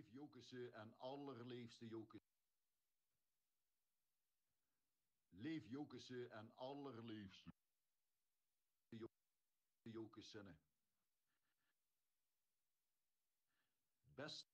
Leef Jokusse en allerleefste Jokusse. Leef Jokusse en allerleefste Jokusse. Best.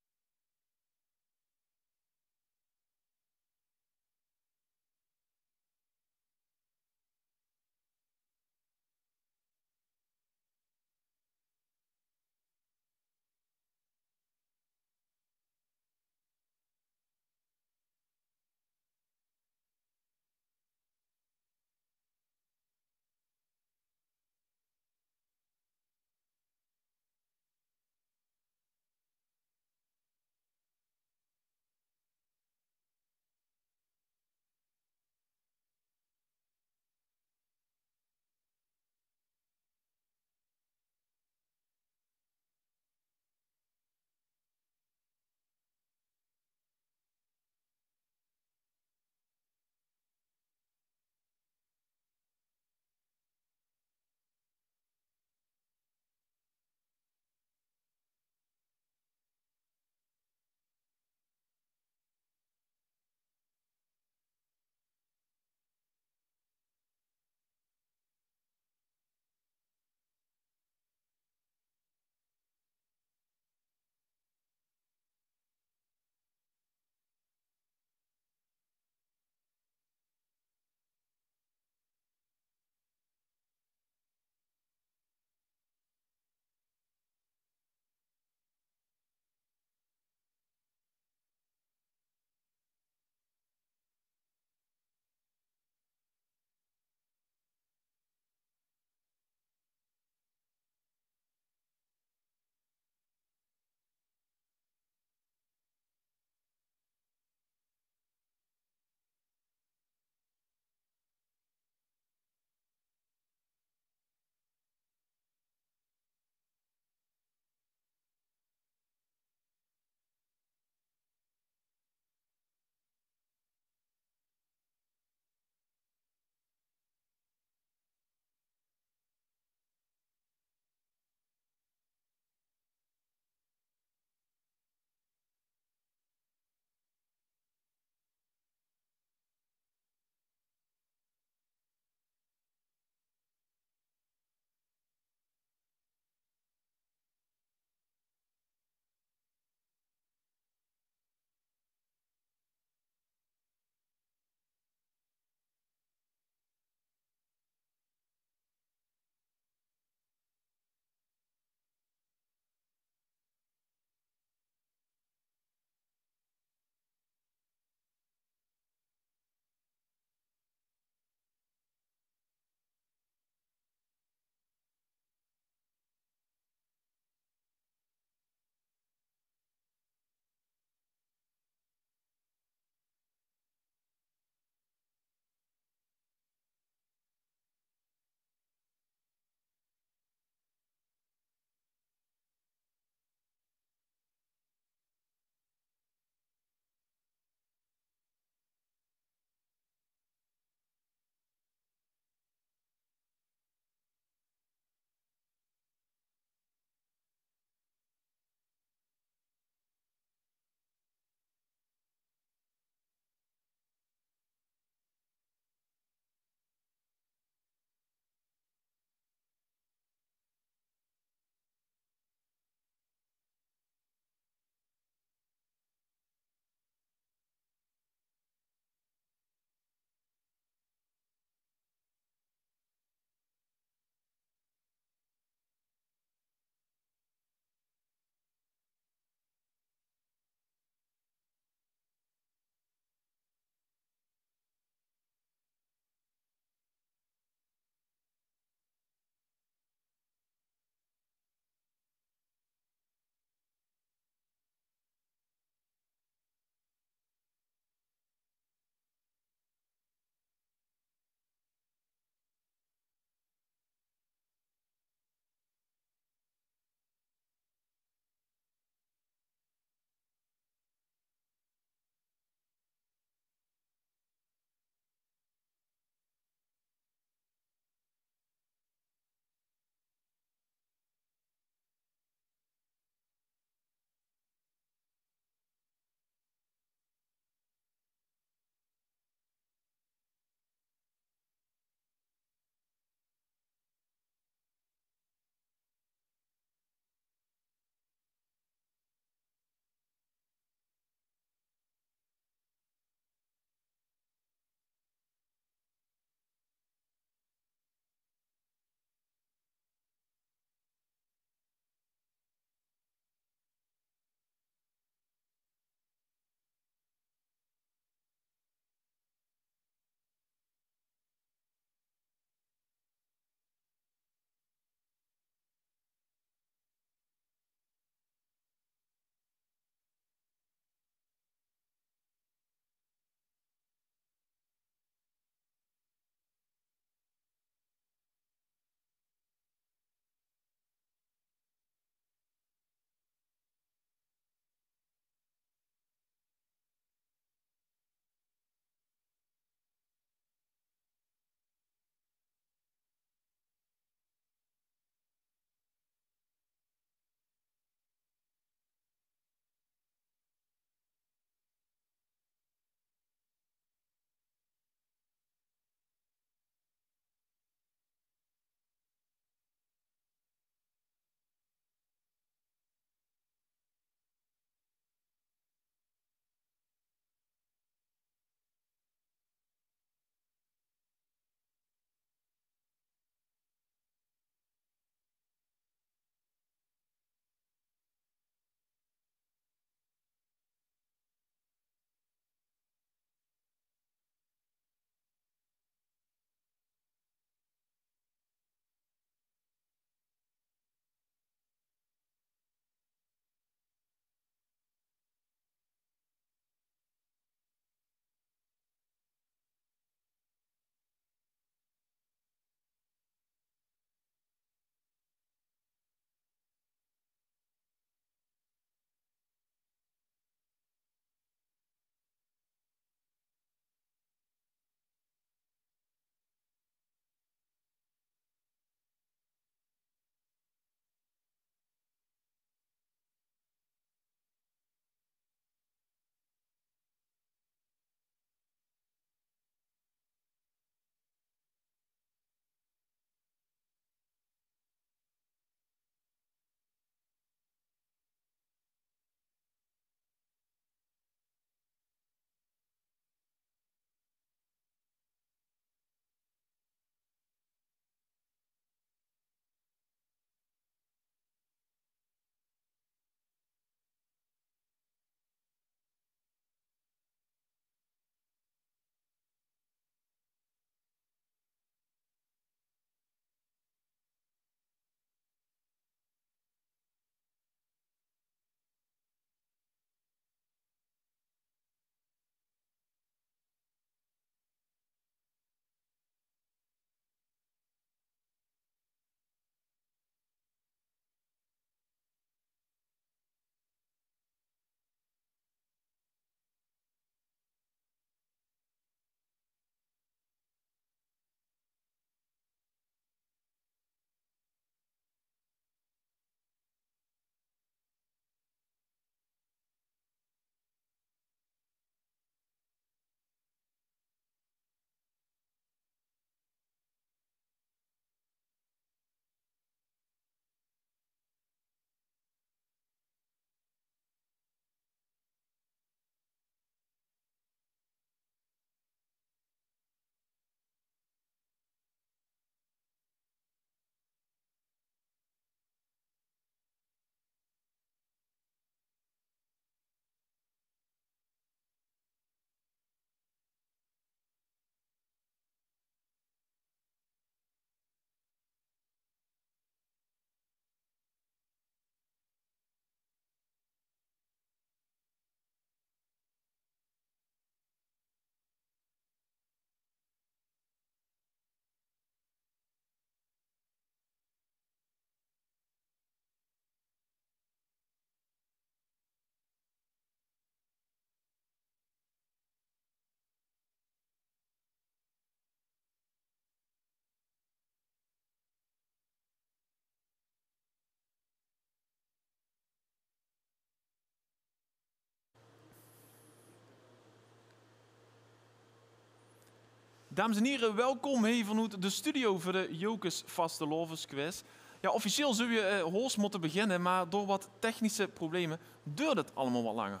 Dames en heren, welkom hier vanuit de studio voor de Jokes Vastelovensquiz. Ja, officieel zou je hoors moeten beginnen, maar door wat technische problemen duurt het allemaal wat langer.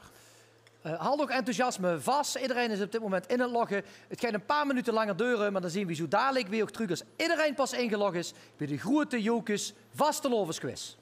Haal nog enthousiasme vast. Iedereen is op dit moment in het loggen. Het gaat een paar minuten langer duren, maar dan zien we zo dadelijk weer ook terug als iedereen pas ingelogd is bij de grote Jokes Vastelovensquiz.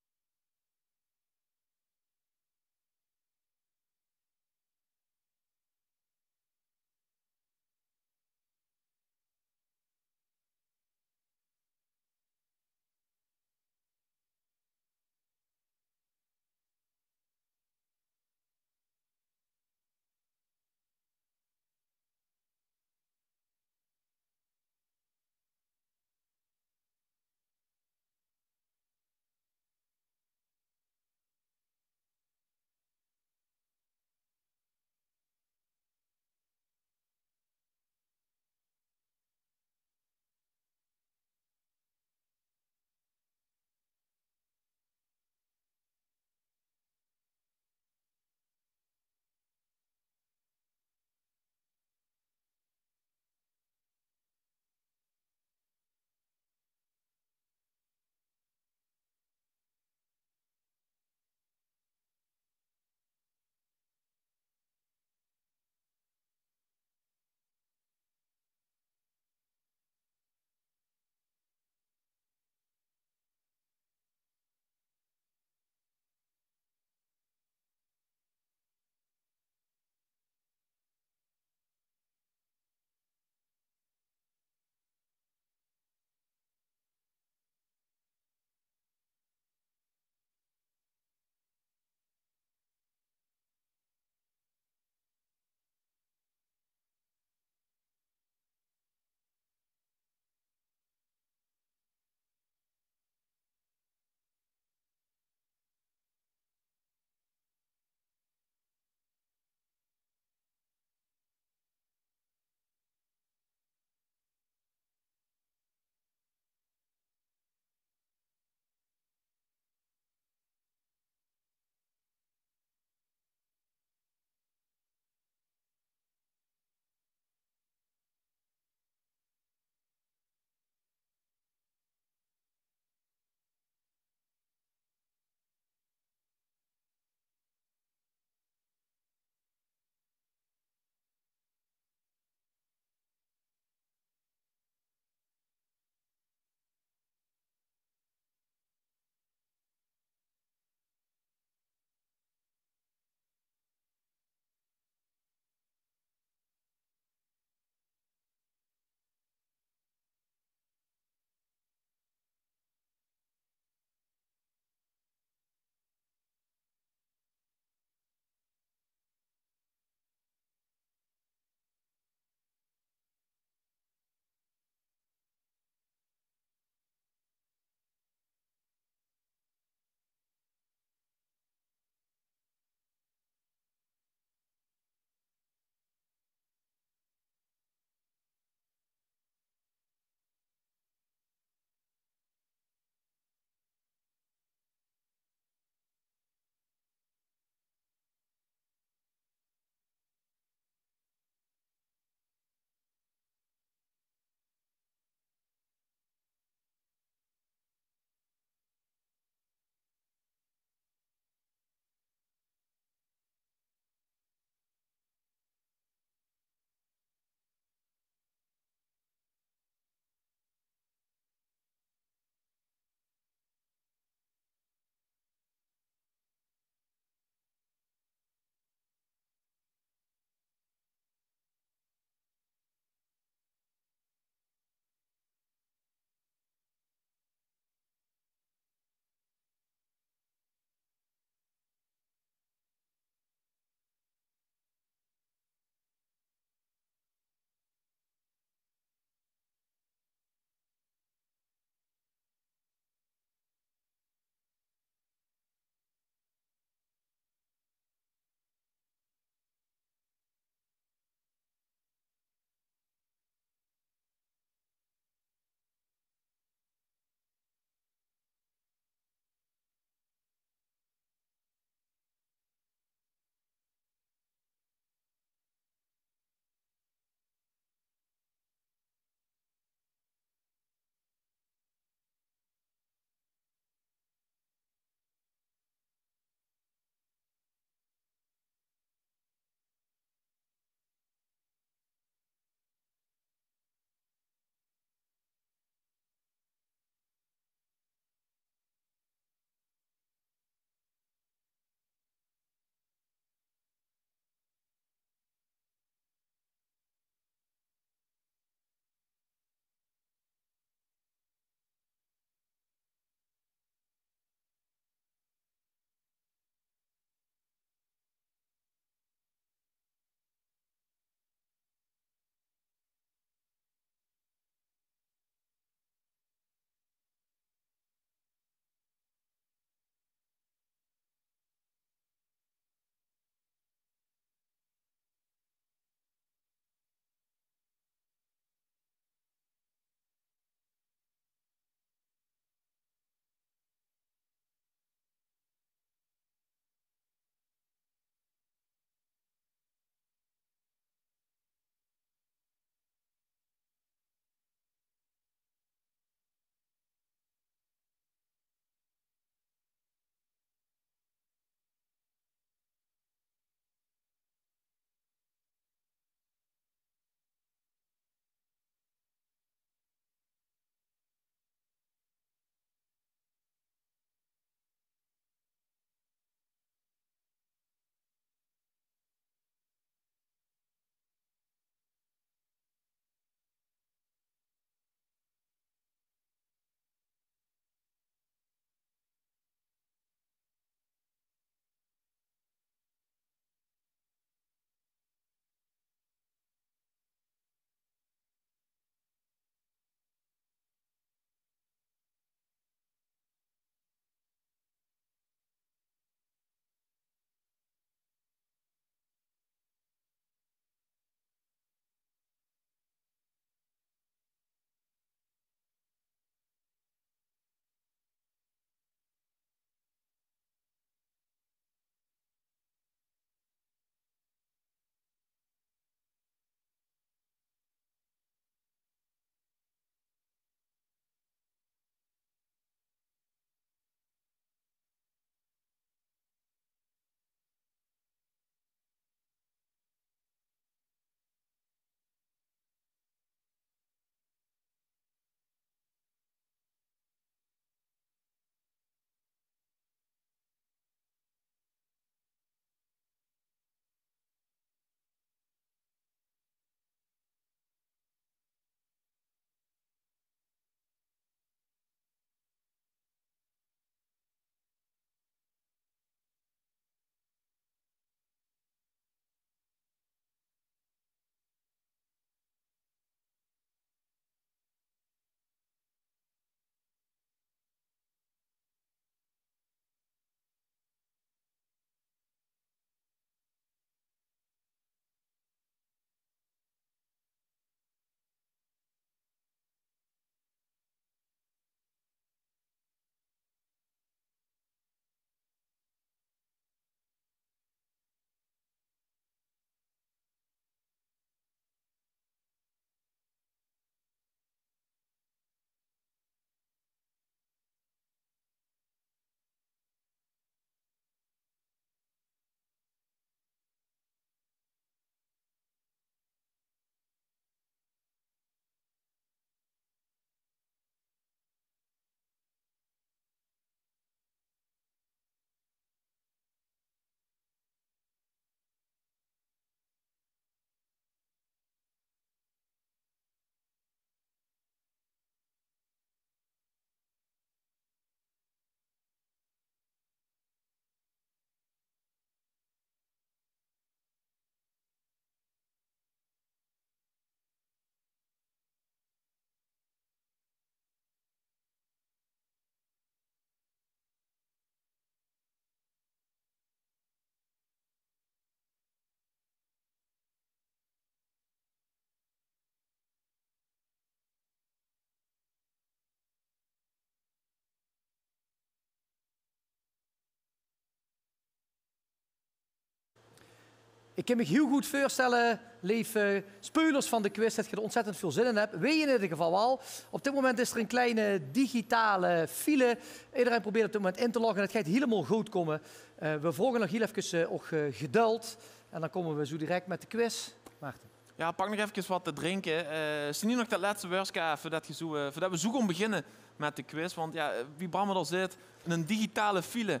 Ik kan me heel goed voorstellen, lieve spelers van de quiz, dat je er ontzettend veel zin in hebt. Weet je in ieder geval al. Op dit moment is er een kleine digitale file. Iedereen probeert op dit moment in te loggen. Het gaat helemaal goed komen. We volgen nog heel even geduld. En dan komen we zo direct met de quiz. Maarten. Ja, pak nog even wat te drinken. Is er niet nog dat laatste woordje voordat we zo gaan beginnen met de quiz? Want ja, wie Brammer al zit, in een digitale file.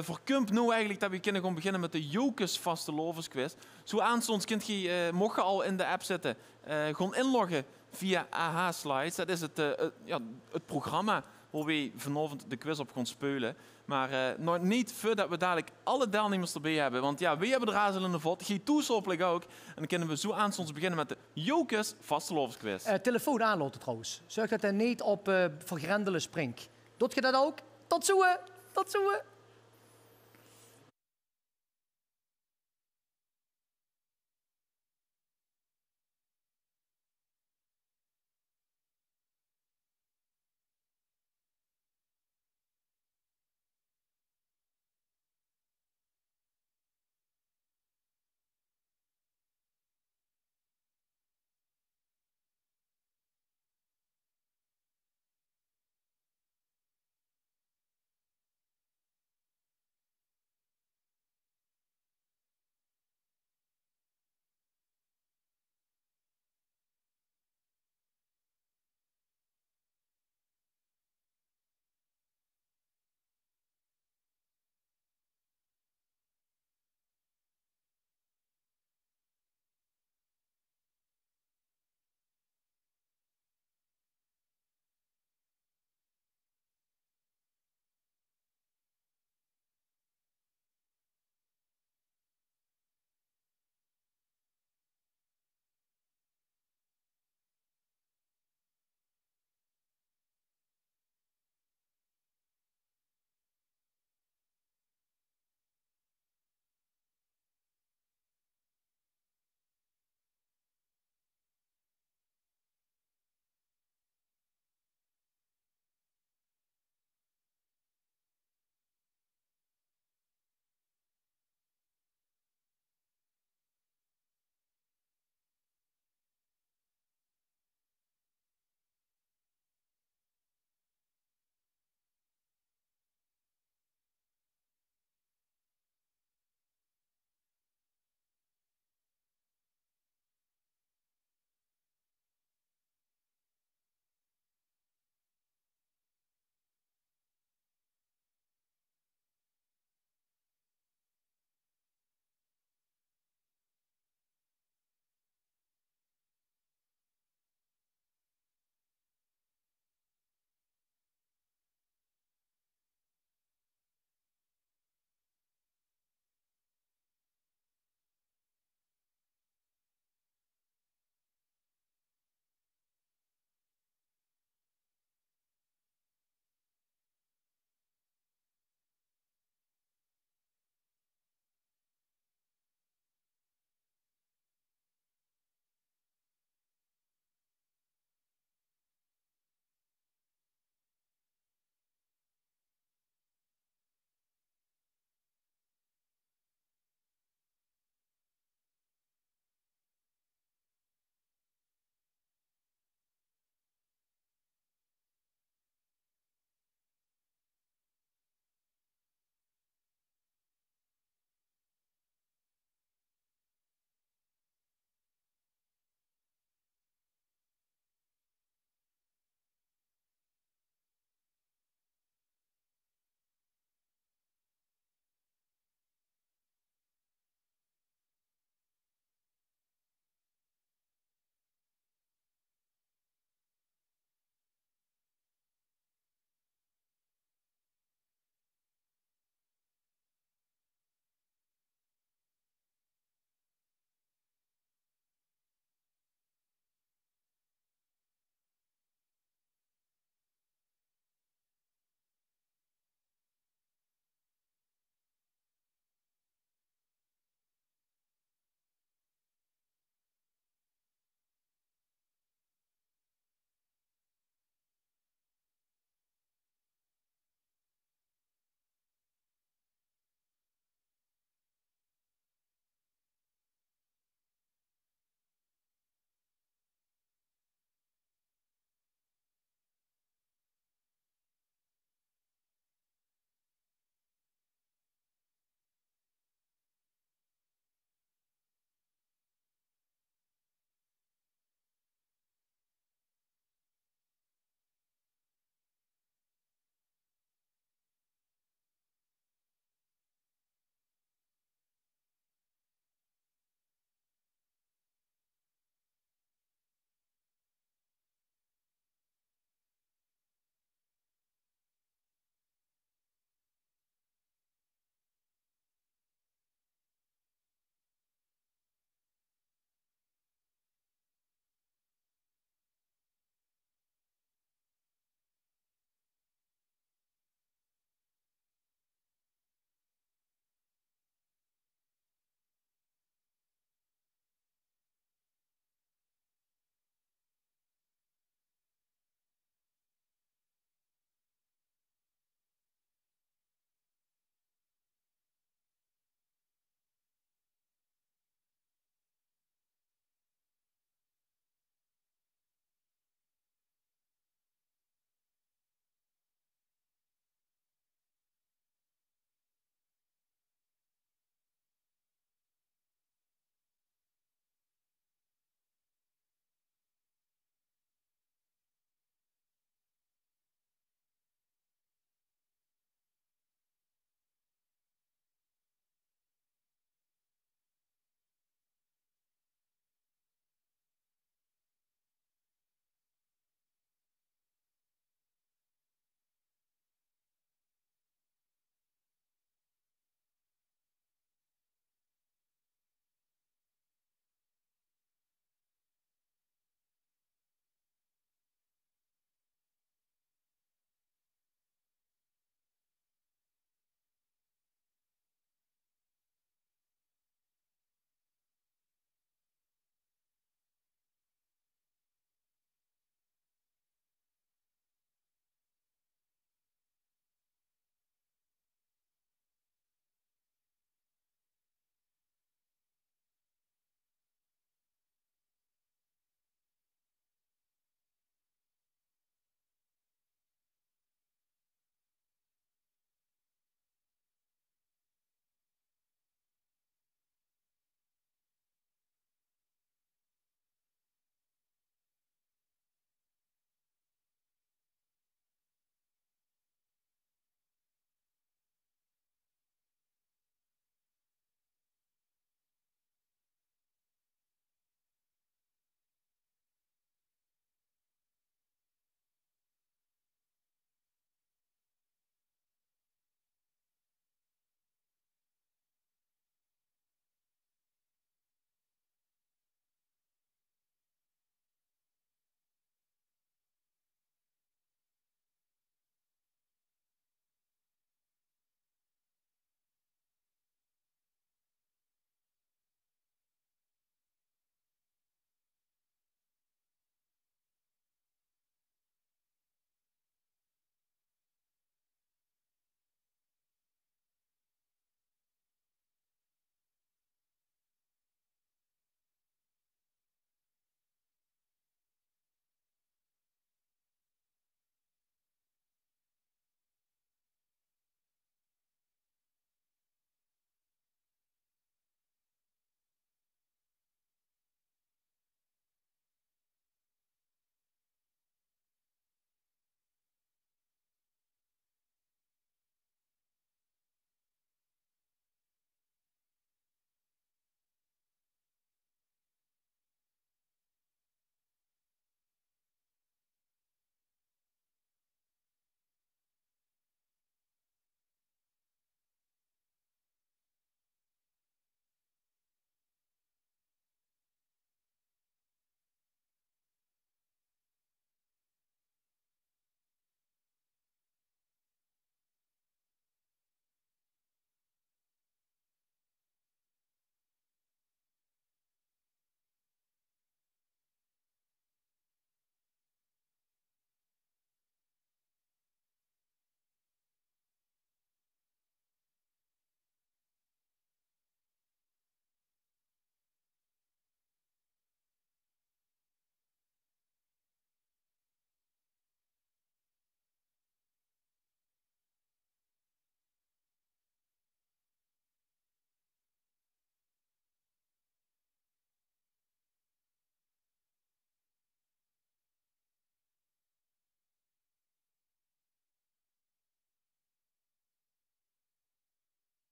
Voor Kump nu eigenlijk dat we kunnen gaan beginnen met de Jokers Vastelovensquiz. Zo aanstonds kunt je, mocht je al in de app zitten, gewoon inloggen via AH Slides. Dat is het programma waar we vanavond de quiz op gaan spelen. Maar nog niet voordat we dadelijk alle deelnemers erbij hebben. Want ja, we hebben de razelende vod. Geen toesopelijk ook. En dan kunnen we zo aanstonds beginnen met de Jokers Vastelovensquiz. Telefoon aanloten trouwens. Zorg dat hij niet op vergrendelen springt. Doet je dat ook? Tot zo! Tot zo!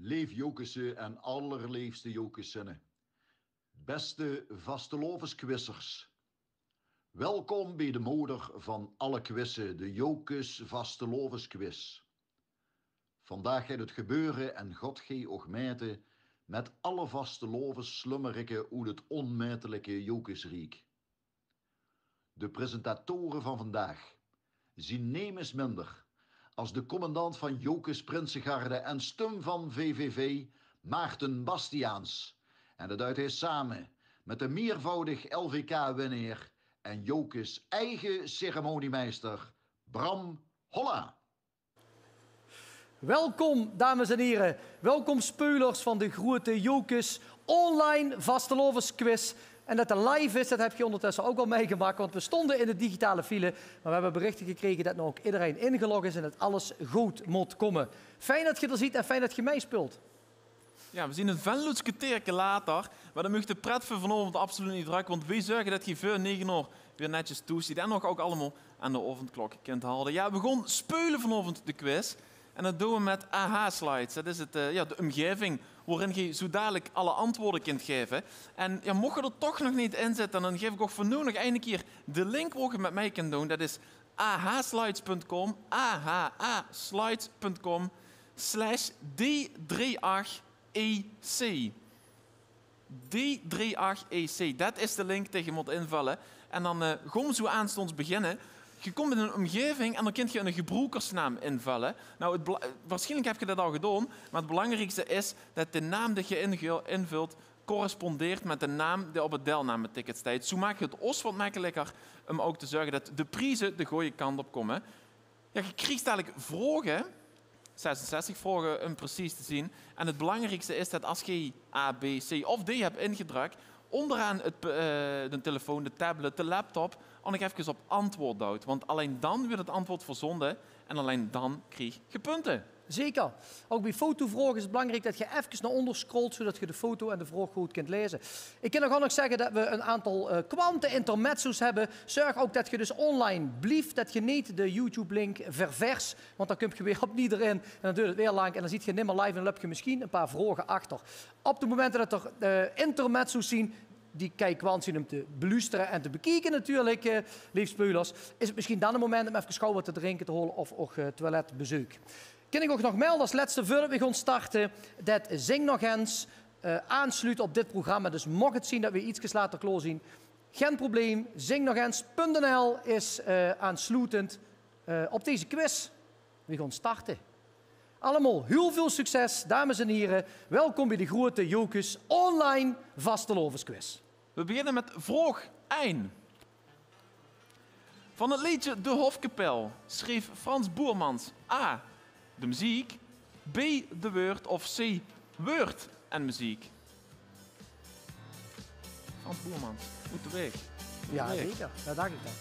Leef Jokese en allerleefste Jokesinnen. Beste vastelovensquissers. Welkom bij de moeder van alle quizzen, de Jokes Vastelovensquiz. Vandaag gaat het gebeuren en God gij och mijten met alle vastelovens slummerikken uit het onmetelijke Jokesriek. De presentatoren van vandaag zien nemens minder als de commandant van Jokes Prinsengarde en stum van VVV Maarten Bastiaans. En dat doet hij samen met de meervoudig LVK-winnaar en Jokes eigen ceremoniemeester Bram Holla. Welkom, dames en heren. Welkom, speulers van de grote Jokes online vastelovensquiz. En dat er live is, dat heb je ondertussen ook al meegemaakt, want we stonden in de digitale file. Maar we hebben berichten gekregen dat nu ook iedereen ingelogd is en dat alles goed moet komen. Fijn dat je er ziet en fijn dat je meespeelt. Ja, we zien een Venlootske teken later, maar dan mag de pret voor vanavond absoluut niet druk, want wij zorgen dat je voor 9 uur weer netjes toeziet en nog ook allemaal aan de avondklok kunt houden. Ja, we begonnen spelen vanavond de quiz en dat doen we met AHA-slides. Dat is de omgeving waarin je zo dadelijk alle antwoorden kunt geven. En ja, mocht je er toch nog niet in zitten, dan geef ik ook voor nu nog een keer de link waar je met mij kunt doen. Dat is ahaslides.com, ahaslides.com/D38EC. D38EC, dat is de link die je moet invullen. En dan gaan we zo aanstonds beginnen. Je komt in een omgeving en dan kun je een gebruikersnaam invullen. Nou, waarschijnlijk heb je dat al gedaan, maar het belangrijkste is dat de naam die je invult correspondeert met de naam die op het deelnameticket staat. Zo maak je het ons wat makkelijker om ook te zorgen dat de prijzen de goede kant op komen. Ja, je krijgt eigenlijk vragen, 66 vragen om precies te zien. En het belangrijkste is dat als je A, B, C of D hebt ingedrukt, onderaan de telefoon, de tablet, de laptop, en ik even op antwoord duwt. Want alleen dan wordt het antwoord verzonden en alleen dan krijg je punten. Zeker. Ook bij fotovragen is het belangrijk dat je even naar onder scrolt, zodat je de foto en de vraag goed kunt lezen. Ik kan nog zeggen dat we een aantal kwante-intermezzo's hebben. Zorg ook dat je dus online blijft, dat je niet de YouTube-link ververs, want dan kom je weer opnieuw erin en dan duurt het weer lang en dan ziet je niet meer live en dan heb je misschien een paar vragen achter. Op de momenten dat er intermezzo's zien, die kijkwant zien om te beluisteren en te bekijken natuurlijk, lieve speulers, is het misschien dan een moment om even gauw wat te drinken te halen of ook toiletbezoek. Kan ik ook nog melden als laatste voordat we gaan starten dat Zing nog eens aansluit op dit programma. Dus mocht het zien dat we iets later klaar zien, geen probleem. Zingnogens.nl is aansluitend op deze quiz. We gaan starten. Allemaal heel veel succes, dames en heren. Welkom bij de grote Jokes online vastelovensquiz. We beginnen met vraag 1. Van het liedje De Hofkapel schreef Frans Boermans A. de muziek, B. de woord of C. woord en muziek. Frans Boermans, goed de weg. Ja, zeker. Dat dacht ik dan.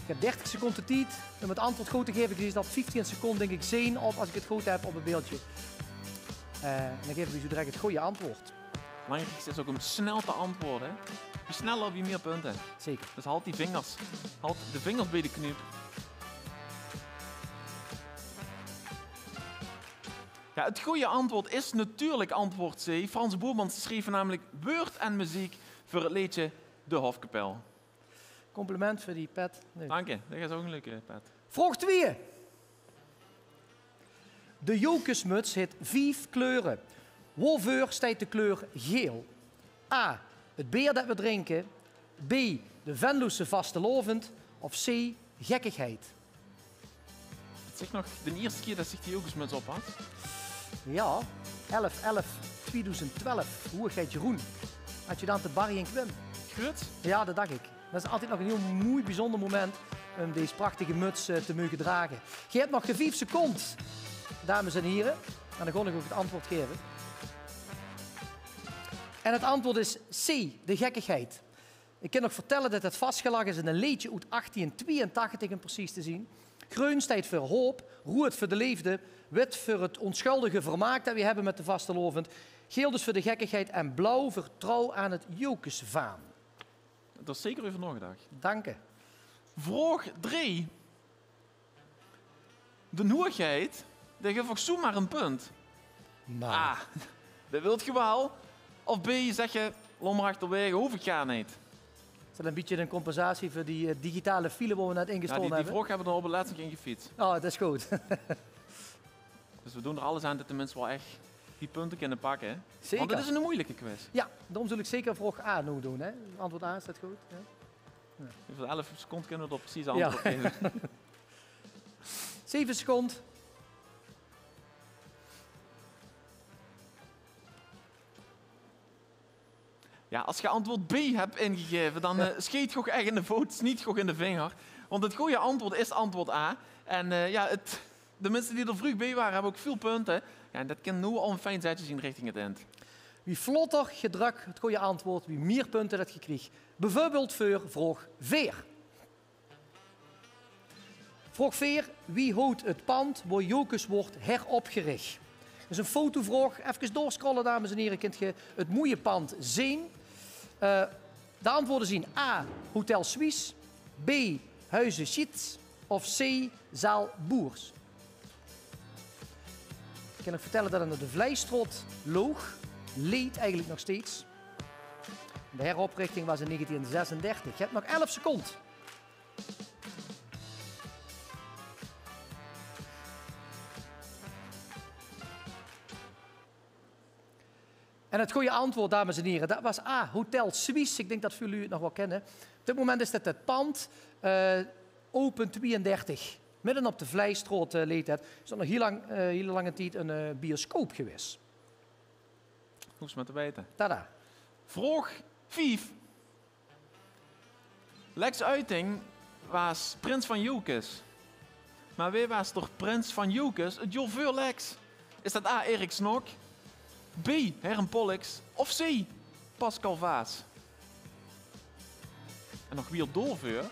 Ik heb 30 seconden tijd om het antwoord goed te geven. Ik zie dat 15 seconden denk ik zien op als ik het goed heb op het beeldje. En dan geven we zo direct het goede antwoord. Het belangrijkste is ook om snel te antwoorden. Wie sneller, wie meer punten. Zeker. Dus houd die vingers. Houd de vingers bij de knup. Ja, het goede antwoord is natuurlijk antwoord C. Frans Boermans schreef namelijk woord en muziek voor het liedje De Hofkapel. Compliment voor die pet. Nee. Dank je, dat is ook een leuke pet. Vraag 2. De Jokesmuts heeft 5 kleuren. Waarvoor staat de kleur geel? A. Het bier dat we drinken. B. De Venloose vastelovend. Of C. Gekkigheid. Zeg nog de eerste keer dat zich die Jokesmuts op had. Ja, 11/11/2012. Hoe gaat Jeroen? Had je dan te Barry en Quim? Goed. Ja, dat dacht ik. Dat is altijd nog een heel mooi bijzonder moment om deze prachtige muts te mogen dragen. Je hebt nog 5 seconden, dames en heren. En dan ga ik ook het antwoord geven. En het antwoord is C, de gekkigheid. Ik kan nog vertellen dat het vastgelegd is in een liedje uit 1882, om precies te zien. Groen staat voor hoop, rood voor de liefde, wit voor het onschuldige vermaak dat we hebben met de vastelovend, geel dus voor de gekkigheid en blauw voor trouw aan het Jokesvaan. Dat is zeker over nagedacht. Dank je. Vraag 3. De noergeit, die geeft ook zomaar een punt. Nou, A, dat wilt je wel. Of B, zeg je, loop maar achterwege, hoef ik ga niet. is dat een beetje een compensatie voor die digitale file waar we net Nou, ingestoken die hebben? vraag hebben we er op het laatste in gefietst. Oh, dat is goed. Dus we doen er alles aan dat de mensen wel echt die punten kunnen pakken. Hè? Zeker. Want het is een moeilijke quiz. Ja, daarom zul ik zeker vraag A nu doen. Hè? Antwoord A, is dat goed? Ja. Over 11 seconden kunnen we er precies antwoord geven. 7 seconden. Ja, als je antwoord B hebt ingegeven, dan scheet je echt in de voet, niet gewoon in de vinger. Want het goede antwoord is antwoord A. En de mensen die er vroeg bij waren, hebben ook veel punten. Ja, en dat kan nu al een fijn zetje zien richting het eind. Wie vlotter gedrukt het goede antwoord, wie meer punten dat je kreeg. Bijvoorbeeld voor vraag 4. Vraag 4. Wie houdt het pand waar Jokes wordt heropgericht? Dat is een fotovraag. Even doorscrollen, dames en heren. Kunt je het mooie pand zien. De antwoorden zien A. Hotel Suisse. B. Huizen Schiets. Of C. Zaal Boers. Ik kan nog vertellen dat het de Vleistrot loog. Leed eigenlijk nog steeds. De heroprichting was in 1936. Je hebt nog 11 seconden. En het goede antwoord, dames en heren, dat was A. Hotel Suisse. Ik denk dat jullie het nog wel kennen. Op dit moment is dat het pand. Open 32. Midden op de Vleistraat leed het. Is dat nog heel lange tijd een bioscoop geweest. Hoe is het te weten? Tada. Vraag 5. Lex Uiting was prins van Jokes. Maar wie was toch prins van Jokes? Het jaar voor Lex. Is dat A. Erik Snok? B. Herren Pollux? Of C. Pascal Vaas? En nog wie doorveur?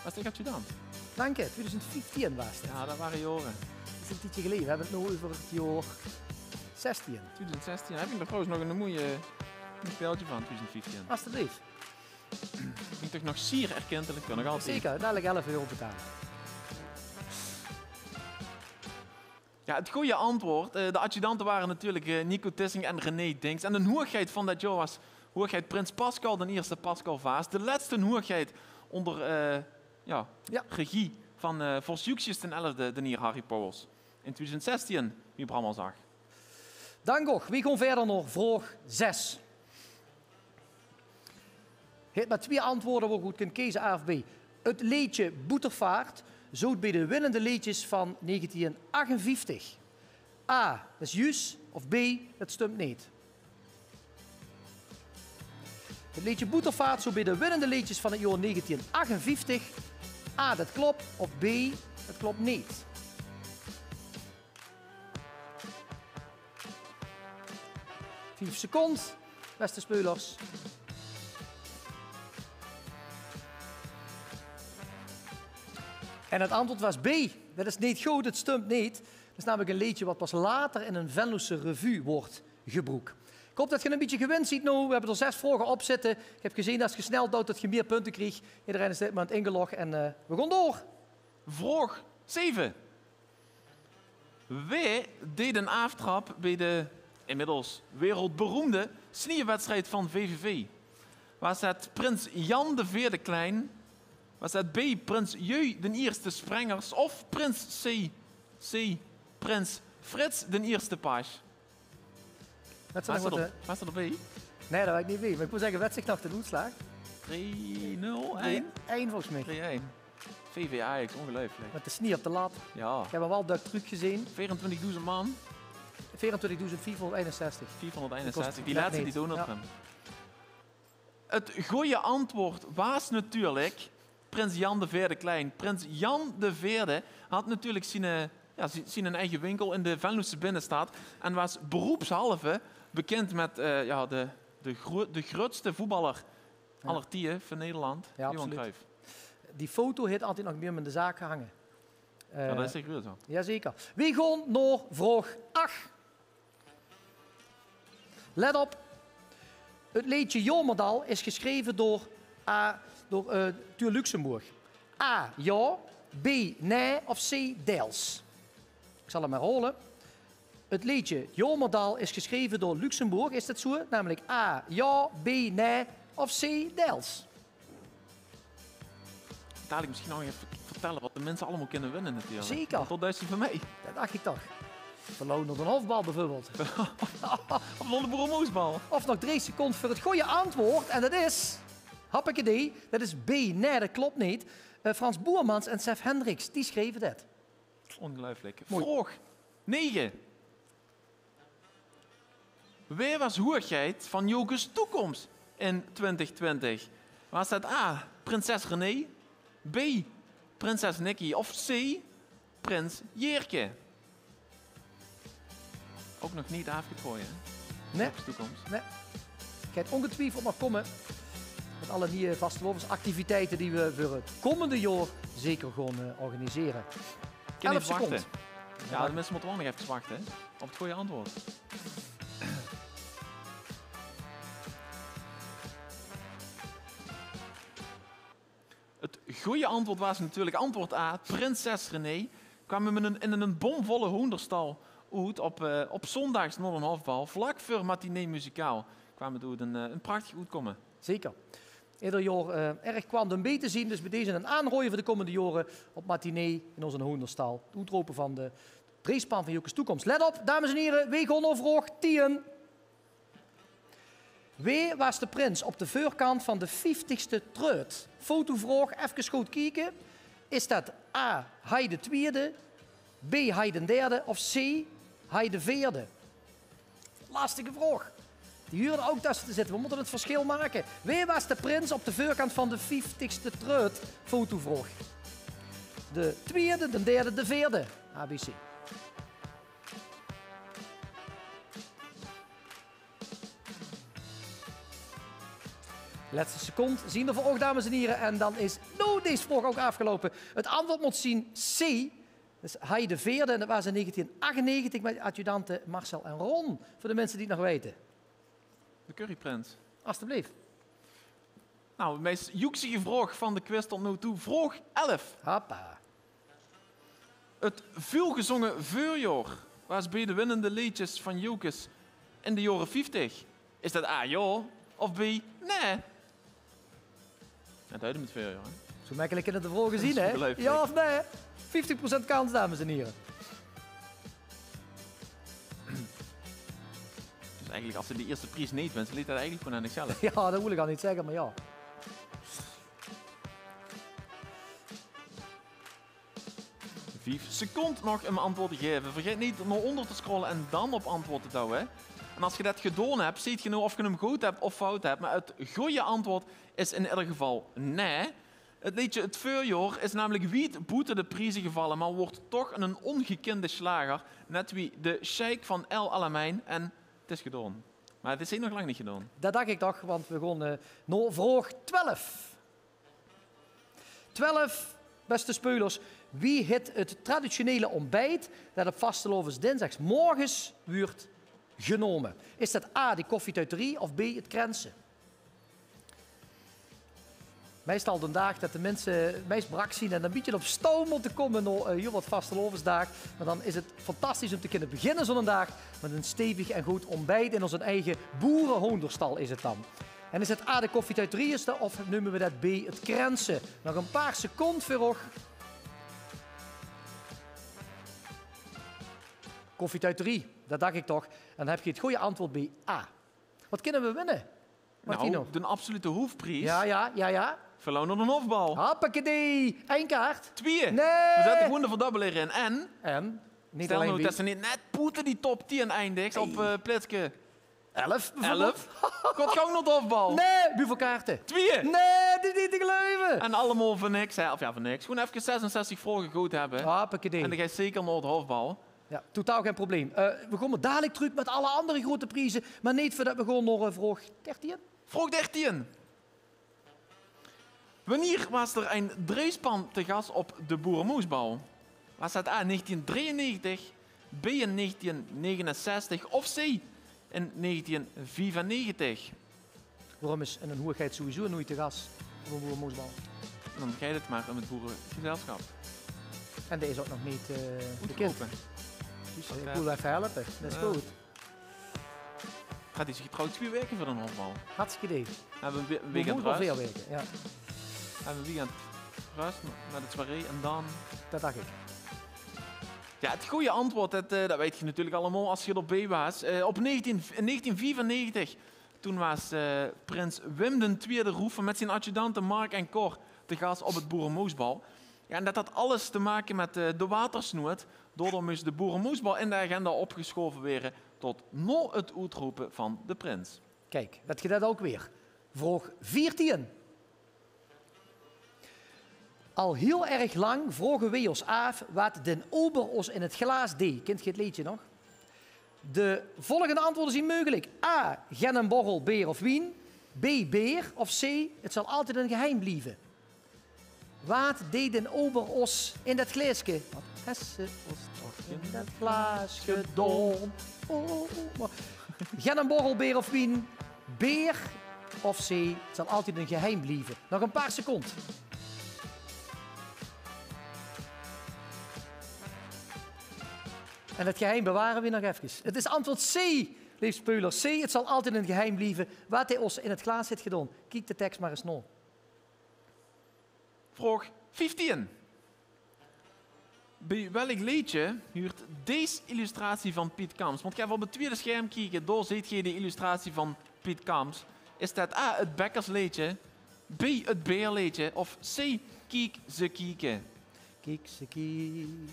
Was dat adjudant? Dank je. 2015 was het. Ja, dat waren jaren. Dat is een tijdje geleden. We hebben het nu over het jaar 16. 2016 heb ik nog trouwens nog een mooie speeltje van 2015. Alsjeblieft. Ik ben toch nog zeer erkentelijk, kan nog altijd. Zeker, dadelijk 11 euro betalen. Ja, het goede antwoord. De adjudanten waren natuurlijk Nico Tissing en René Dinks. En de hoogheid van dat jaar was hoogheid Prins Pascal, de eerste Pascal Vaas. De laatste hoogheid onder regie van Volksjuxjes ten 11e, de heer Harry Powers. In 2016, wie Bram al zag. Dan nog, we gaan verder naar vraag 6. Je hebt maar 2 antwoorden waar je goed kunt kiezen, A of B. Het liedje Boetervaart zou bij de winnende liedjes van 1958. A, dat is juist, of B, dat stemt niet. Het liedje Boetervaart zou bij de winnende liedjes van het jaar 1958. A, dat klopt, of B, dat klopt niet. Vijf seconden, beste spelers. En het antwoord was B. Dat is niet goed, het stemt niet. Dat is namelijk een liedje wat pas later in een Venlose revue wordt gebruikt. Ik hoop dat je een beetje gewend ziet nu. We hebben er 6 vragen op zitten. Ik heb gezien dat als je snel doet dat je meer punten krijgt. Iedereen is dit moment ingelogd en we gaan door. Vraag 7. Wie deed een aftrap bij de inmiddels wereldberoemde sneeuwwedstrijd van VVV? Was het prins Jan de Veerde Klein? Was het B. Prins Jeu de Eerste Sprengers? Of prins C. Prins Frits de Eerste Paas? Was er B? Nee, dat weet ik niet wie. Maar ik moet zeggen, wat zegt nog de uitslag? 3-0, 1? 1 volgens mij. 3-1. VV Ajax, ongelooflijk. Met de sneeuw op de lat. Ja. Ik heb wel dat truc gezien. 24.000 man. 24.461. 461. Die net laatste die niet. doen het Ja. hem. Het goede antwoord was natuurlijk prins Jan de Veerde Klein. Prins Jan de Veerde had natuurlijk zijn eigen winkel in de Venlose binnenstad en was beroepshalve bekend met de grootste voetballer aller tijden van Nederland, Ja, Johan absoluut. Cruijff. Die foto heeft altijd nog meer met de zaak gehangen. Ja, dat is zeker wel zo. Jazeker. We gaan naar vraag 8. Let op. Het liedje Jomerdal is geschreven door Tuur Luxemburg. A. Ja. B. Nee. Of C. Deels. Ik zal hem herhalen. Het liedje Jomerdal is geschreven door Luxemburg. Is dat zo? Namelijk A, ja, B, nee of C, Dels. Dadelijk misschien nog even vertellen wat de mensen allemaal kunnen winnen natuurlijk. Zeker. Tot duizend van mij. Dat dacht ik toch. Verloon door een hofbal bijvoorbeeld. Of een boerenmoesbal. Of nog 3 seconden voor het goede antwoord. En dat is... Hoppakee, dat is B. Nee, dat klopt niet. Frans Boermans en Sef Hendricks, die schreven dat. Ongelooflijk. Mooi. Vraag 9. Wie was hoergeit van Jokes toekomst in 2020? Was dat A, prinses René, B, prinses Nikki of C, prins Jeerke? Ook nog niet afgegooid, hè? Nee, Jokes toekomst. nee. Gaat ongetwijfeld nog komen met alle nieuwe vastelovensactiviteiten die we voor het komende jaar zeker gaan organiseren. Kan 11 even wachten. seconden. Ja, de mensen moeten wel nog even wachten, hè? Op het goede antwoord. Het goede antwoord was natuurlijk antwoord A, prinses René. Kwamen we in een bomvolle hoenderstal uit op zondags nog een halfbal, vlak voor matinee muzikaal. Kwamen we een prachtig uitkomen. Zeker. Ieder jaar erg kwam een beetje te zien, dus bij deze een aanrooien voor de komende jaren op matinee in onze hoenderstal. Het uitroepen van de raceplan van Jokes toekomst. Let op, dames en heren, we gaan naar vraag 10. Wie was de prins op de voorkant van de 50ste treut? Fotovraag, even goed kijken. Is dat A, hij de tweede, B, hij de derde of C, hij de vierde? Lastige vraag. Die huren ook tussen te zitten. We moeten het verschil maken. Wie was de prins op de voorkant van de 50ste treut? Fotovraag. De tweede, de derde, de vierde. ABC. Laatste seconde zien we voor oog, dames en heren. En dan is deze vraag ook afgelopen. Het antwoord moet zien C. Dus hij de vierde en dat was in 1998 met adjudanten Marcel en Ron. Voor de mensen die het nog weten. De curryprins. Alsjeblieft. Nou, de meest joeksige vraag van de quiz tot nu toe. Vraag 11. Hoppa. Het veelgezongen voorjaar was bij de winnende liedjes van Jokes in de jaren 50. Is dat A, ja, of B, nee? Het duiden met voorjaar, hè? Zo makkelijk in het de vraag gezien, Dat is hè? ongelooflijk. Ja of nee? 50% kans, dames en heren. Dus eigenlijk, als ze die eerste prijs niet wint, liet dat eigenlijk gewoon aan zichzelf. Ja, dat wil ik al niet zeggen, maar ja. Vijf seconden nog om antwoord te geven. Vergeet niet naar onder te scrollen en dan op antwoord te douwen. Hè. En als je dat gedaan hebt, ziet je nu of je hem goed hebt of fout hebt. Maar het goede antwoord is in ieder geval nee. Het liedje Het Voorjaar is namelijk wiet boete de prijzen gevallen, maar wordt toch een ongekende slager. Net wie de Sheikh van El Alamein. En het is gedaan. Maar het is hier nog lang niet gedaan. Dat dacht ik toch, want we gaan naar vraag 12. 12, beste speulers. Wie heeft het traditionele ontbijt dat op vastelovens dinsdags morgens wordt genomen? Is dat A, de koffieteuterie of B, het krensen? Meestal de dag dat de mensen meest brak zien en een beetje op stoom moeten komen naar heel wat vastelovensdag. Maar dan is het fantastisch om te kunnen beginnen zo'n dag met een stevig en goed ontbijt in onze eigen boerenhoenderstal is het dan. En is het A, de koffieteuterie is dat, of noemen we dat B, het krensen? Nog een paar seconden voor. Koffieteuterie, dat dacht ik toch. En dan heb je het goede antwoord bij A. Wat kunnen we winnen, Martino? Nou, de absolute hoefprijs. Ja. Verloon door een hofbal. Hoppakee, 1 kaart. 2. Nee. We zetten gewoon de verdubbeler in. En Niet stel alleen nou wie. dat ze niet net poeten die top 10 eindigt op Plitske. 11. 11. Komt gewoon nog de hofbal. Nee, hoeveel kaarten? 2. Nee, dit is niet te geloven. En allemaal voor niks. Hè? Of ja, voor niks. Gewoon even 66 vragen goed hebben. Hoppakee. En dan ga je zeker naar de hofbal. Ja, totaal geen probleem. We gaan dadelijk terug met alle andere grote prijzen. Maar niet voordat we gewoon naar vraag 13. Vraag 13. Wanneer was er een dreespan te gast op de Boerenmoesbal? Was dat A in 1993, B in 1969 of C in 1995? Waarom is een hoergeit sowieso nooit te gast op een boerenmoesbal? Dan ga je het maar met het boerengezelschap. En deze is ook nog niet bekend. Goedkopen. Ik wil even helpen. Dat is goed. Gaat hij zich getrouwd 2 weken voor de hoofdbal? Hartstikke idee. Hebben we een We weekend moeten wel veel rust. weken. Ja, Hebben we een weekend rust met het soirée en dan... dat dacht ik. Ja, het goede antwoord, dat weet je natuurlijk allemaal als je erbij was. In 1994, toen was prins Wim II Roeven met zijn adjudanten Mark en Cor te gast op het Boerenmoesbal. Ja, en dat had alles te maken met de watersnood. Daardoor moest de Boerenmoesbal in de agenda opgeschoven worden tot na het uitroepen van de prins. Kijk, dat je dat ook weer. Vraag 14. Al heel erg lang vroegen wij ons af wat den ober ons in het glaas deed. Kent je het liedje nog? De volgende antwoorden zijn mogelijk. A. Gen borrel, beer of wien. B. Beer. Of C. Het zal altijd een geheim blijven. Wat deed den ober ons in dat glaasje? Wat heeft ze ons toch in dat glaas gedaan? Gen borrel, beer of wien. Beer of C. Het zal altijd een geheim blijven. Nog een paar seconden. En het geheim bewaren we nog even. Het is antwoord C, lieve speuler. C, het zal altijd een geheim blijven. Wat hij ons in het glaas heeft gedaan. Kijk de tekst maar eens na. Vraag 15. Bij welk liedje huurt deze illustratie van Piet Kams? Want ik ga op het tweede scherm kijken, daar ziet je de illustratie van Piet Kams. Is dat A, het bekkersliedje, B, het beerliedje of C, Kiek ze kieken? Kijk ze kijken.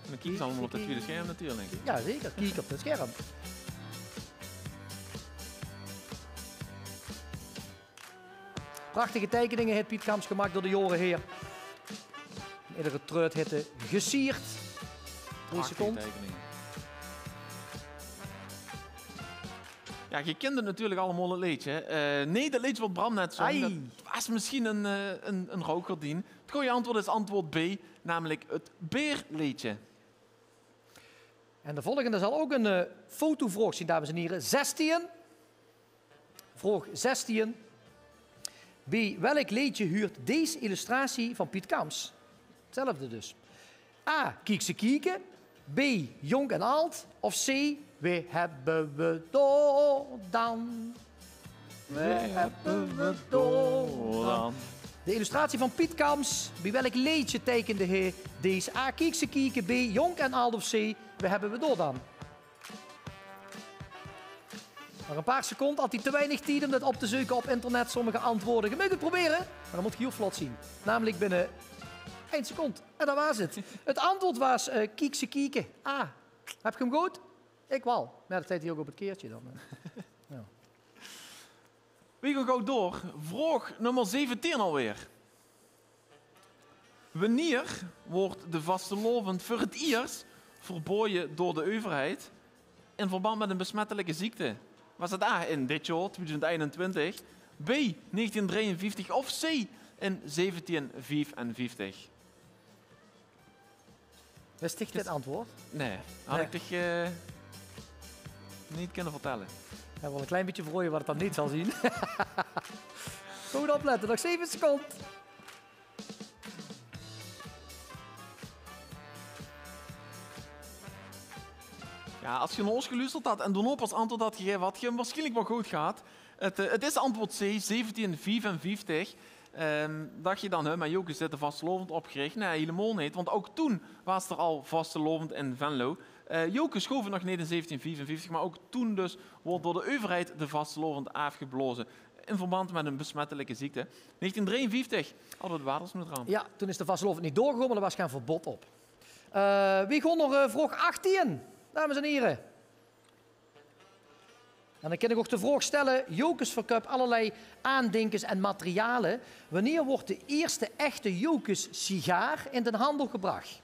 Dan kijk je allemaal op het tweede scherm natuurlijk. Ja, zeker. Kijk op het scherm. Prachtige tekeningen heeft Piet Kams gemaakt door de jaren heen. Iedere treut hitte gesierd. 3 seconden. Tekeningen. Ja, je kent het natuurlijk allemaal het liedje. Nee, dat liedje wat Bram net zong, Ai. dat was misschien een rookgordijn. Het goede antwoord is antwoord B, namelijk het beerliedje. En de volgende zal ook een fotovraag zijn, dames en heren. 16. Vraag 16. Bij welk liedje huurt deze illustratie van Piet Kams? Hetzelfde dus. A. Kiek ze kieken. B. Jong en Alt. Of C. We hebben we dan. We hebben we dan. De illustratie van Piet Kams. Bij welk liedje tekende hij deze? A. Kiek ze kieken. B. Jong en Alt. Of C. We hebben we dan. Nog een paar seconden, had hij te weinig tijd om dat op te zoeken op internet. Sommige antwoorden. Je moet het proberen, maar dan moet je heel vlot zien. Namelijk binnen 1 seconde. En dat was het. Het antwoord was kiek ze kieken. Ah, heb je hem goed? Ik wel. Maar dat zei hij ook op het keertje dan. Ja. We gaan gauw door. Vraag nummer 17 alweer. Wanneer wordt de vastelovend voor het eerst verboden door de overheid in verband met een besmettelijke ziekte? Was het A in dit jaar, 2021, B 1953 of C in 1755? Wist ik dit antwoord? Nee, had Nee. ik toch niet kunnen vertellen. Ik heb wel een klein beetje verrooien wat het dan niet zal zien. Goed opletten, nog 7 seconden. Ja, als je naar ons geluisterd had en daarna pas antwoord had gegeven, had je hem waarschijnlijk wel goed gehad. Het is antwoord C, 1755. Dacht je dan, maar Joke zit er vastelovend opgericht? Nee, helemaal niet. Want ook toen was er al vastelovend in Venlo. Joke schoven nog niet in 1755, maar ook toen dus wordt door de overheid de vastelovend afgeblazen. In verband met een besmettelijke ziekte. 1953 hadden we het watersnoodramp. Ja, toen is de vastelovend niet doorgekomen, maar er was geen verbod op. Wie gewoon nog vraag 18, dames en heren. En dan kan ik ook de vraag stellen, Jokers verkoopt allerlei aandenkens en materialen. Wanneer wordt de eerste echte Jokers sigaar in de handel gebracht?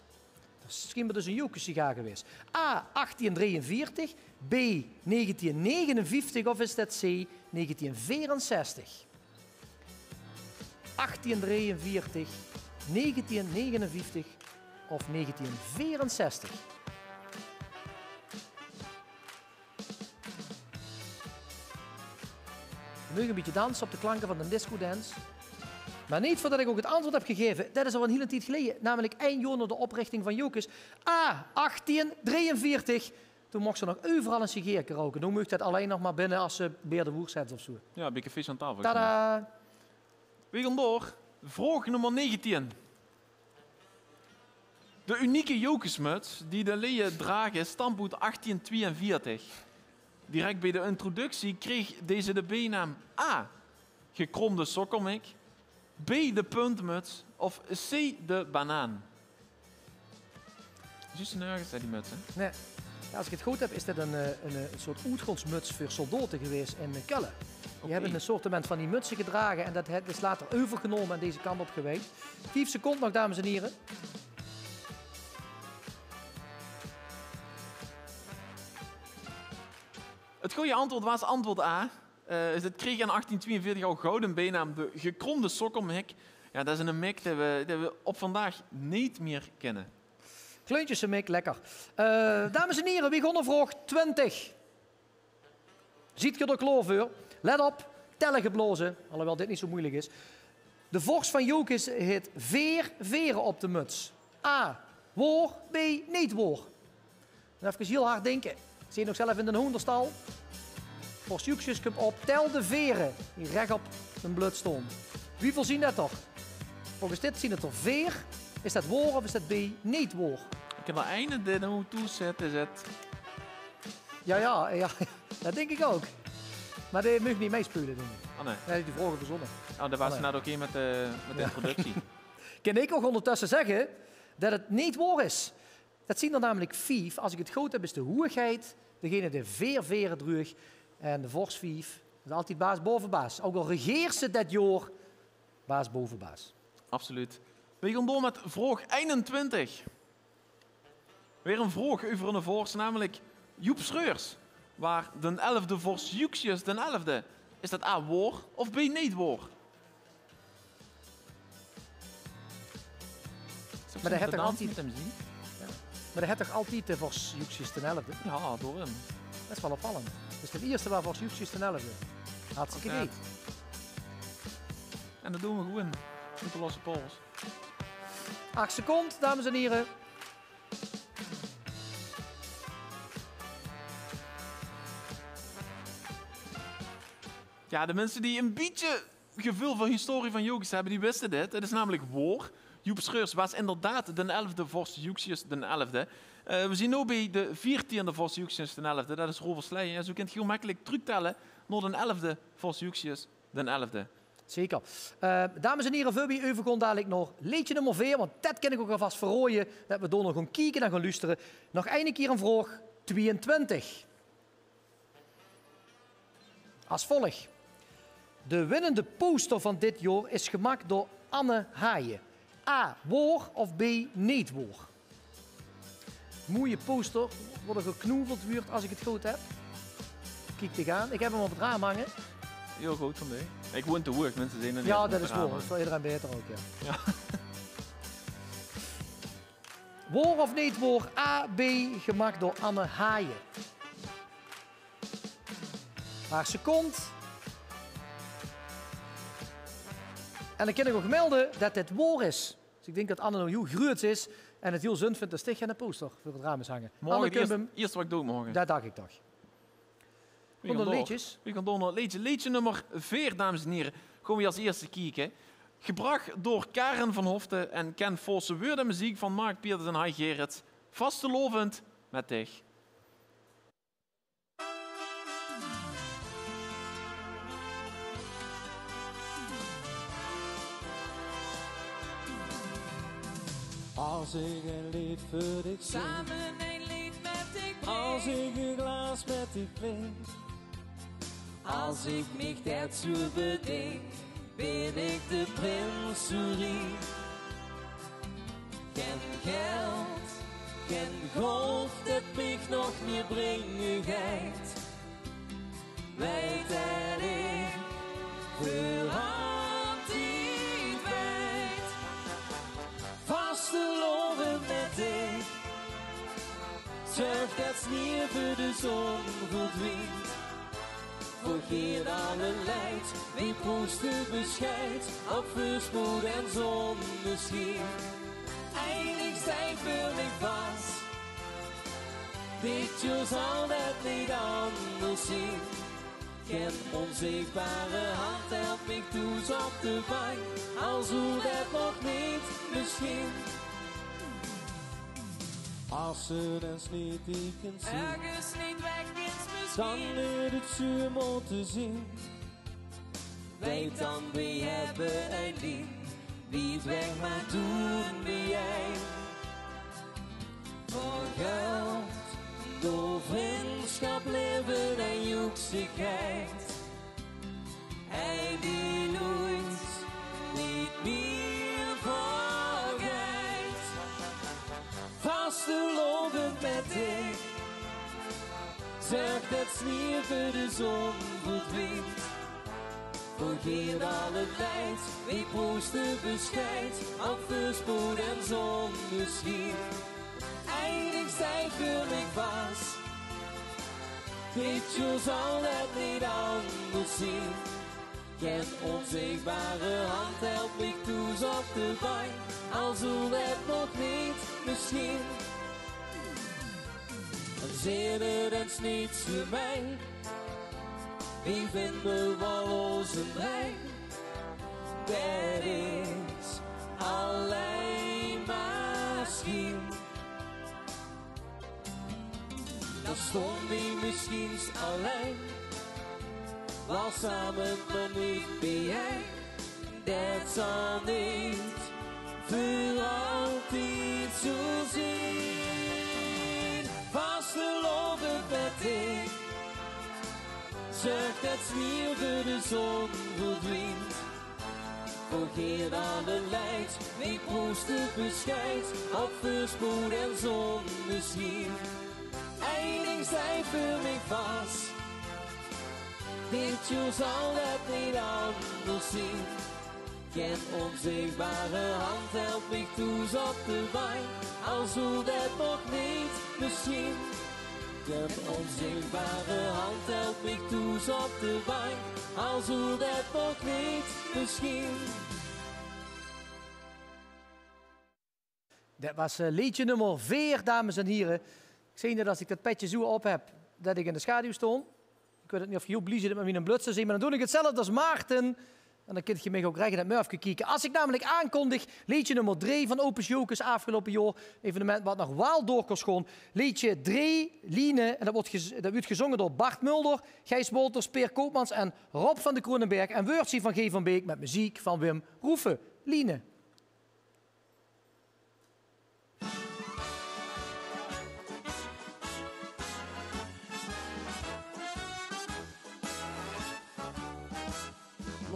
Dat is schijnbaar dus een Jokers sigaar geweest. A, 1843, B, 1959 of is dat C, 1964? 1843, 1959 of 1964? We mogen een beetje dansen op de klanken van de disco dance. Maar niet voordat ik ook het antwoord heb gegeven. Dat is al een hele tijd geleden. Namelijk 1 jaar na de oprichting van Jokers. 1843. Toen mocht ze nog overal een sigaretten roken. Nu mag dat alleen nog maar binnen als ze bij de woer zetten of zo. Ja, een beetje vis aan tafel. Tada! We gaan door. Vraag nummer 19. De unieke jokersmuts die de leeuwen dragen stamt uit 1842. Direct bij de introductie kreeg deze de bijnaam A. Gekromde sokkelmik, B. de puntmuts of C. de banaan. Juist nergens, die muts, hè? Nee. Ja, als ik het goed heb, is dit een soort uitgangsmuts voor soldaten geweest in Kelle. Die hebben een soortement van die mutsen gedragen en dat is later overgenomen en deze kant op geweest. 5 seconden nog, dames en heren. Het goede antwoord was antwoord A. Het kreeg in 1842 al gouden bijnaam de gekromde sokkelmik. Ja, dat is een mik die we op vandaag niet meer kennen. Kleuntjes mik, lekker. Dames en heren, wie gaat vraag 20? Ziet je er klaar voor? Let op, tellen geblozen, alhoewel dit niet zo moeilijk is. De vorst van Jokers heet veren op de muts. A, woor, B, niet woor. Even heel hard denken. Zie je nog zelf in de hoenderstal? Vorst Jokers komt op, tel de veren die recht op een blad staan. Wie voorzien dat toch? Volgens dit zien het er veer. Is dat woor of is dat B, niet woor? Ik heb er einde die nou toezet, is het. Ja, dat denk ik ook. Maar die mag niet meespelen, denk ik. Oh nee. Nee, die vragen verzonnen. Oh, dat was net oké met de introductie. Kan ik ook ondertussen zeggen dat het niet waar is. Dat zien er namelijk 5. Als ik het goed heb, is de hoeigheid degene die veren droeg. En de vorst 5 is altijd baas boven baas. Ook al regeert ze dat jaar, baas boven baas. Absoluut. We gaan door met vraag 21. Weer een vraag over een vorst, namelijk Joep Schreurs. Waar de 11e vorst Juxius de 11e. Is dat A, waar of B, niet waar? Maar dat heeft toch altijd... hem zien? Maar dat heeft toch altijd de vorst Juxius de 11e? Ja, door hem. Dat is wel opvallend. Dus de eerste was vorst Juxius de 11e. Hartstikke Ja. niet. En dat doen we gewoon. Met de losse pols. 8 seconden, dames en heren. Ja, de mensen die een beetje gevoel voor historie van Jokers hebben, die wisten dit. Het is namelijk waar. Joep Schreurs was inderdaad de 11e vorst Juxius de 11e. We zien nu bij de 14e vorst Juxius de 11e. Dat is Rovers Sleijen. Zo kunt je heel makkelijk terugtellen naar de 11e vorst Juxius de 11e. Zeker. Dames en heren, voorbij overgaan dadelijk nog leedje nummer 4, want dat kan ik ook alvast verrooien. Dat we door nog gaan kijken en gaan luisteren. Nog een keer een vraag 22. Als volgt. De winnende poster van dit jaar is gemaakt door Anne Haaien. A, waar of B, niet waar? Mooie poster, wordt geknoeveld wordt als ik het goed heb. Kijk te gaan. Ik heb hem op het raam hangen. Heel goed van mij. Ik woon te hoog, mensen zijn er niet. Ja, dat is waar. Dat is voor iedereen beter ook, ja. Ja. Waar of niet waar? A, B, gemaakt door Anne Haaien. Haar seconde. En dan kan ik ook melden dat dit waar is. Dus ik denk dat Anne nog heel groot is en het heel zin vindt dat stichtje aan de poster voor het raam is hangen. Morgen, eerst wat ik doe morgen. Dat dacht ik toch. We Onder liedjes. We gaan door naar liedje. Liedje nummer 4, dames en heren. Gaan we als eerste kijken. Gebracht door Karen van Hoften en Ken Vosse. Woord en muziek van Mark Pieters en Hai Gerrits. Vastelovend met dich. Als ik een lied voor dich zing, Samen een lied met ik als ik een glas met dich drink, Als ik mich dazu beding, ben ik de prins Souris. geen geld, geen goud, dat mich nog meer brengen gaat. Weet dat ik voor altijd weet, vasteloven met dich, zorg dat sneeuw voor de zon verdwijnt. vergeet alle leid, wie proost de bescheid, op voorspoed en zonneschijn. Eindig zijn wil ik vast, dit jaar zal het niet anders zien. Geen onzichtbare hand helpt mij toes op de bank, als hoe dat nog niet misschien. Als ze dan niet ik kan zien, Ergens niet weg is dan misschien. is het zuur om te zien. Weet dan wie hebben een lief, wie het weg maar doen wie jij. Voor geld, door vriendschap, leven en joeksigheid. Hij die nooit niet meer vergeet. Vastlopend met dik, zeg dat sneeuw voor de zon verdwijnt. Vergeet alle tijd, wie proost de bescheid, op voorspoed en zonneschijn. Eindig zijn wil ik vast, dit jaar zal het niet anders zien. Geen onzichtbare hand helpt mij toes op de bank, als hoe het nog niet misschien. En zeer het niets voor mij, wie vinden wel onze brein? Dat is alleen maar schijn. Dan stond die misschien alleen, was samen maar niet bij jij. Dat zal niet voor altijd zo zijn. Vastelovend met ik, zeg dat sneeuw voor de zon verdwijnt. Vergeet alle leid, wie proost de bescheid, op voorspoed en zonneschijn. Eindig zijn voor mij vast, dit jaar zal het niet anders zien. Geen onzichtbare hand helpt mij toes op de bank, als hoe dat nog niet misschien. Geen onzichtbare hand helpt mij toes op de bank, als hoe dat nog niet misschien. Dat was liedje nummer 4, dames en heren. Ik zie dat als ik dat petje zo op heb, dat ik in de schaduw stond. Ik weet het niet of je heel blij zit met mijn blutsen zien, maar dan doe ik hetzelfde als Maarten. En dan kun je mij ook recht in het murfje kijken. Als ik namelijk aankondig, liedje nummer 3 van Opus Jokers afgelopen jaar, evenement wat nog wel door kon schoon. Liedje 3, Liene, en dat wordt gezongen door Bart Mulder, Gijs Wolters, Peer Koopmans en Rob van de Kronenberg. En woordsie van G. van Beek met muziek van Wim Roefen. Liene.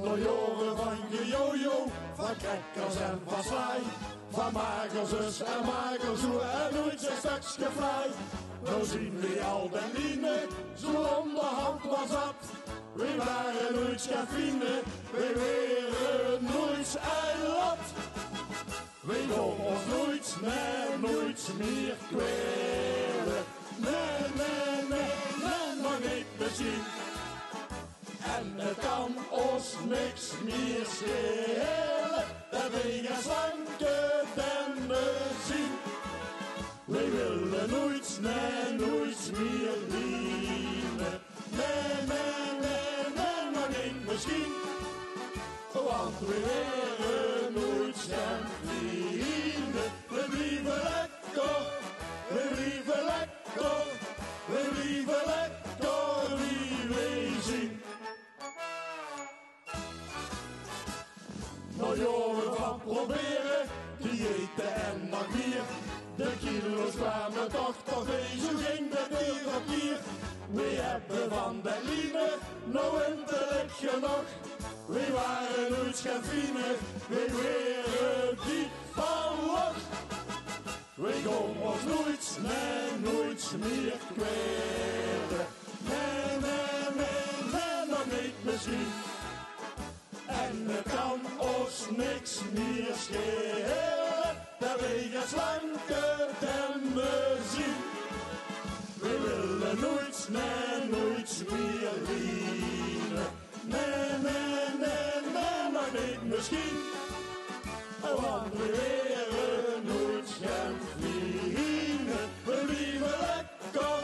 Miljoenen van gejojo, van krekkers en van zwaai. Van magerzus en magerzoe en nooit zijn stukje vrij. Nou zien we al den Liene, zo onderhand was dat. We waren nooit geen vrienden, we waren nooit en lat. We gaan ons nooit meer kwelen. Nee, nog niet misschien. En het kan ons niks meer schelen, dat we gaan slanke dennen zien. We willen nooit meer dienen. Nee, maar niet misschien. Want we willen nooit zijn vrienden. We blijven lekker, we blijven lekker, we blijven lekker wie we zien. Nou jongen van proberen, diëten en nog meer. De kilo's kwamen toch mee, zo ging het hier op hier. We hebben van de Liene, nou intellectje nog. We waren nooit geen vrienden, we waren die van lach. We gaan ons nooit meer kwelen. Nee, nog niet misschien. En het kan ons niks meer schelen, dat we gaan slanker dennen zien. We willen nooit nooit meer lienen. Nee, nee, nee, nee, maar niet misschien. Want we willen nooit gaan vliegen. We blijven lekker,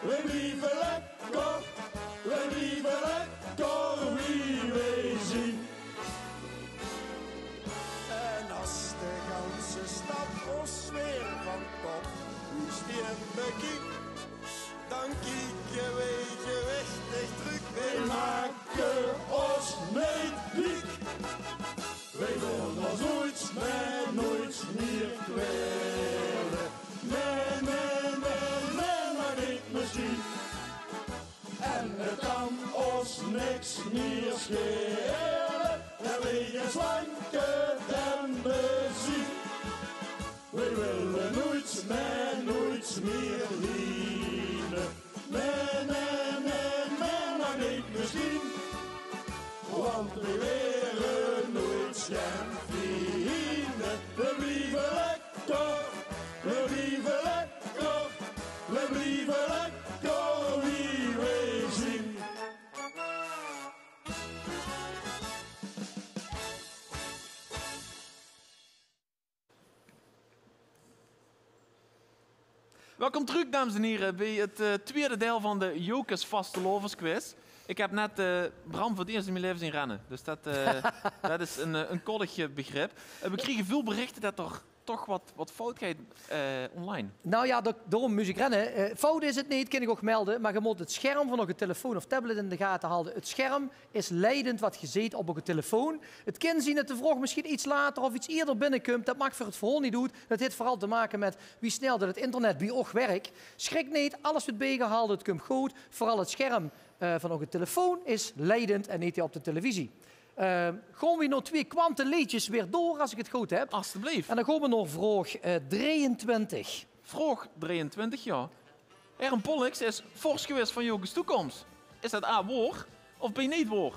we blijven lekker, we blijven lekker wie wij zien. En als de ganse stad ons weer van top is die een bekijk, dan kijken wij gewichtig terug. Wij maken ons niet dik. Wij willen ons nooit meer kwelen. Nee, nee, nee, nee, maar niet misschien. En het kan ons niks meer schelen. En wij gaan slanken en beziek. Wij willen nooit meer lienen. Nee, nee, nee, nee, maar niet misschien. Want wij willen nooit gaan vliegen. We blijven lekker, we blijven lekker, we blijven lekker wie wij zien. Welkom terug, dames en heren, bij het tweede deel van de Jokers Vastelovensquiz. Ik heb net Bram voor het eerst in mijn leven zien rennen. Dus dat is een koddig begrip. We kregen veel berichten dat er toch wat fout gaat online. Nou ja, daarom muziek rennen. Fout is het niet, kan ik ook melden. Maar je moet het scherm van een telefoon of tablet in de gaten houden. Het scherm is leidend wat je ziet op een telefoon. Het kan zien dat de vraag misschien iets later of iets eerder binnenkomt. Dat mag voor het verhaal niet doen. Dat heeft vooral te maken met wie snel dat het internet bij ons werkt. Schrik niet, alles wordt bijgehaald, het komt goed. Vooral het scherm van ook een telefoon is leidend en niet op de televisie. Gaan we nog 2 kwantenleedjes weer door, als ik het goed heb. Alsjeblieft. En dan gaan we naar vraag 23. Vraag 23, ja. Aaron Pollux is fors geweest van Jokers Toekomst. Is dat A, woor of B, niet woor?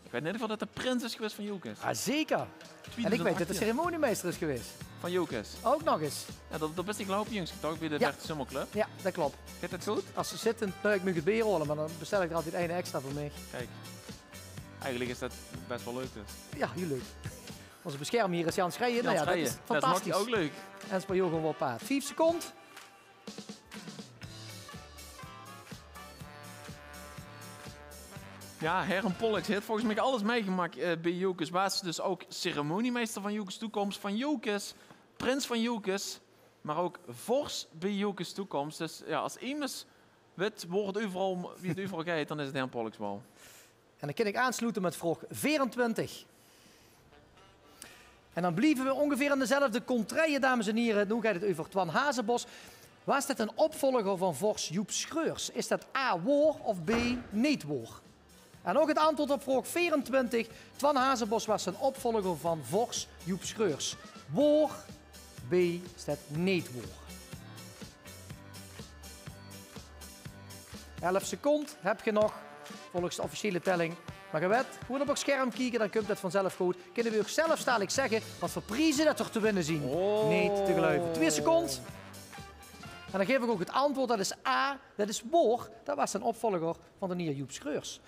Ik weet niet of dat de prins is geweest van Jokers. Ah, zeker. En ik weet dat de ceremoniemeester is geweest. Van Jokers. Ook nog eens. Ja, dat best ik lopen, jongens, toch? Bij de Ja. Berthe Summerclub. Ja, dat klopt. Gaat dat goed? Als ze zitten, dan ik me het bijrollen, maar dan bestel ik er altijd 1 extra voor mij. Kijk. Eigenlijk is dat best wel leuk dus. Ja, heel leuk. Onze beschermer hier is Jan Schreijen. Nou ja, dat Schreijen. is fantastisch. Dat is ook leuk. En speel je gewoon wel paard. 5 seconden. Ja, Aaron Pollux heeft volgens mij alles meegemaakt bij Jokers. Was dus ook ceremoniemeester van Jokers Toekomst, van Jokers, prins van Jokers, maar ook fors bij Jokers Toekomst. Dus ja, als iemand weet wie het overal gaat, dan is het Aaron Pollux wel. En dan kan ik aansluiten met vraag 24. En dan blijven we ongeveer in dezelfde contraille, dames en heren. Nu gaat het over Twan Hazebos. Was dit een opvolger van Vors Joep Schreurs? Is dat A, woor of B, niet woor? En ook het antwoord op vraag 24. Twan Hazebos was een opvolger van Vors Joep Schreurs. Woor, B, is dat niet woor? 11 seconden heb je nog, volgens de officiële telling. Maar je weet, gewoon op het scherm kijken, dan komt het vanzelf goed. Kunnen we ook zelf dadelijk zeggen wat voor prijzen dat er te winnen zien. Oh. Niet te geloven. 2 seconden. En dan geef ik ook het antwoord, dat is A, dat is woor. Dat was een opvolger van de nieuwe Joep Schreurs.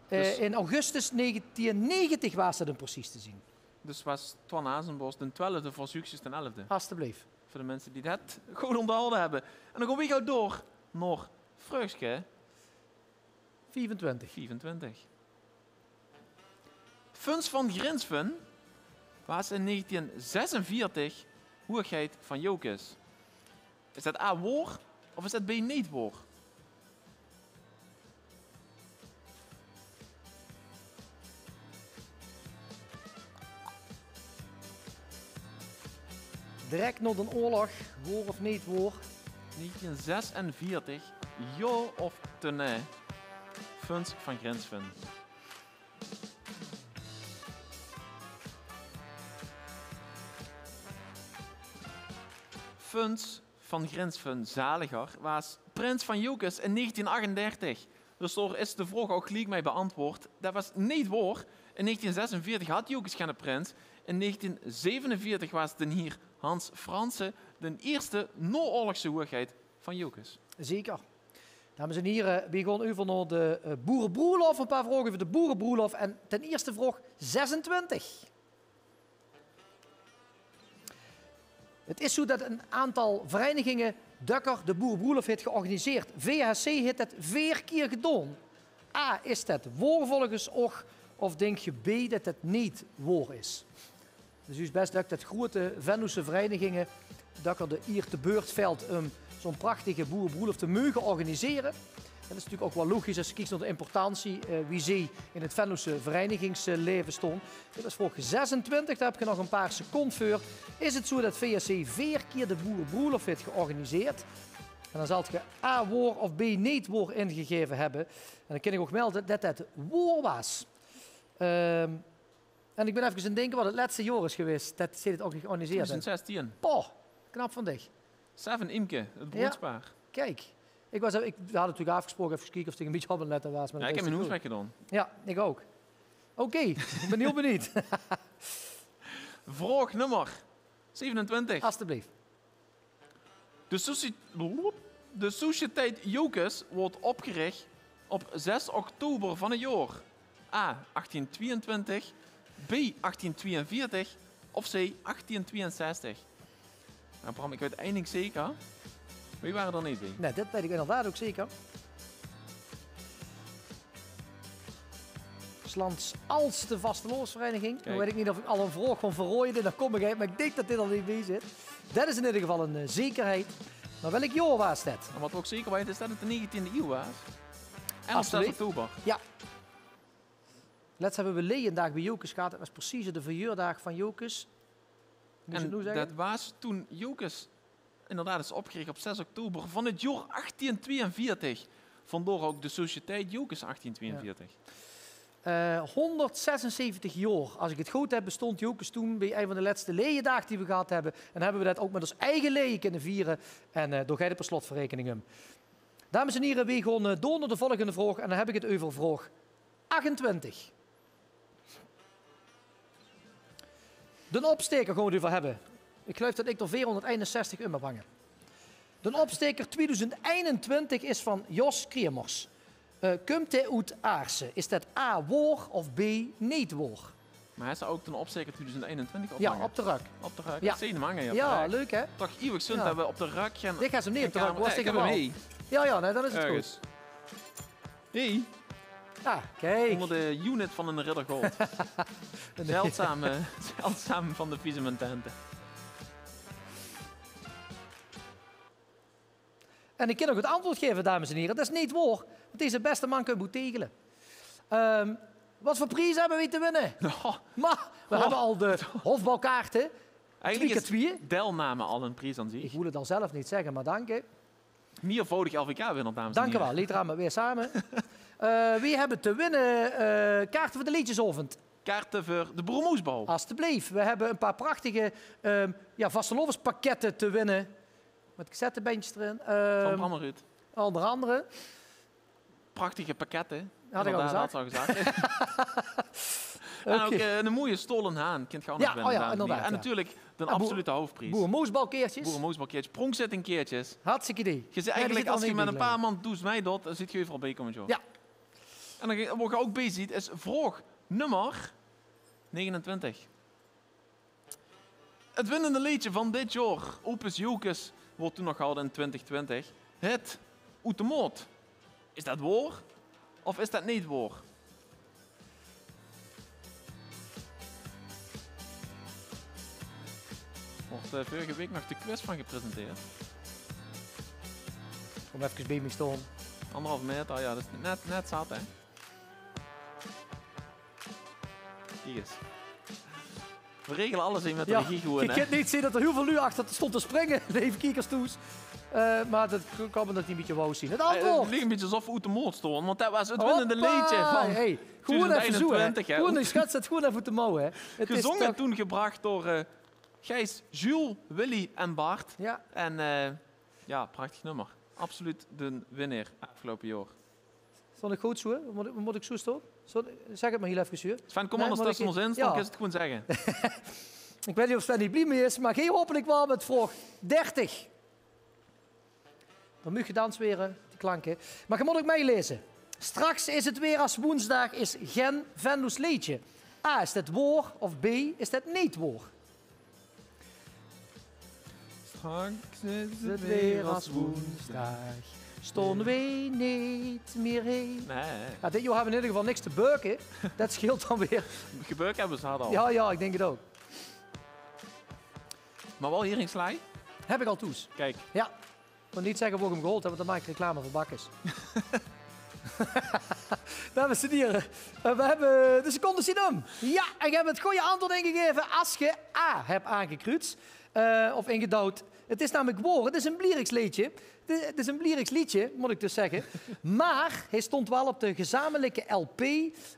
Dus- In augustus 1990 was dat hem precies te zien. Dus was Twan Hazebos de 12e voor succes de 11e. Alsjeblieft. Voor de mensen die dat goed onderhouden hebben. En dan gaan we gauw door naar Vreugske 24. 24. Funs van Grinsven was in 1946 hoergeit van Jokers. Is dat A, woor of is dat B, niet woor? Direct naar de oorlog, woor of niet woor. 1946, jo of te nee? Funs van Grinsven. Funs van Grinsven Zaliger was prins van Jokers in 1938. Dus daar is de vraag ook gelijk mee beantwoord. Dat was niet waar. In 1946 had Jokers geen prins. In 1947 was het hier Hans Franse de eerste no-oorlogse hoogheid van Jokers. Zeker. Dames en heren, we gaan over naar de boerenbroelof. Een paar vragen over de boerenbroelof. En ten eerste vraag 26. Het is zo dat een aantal verenigingen Dukker de boerenbroelof heeft georganiseerd. VHC heeft het 4 keer gedaan. A, is dat waar volgens och, of denk je B, dat het niet waar is? Dus is best dat grote Venloze verenigingen Dukker de hier te Beurtveld zo'n prachtige boerenbroelof te mogen organiseren. Dat is natuurlijk ook wel logisch als je kijkt naar de importantie wie ze in het Venloze verenigingsleven stond. Dit is vraag 26, daar heb je nog een paar seconden voor. Is het zo dat VSC 4 keer de boerenbroelof heeft georganiseerd? En dan zal je A waar of B niet waar ingegeven hebben. En dan kan ik ook melden dat het waar was. En ik ben even aan het denken wat het laatste jaar is geweest dat ze het ook georganiseerd hebben. 2016. Poh, knap van dich. 7 Imke, het broedspaar. Kijk, we hadden natuurlijk afgesproken even kijken of het een beetje op een letter was. Maar Ja, ik heb mijn hoesweg gedaan. Ja, ik ook. Oké, ik ben heel benieuwd. Vraag nummer 27. Alsjeblieft. De Sociëteit Jokes wordt opgericht op 6 oktober van het jaar. A. 1822, B. 1842 of C. 1862. Nou Bram, ik weet eindelijk zeker. Wie waren er niet bij? Nee, dit weet ik inderdaad ook zeker. Slands oudste vasteloosvereniging. Nu weet ik niet of ik al een vraag van verrooide, daar kom ik uit, maar ik denk dat dit al niet bij zit. Dat is in ieder geval een zekerheid. Maar welk jaar was dat? En wat we ook zeker weten is dat het de 19e eeuw was. En op 6 Alsjeblieft. oktober. Ja. Let's hebben we Leeuwendag bij Jokes gehad. Dat was precies de verjaardag van Jokes. Moet je het nu En zeggen? dat was toen Jokes inderdaad is opgericht op 6 oktober van het jaar 1842. Vandaar ook de Sociëteit Jokes 1842. 176 jaar. Als ik het goed heb, bestond Jokes toen bij een van de laatste leeuwendagen die we gehad hebben. En hebben we dat ook met ons eigen leeuwen kunnen vieren. En door gij de per slotverrekening hem. Dames en heren, we gaan door naar de volgende vraag. En dan heb ik het over vraag 28. De opsteker gaan we het over hebben. Ik geloof dat ik er 461 in bangen. De opsteker 2021 is van Jos Kriemers. Komt hij uit Aarse? Is dat A, waar of B, niet waar? Maar hij is ook ten opzeker 2021 op Ja, op de ruk. Op de rug. Ja. Ik zie hem hangen. Ja, leuk hè? Toch eeuwig zin Ja. dat we op de rug gaan. Dit gaat ze hem niet op de ruk. Was ik ik heb hem hem al. mee. Ja, nee, dan is het Ergens. goed. Hey, Ah, kijk. onder de unit van een ridder gold. Zeldzaam van de visemententen. En ik kan nog het antwoord geven, dames en heren. Dat is niet waar. Want deze beste man kan moet tegelen. Wat voor prijs hebben we te winnen? Maar we hebben al de hofbalkaarten. Eigenlijk is 2 keer 2. deelname al een prijs aan Ik zich. wil het al zelf niet zeggen, maar dank je. Meervoudig LVK-winnaar, dames en Dank je heren. wel. Liet ramen weer samen. Wie hebben te winnen kaarten voor de liedjesavond? Kaarten voor de Broermoesbouw. Alsjeblieft. We hebben een paar prachtige vastelovendspakketten te winnen. Met cassettebandjes erin. Van Bram en Ruud. Onder andere. Prachtige pakketten. Had ik al Inderdaad, gezegd. had al gezegd. En ook een mooie stolen haan. Kind gaan Ja, winnen, ja, dames en heren. inderdaad, En ja. natuurlijk de boer- absolute hoofdprijs. Boerenmoesbalkeertjes. Boerenmoesbalkeertjes. Pronksittingkeertjes. Hartstikke idee. Je zit eigenlijk, als je met een paar man doet mij dat, dan zit je overal bij komen, joh. Ja. En dan, wat je ook bij ziet, is vraag nummer 29. Het winnende liedje van dit jaar, Opus Jokes, wordt toen nog gehouden in 2020. Het Automoot. Is dat waar? Of is dat niet waar? Wordt vorige week nog de quiz van gepresenteerd. Kom even bij me staan. 1,5 meter, ja, dat is net zat, hè. Kijk eens. We regelen alles in met de Ja, regie gewoon, je hè. kunt niet zien dat er heel veel nu achter stond te springen. Even kijkers toes. Maar dat kan me dat niet een beetje wou zien. Het Het antwoord. ligt een beetje alsof we uit de moord stonden, want dat was het winnende liedje van Hey, gewoon even zo, hè. 2021, hè. Gewoon, schat, zet gewoon even uit de mouw, hè. Het is gezongen toch- toen gebracht door Gijs, Jules, Willy en Bart. Ja, En ja, prachtig nummer. Absoluut de winnaar afgelopen jaar. stond ik goed zo, hè? Moet ik zo staan? Zeg het maar heel even, zuur. Sven, kom Nee, anders moet tussen ik- ons in, ja. dan is het gewoon zeggen. Ik weet niet of Sven niet blij mee is, maar geen hopelijk wel met vraag 30. Dan moet je dans weer de klanken. Maar je moet ook meelezen. Straks is het weer als woensdag, is Gen Venlo's liedje. A, is dat woord of B, is dat niet woord? Straks is Het weer als woensdag, stonden we niet meer heen. Nee, Ja, dit jaar hebben we in ieder geval niks te beuken. Dat scheelt dan weer. gebeurd hebben ze al. Ja, ik denk het ook. Maar wel hier in Slij. Heb ik al toes. Kijk, Ja. Ik wil niet zeggen of ik hem gehoord heb, want dan maak ik reclame voor Bakkes. Dames en heren, we hebben de seconde zien om. Ja, en ik heb het goede antwoord ingegeven als je A hebt aangekruid of ingedouwd. Het is namelijk woord, het is een Blieriks liedje. Het is een Blieriks liedje, moet ik dus zeggen. Maar hij stond wel op de gezamenlijke LP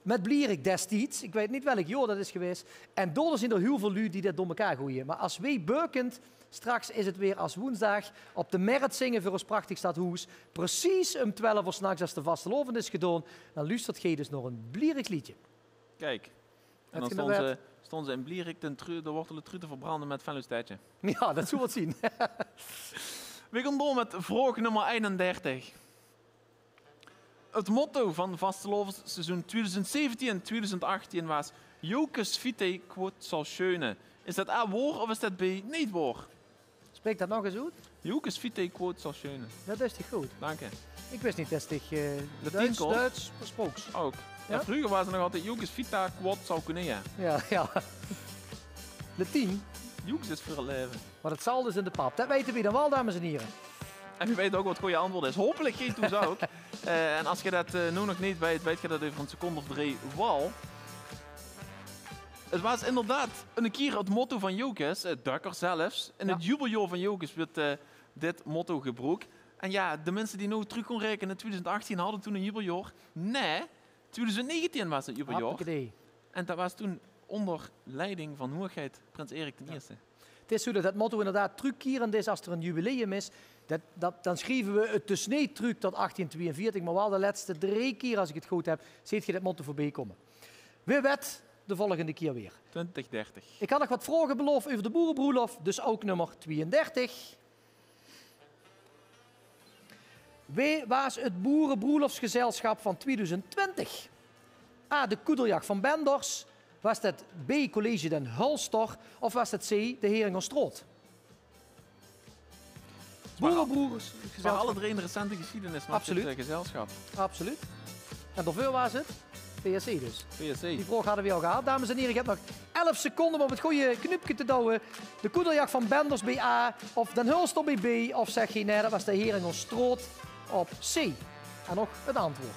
met Blierik destijds. Ik weet niet welk jaar dat is geweest. En door zijn er heel veel lui die dat door elkaar gooien. Maar als wij beukend, straks is het weer als woensdag op de Merret zingen voor ons prachtig stadhuis. Precies om 12 uur 's nachts als de vastelovend is gedaan. Dan luistert gij dus nog een Blieriks liedje. kijk. En dan je nou stond ze in Blierik de wortelen truten verbranden met Venlo's tijdje. Ja, dat zullen we zien. We gaan door met vraag nummer 31. Het motto van Vastelovens seizoen 2017 en 2018 was Jokes vitae quod zal schöne. Is dat A woord of is dat B niet woord? Spreek dat nog eens uit? Jokes vitae quod zal schöne. Dat is toch goed. Dank je. Ik wist niet dat het Latijn kost. Duits spooks. Ook. Ja? Ja, vroeger was er nog altijd Jokes vita quod zal kunnen. Ja. Latijn. Jokes is voor het leven. Maar het zal dus in de pap. Dat weten we dan wel, dames en heren. En wie weet ook wat het goede antwoord is. Hopelijk geen toes ook. En als je dat nu nog niet weet, weet je dat over een seconde of 3 wel. Het was inderdaad een keer het motto van Jokes, Dukker zelfs. In het jubeljaar van Jokes werd dit motto gebruikt. En ja, de mensen die nou terug kon rekenen in 2018 hadden toen een jubeljaar. Nee, 2019 was het jubeljaar. Hoppakee. En dat was toen onder leiding van Hoogheid Prins Erik I. Het is zo dat het motto inderdaad terugkerend is als er een jubileum is. Dan schrijven we het dus niet terug tot 1842, maar wel de laatste 3 keer, als ik het goed heb, ziet je dat motto voorbij komen. Wie weet de volgende keer weer. 2030. Ik had nog wat vragen beloofd over de boerenbroelof, dus ook nummer 32. Wie was het boerenbroelofsgezelschap van 2020? A, de Koedeljacht van Benders. Was dat B, College den Hulstor? Of was dat C, de Heringerstroot? Boerenbroersgezelschap. Maar alle 3 in de recente geschiedenis van Absoluut. dit gezelschap. Absoluut. En hoeveel was het? PSC dus. PSC. Die vraag hadden we al gehad. Dames en heren, ik heb nog 11 seconden om op het goede knupje te douwen. De Koedeljacht van Benders bij A, of Den Hulstor bij B, of zeg je nee, dat was de Heringerstroot op C. En nog het antwoord.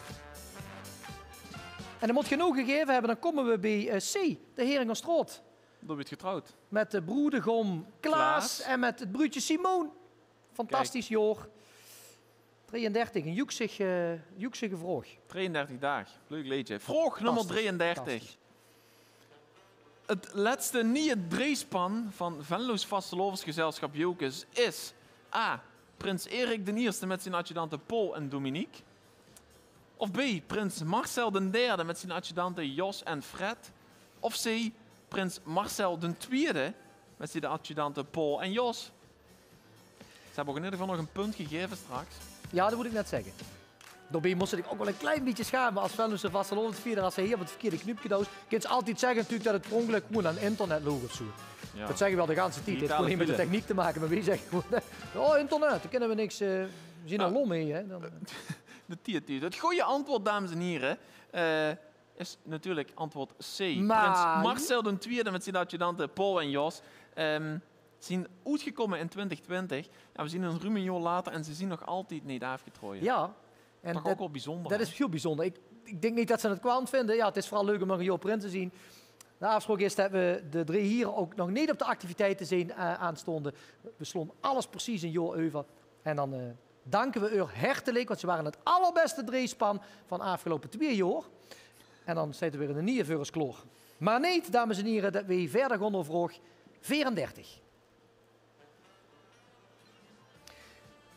En dan moet je genoeg gegeven hebben, dan komen we bij C, de Heringerstroot. Dan werd getrouwd. Met de broedegom Klaas en met het broertje Simone. Fantastisch jaar. 33, een joeksige vraag. 33 dagen. Leuk liedje. Vraag nummer 33. Fantastisch. Het laatste nieuwe dreespan van Venlo's Vastelovensgezelschap Jokes is A. Prins Erik I met zijn adjudanten Paul en Dominique. Of B. Prins Marcel III met zijn adjudanten Jos en Fred. Of C. Prins Marcel II met zijn adjudanten Paul en Jos. Ze hebben ook in ieder geval nog een punt gegeven straks. Ja, dat moet ik net zeggen. Daarbij moest ik ook wel een klein beetje schamen als Venlo's Vastelovensvierder als hij hier op het verkeerde knipje doos. Je kunt altijd zeggen natuurlijk dat het per ongeluk gewoon aan internet loopt of zo. Ja. Dat zeggen we al de hele tijd. Het heeft Digitale gewoon niet met de file. techniek te maken, maar wie zegt gewoon, oh internet, daar kunnen we niks, we zien er lom mee. Hè? Dan, De tietie. Het goede antwoord, dames en heren, is natuurlijk antwoord C. Maar- Prins Marcel II met zijn adjudanten Paul en Jos zijn uitgekomen in 2020. Ja, we zien een ruim een jaar later en ze zien nog altijd niet afgetrooien. ja. En Toch ook wel bijzonder. dat hè? is heel bijzonder. Ik denk niet dat ze het kwaad vinden. Ja, het is vooral leuk om nog een jaar print te zien. De afspraak is dat we de 3 hier ook nog niet op de activiteiten zien aanstonden. We slonden alles precies een jaar over. En dan danken we u hartelijk, want ze waren het allerbeste dreespan van de afgelopen 2 jaar. En dan zitten we weer in een nieuwe vuurskloor. Maar niet, dames en heren, dat we verder gaan naar vraag 34.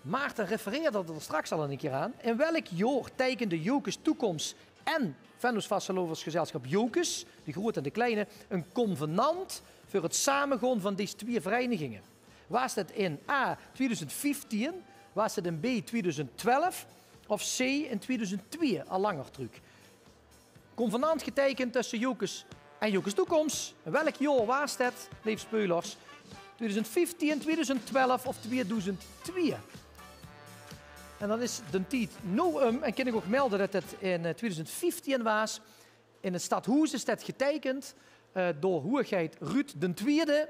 Maarten refereerde er straks al een keer aan. In welk jaar tekende Jokes Toekomst en Venlo's Vastelovensgezelschap Jokes, de grote en de kleine, een convenant voor het samengaan van deze 2 verenigingen? Was het in A 2015, was het in B 2012 of C in 2002, al langer truc? Convenant getekend tussen Jokes en Jokes Toekomst. Welk jaar was dat, lieve spelers? 2015, 2012 of 2002? En dan is de tijd nu en kan ik ook melden dat het in 2015 was. In de stad Hoes is dat getekend door Hoergeit Ruud de Tweede.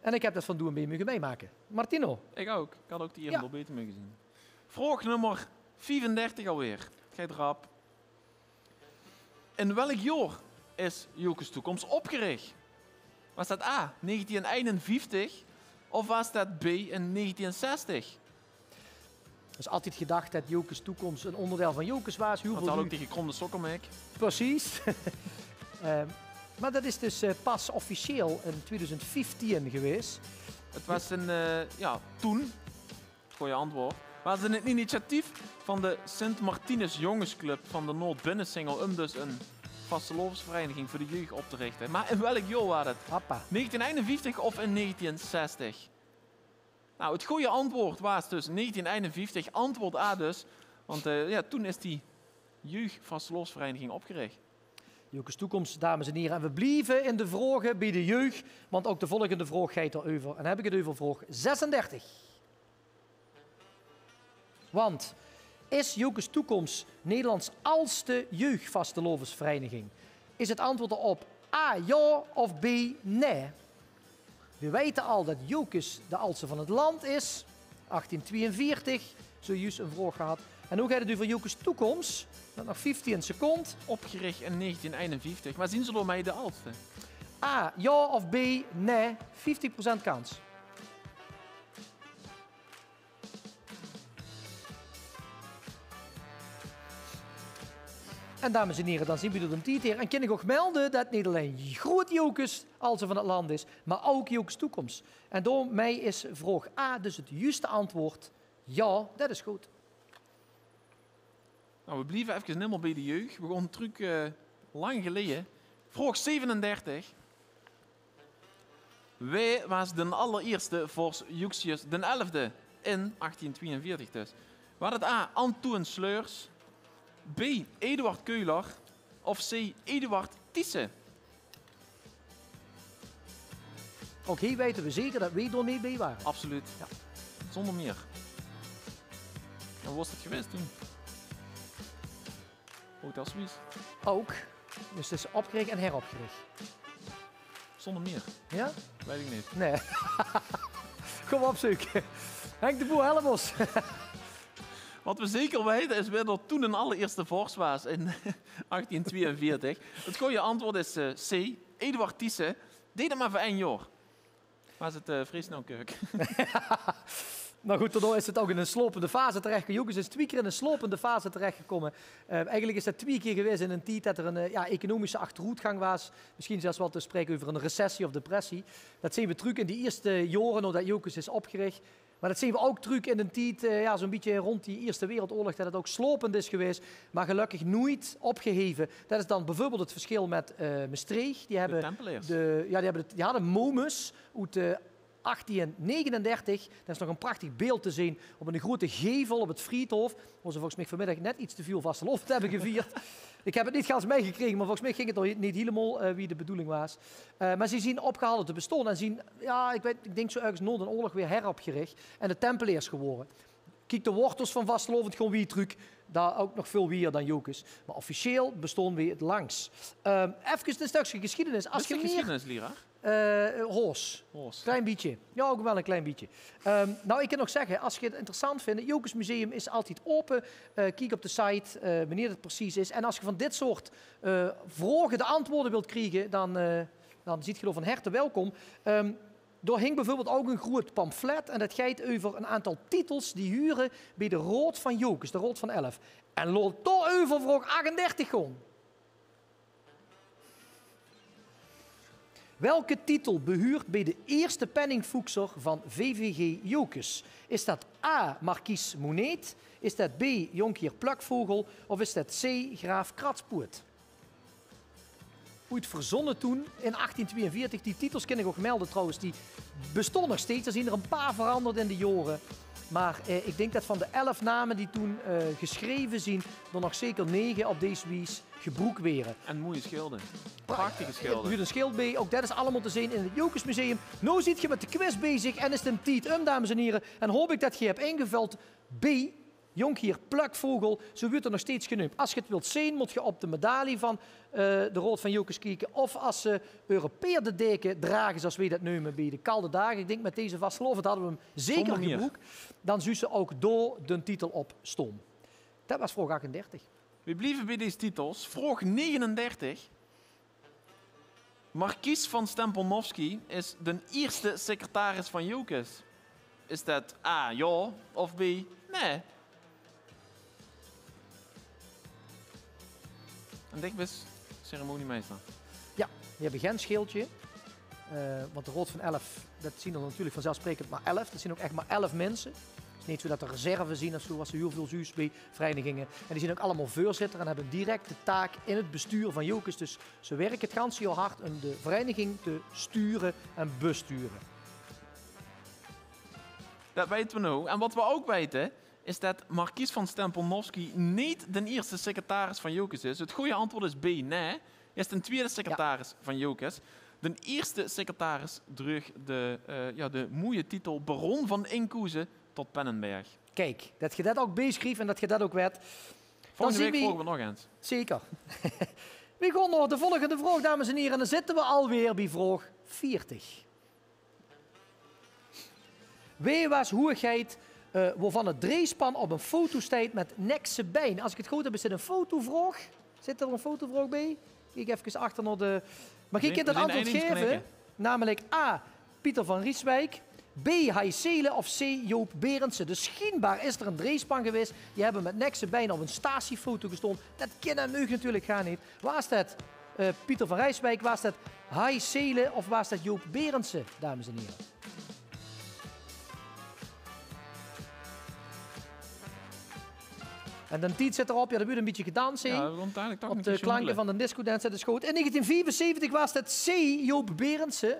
En ik heb dat van doen bij me meemaken. Martino. Ik ook. Ik had ook die Ja. eerder wel beter mee gezien. Vraag nummer 34 alweer. Ga je erop. In welk jaar is Jokes Toekomst opgericht? Was dat A, 1951 of was dat B, in 1960? Er is altijd gedacht dat Jokes Toekomst een onderdeel van Jokes was. Dat had ook die gekromde sokken mee. Precies. Maar dat is dus pas officieel in 2015 geweest. Het was toen, goeie antwoord, was het een initiatief van de Sint Martinus Jongensclub van de Noord-Binnensingel om dus een vastelovensvereniging voor de jeugd op te richten. Maar in welk jaar was het? Hoppa. 1951 of in 1960? Nou, het goede antwoord was dus 1951. Antwoord A dus. Want toen is die jeugdvastelovensvereniging opgericht. Jokes Toekomst, dames en heren. En we blijven in de vragen bij de jeugd, want ook de volgende vraag gaat erover. En dan heb ik het over vraag 36. Want is Jokes Toekomst Nederlands oudste jeugdvastelovensvereniging? Is het antwoord erop A, ja of B, nee? We weten al dat Jokes de oudste van het land is. 1842, zojuist een vraag gehad. En hoe gaat het over Jokes Toekomst? Met nog 15 seconden. Opgericht in 1951. Maar zien ze door mij de oudste? A, ja of B, nee. 50% kans. En dames en heren, dan zien we er een tijd hier. En kan ik ook melden dat niet alleen groot Jokes als van het land is, maar ook Jokes Toekomst. En door mij is vraag A dus het juiste antwoord. Ja, dat is goed. Nou, we blijven even helemaal bij de jeugd. We gaan terug lang geleden. Vraag 37. Wie was de allereerste vorst Juxius de 11e in 1842 dus? Was het A, Antoine Sleurs, B, Eduard Keuler of C, Eduard Thiessen? Ook hier weten we zeker dat wij er niet bij waren. Absoluut. Ja. Zonder meer. En hoe was het geweest toen? Hotel Suisse. Ook. Dus het is opgericht en heropgericht. Zonder meer. Ja? Weet ik niet. Nee. Kom op zoek. Henk de Boer, help ons. Wat we zeker weten is weer dat toen een allereerste vorst was in 1842. Het goede antwoord is C, Eduard Thiessen. Deed het maar voor 1 jaar. Was het vrees nou keuk. Maar goed, daardoor is het ook in een slopende fase terechtgekomen. Jokes is 2 keer in een slopende fase terechtgekomen. Eigenlijk is dat 2 keer geweest in een tijd dat er een economische achteruitgang was. Misschien zelfs wel te spreken over een recessie of depressie. Dat zien we terug in die eerste jaren nadat Jokes is opgericht. Maar dat zien we ook terug in een tijd, zo'n beetje rond die Eerste Wereldoorlog, dat het ook slopend is geweest, maar gelukkig nooit opgeheven. Dat is dan bijvoorbeeld het verschil met Maastricht. Die hebben De Tempeliers. die hadden Momus uit 1839. Dat is nog een prachtig beeld te zien op een grote gevel op het Friedhof. Waar ze volgens mij vanmiddag net iets te veel vastelovend hebben gevierd. Ik heb het niet gans meegekregen, maar volgens mij ging het nog niet helemaal wie de bedoeling was. Maar ze zien opgehaald te bestaan en zien, ik denk zo ergens na de oorlog weer heropgericht en de Tempeliers geworden. Kijk, de wortels van vastelovend gewoon wie truc, daar ook nog veel meer dan Jokes. Maar officieel bestaan we het langs. Even een stukje geschiedenis. Als je meer... geschiedenisleraar? Hoos. Hoos. Klein beetje. Ja, ook wel een klein beetje. Nou, ik kan nog zeggen, als je het interessant vindt, het Jokes Museum is altijd open. Kijk op de site wanneer het precies is. En als je van dit soort vragen de antwoorden wilt krijgen, dan ziet je er van harte welkom. Door hing bijvoorbeeld ook een groot pamflet en dat gaat over een aantal titels die huren bij de Rood van Jokes, de Rood van 11. En loopt toch over vraag 38 gewoon. Welke titel behuurt bij de eerste penningvoekser van VVG Jokes? Is dat A. Markies Moneet? Is dat B. Jonkheer Plukvogel? Of is dat C. Graaf Kratspoort? Ooit verzonnen toen in 1842. Die titels kan ik ook melden trouwens. Die bestonden nog steeds. Er zijn er een paar veranderd in de jaren. Maar ik denk dat van de 11 namen die toen geschreven zijn, er nog zeker 9 op deze wijze gebroek waren. En mooie schilden. Prachtige schilden. Er zit een schild bij, ook dat is allemaal te zien in het Jokersmuseum. Nu zit je met de quiz bezig en is het een tijd dames en heren. En hoop ik dat je hebt ingevuld B, Jonkheer Plukvogel, zo wordt er nog steeds genoemd. Als je het wilt zien, moet je op de medaille van de Rood van Jokers kijken. Of als ze Europeerde deken dragen, zoals wij dat noemen, bij de koude dagen. Ik denk met deze vastgeloven hadden we hem zeker Zonder meer. gebroek. Dan zou ze ook door de titel op stoom. Dat was vraag 38. We blijven bij deze titels. Vraag 39. Markies van Stempelnowski is de eerste secretaris van Jokers. Is dat A, ja, of B, nee? En dichtbus, ceremoniemeester. Ja, we hebben geen schildje. Want de Rood van 11, dat zien er natuurlijk vanzelfsprekend maar 11. Dat zijn ook echt maar 11 mensen. Het is niet zo dat er reserve zien of zo, was er heel veel zuurs bij verenigingen. En die zijn ook allemaal voorzitter en hebben direct de taak in het bestuur van Jokers. Dus ze werken het ganse jaar hard om de vereniging te sturen en besturen. Dat weten we nu. En wat we ook weten, is dat Markies van Stempelnowski niet de eerste secretaris van Jokers is. Het goede antwoord is B, nee. Hij is de tweede secretaris van Jokers. De eerste secretaris droeg de mooie titel Baron van Enkhuizen tot Pennenberg. Kijk, dat je dat ook beschreef en dat je dat ook werd. Volgende week zien we- volgen we nog eens. Zeker. We gaan naar de volgende vraag, dames en heren. En dan zitten we alweer bij vraag 40. Wie was hoeigheid waarvan het dreespan op een foto staat met nekse been? Als ik het goed heb, is dit een fotovraag? Zit er een fotovraag bij? Kijk even achter naar de... Maar ik kan het We zijn antwoord enig geven. knikken. Namelijk A, Pieter van Rieswijk. B, Hai Seelen of C, Joop Berendsen. Dus schijnbaar is er een dreespan geweest. Die hebben met nekse been op een statiefoto gestonden. Dat kan en meug natuurlijk gaan niet. Waar is dat Pieter van Rijswijk? Waar is dat Hai Seelen of waar is dat Joop Berendsen, dames en heren? En dan tijd zit erop, ja, dat wordt een beetje gedanst. Ja, we gaan eigenlijk toch een Op de keer klanken joemelen. van de discodance de schoot. In 1975 was dat C. Joop Berendsen.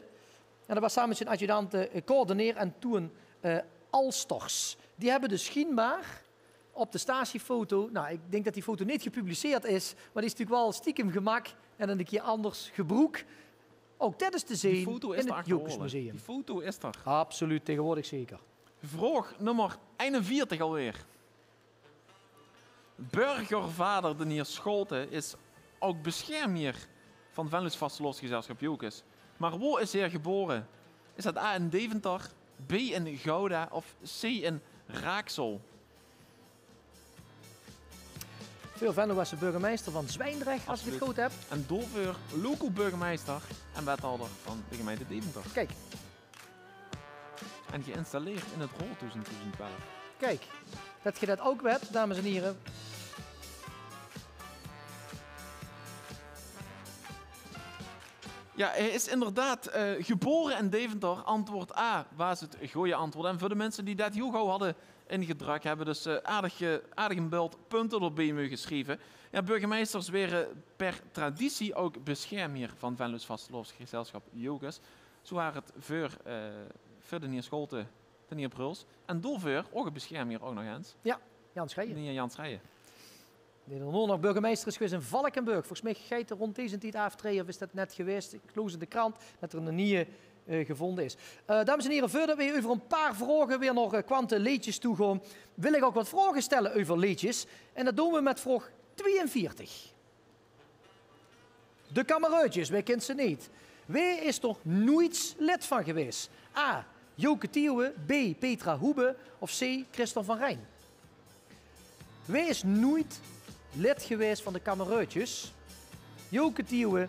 En dat was samen met zijn adjudant coördineer en toen Alstors. Die hebben dus schijnbaar op de statiefoto, nou ik denk dat die foto niet gepubliceerd is, maar die is natuurlijk wel stiekem gemak en dan een keer anders gebroek. Ook dat is te Die zien foto is in er het achterholen. Jokersmuseum. Die foto is er. Absoluut, tegenwoordig zeker. Vraag nummer 41 alweer. Burgervader de heer Scholte is ook beschermheer van het Venlo's Vastelovsgezelschap Jokers. Maar waar is hij geboren? Is dat A in Deventer, B in Gouda of C in Raaksel? Veel Venlo was de burgemeester van Zwijndrecht, als ik het Absoluut. goed heb. En Dolveur, local burgemeester en wethouder van de gemeente Deventer. Kijk, En geïnstalleerd in het Roltoes in 2012. kijk. Dat je dat ook weet, dames en heren. Ja, hij is inderdaad geboren in Deventer. Antwoord A was het goede antwoord. En voor de mensen die dat heel gauw hadden ingedrukt, hebben dus aardig een bult punten erbij mee geschreven. Ja, burgemeesters werden per traditie ook beschermheer van Venlo's Vastelovsgezelschap Jokers. Zo waren het voor de heer Scholte, de heer Bruls. En doorvoor ook een beschermheer ook nog eens. Jan Scheijen. De heer Jan Schrijen. Die er nog burgemeester is geweest in Valkenburg. Volgens mij gaat er rond deze tijd aftreden, of is dat net geweest? Ik lees in de krant dat er een nieuwe gevonden is. Dames en heren, voordat we over een paar vragen weer naar kwante leedjes toe gaan, wil ik ook wat vragen stellen over leedjes. En dat doen we met vraag 42. De kameruitjes, wij kennen ze niet. Wie is toch nooit lid van geweest? A. Joke Thiewe, B. Petra Hoebe of C. Christel van Rijn? Wie is nooit lid geweest van de kameruitjes? Joke Thiewe,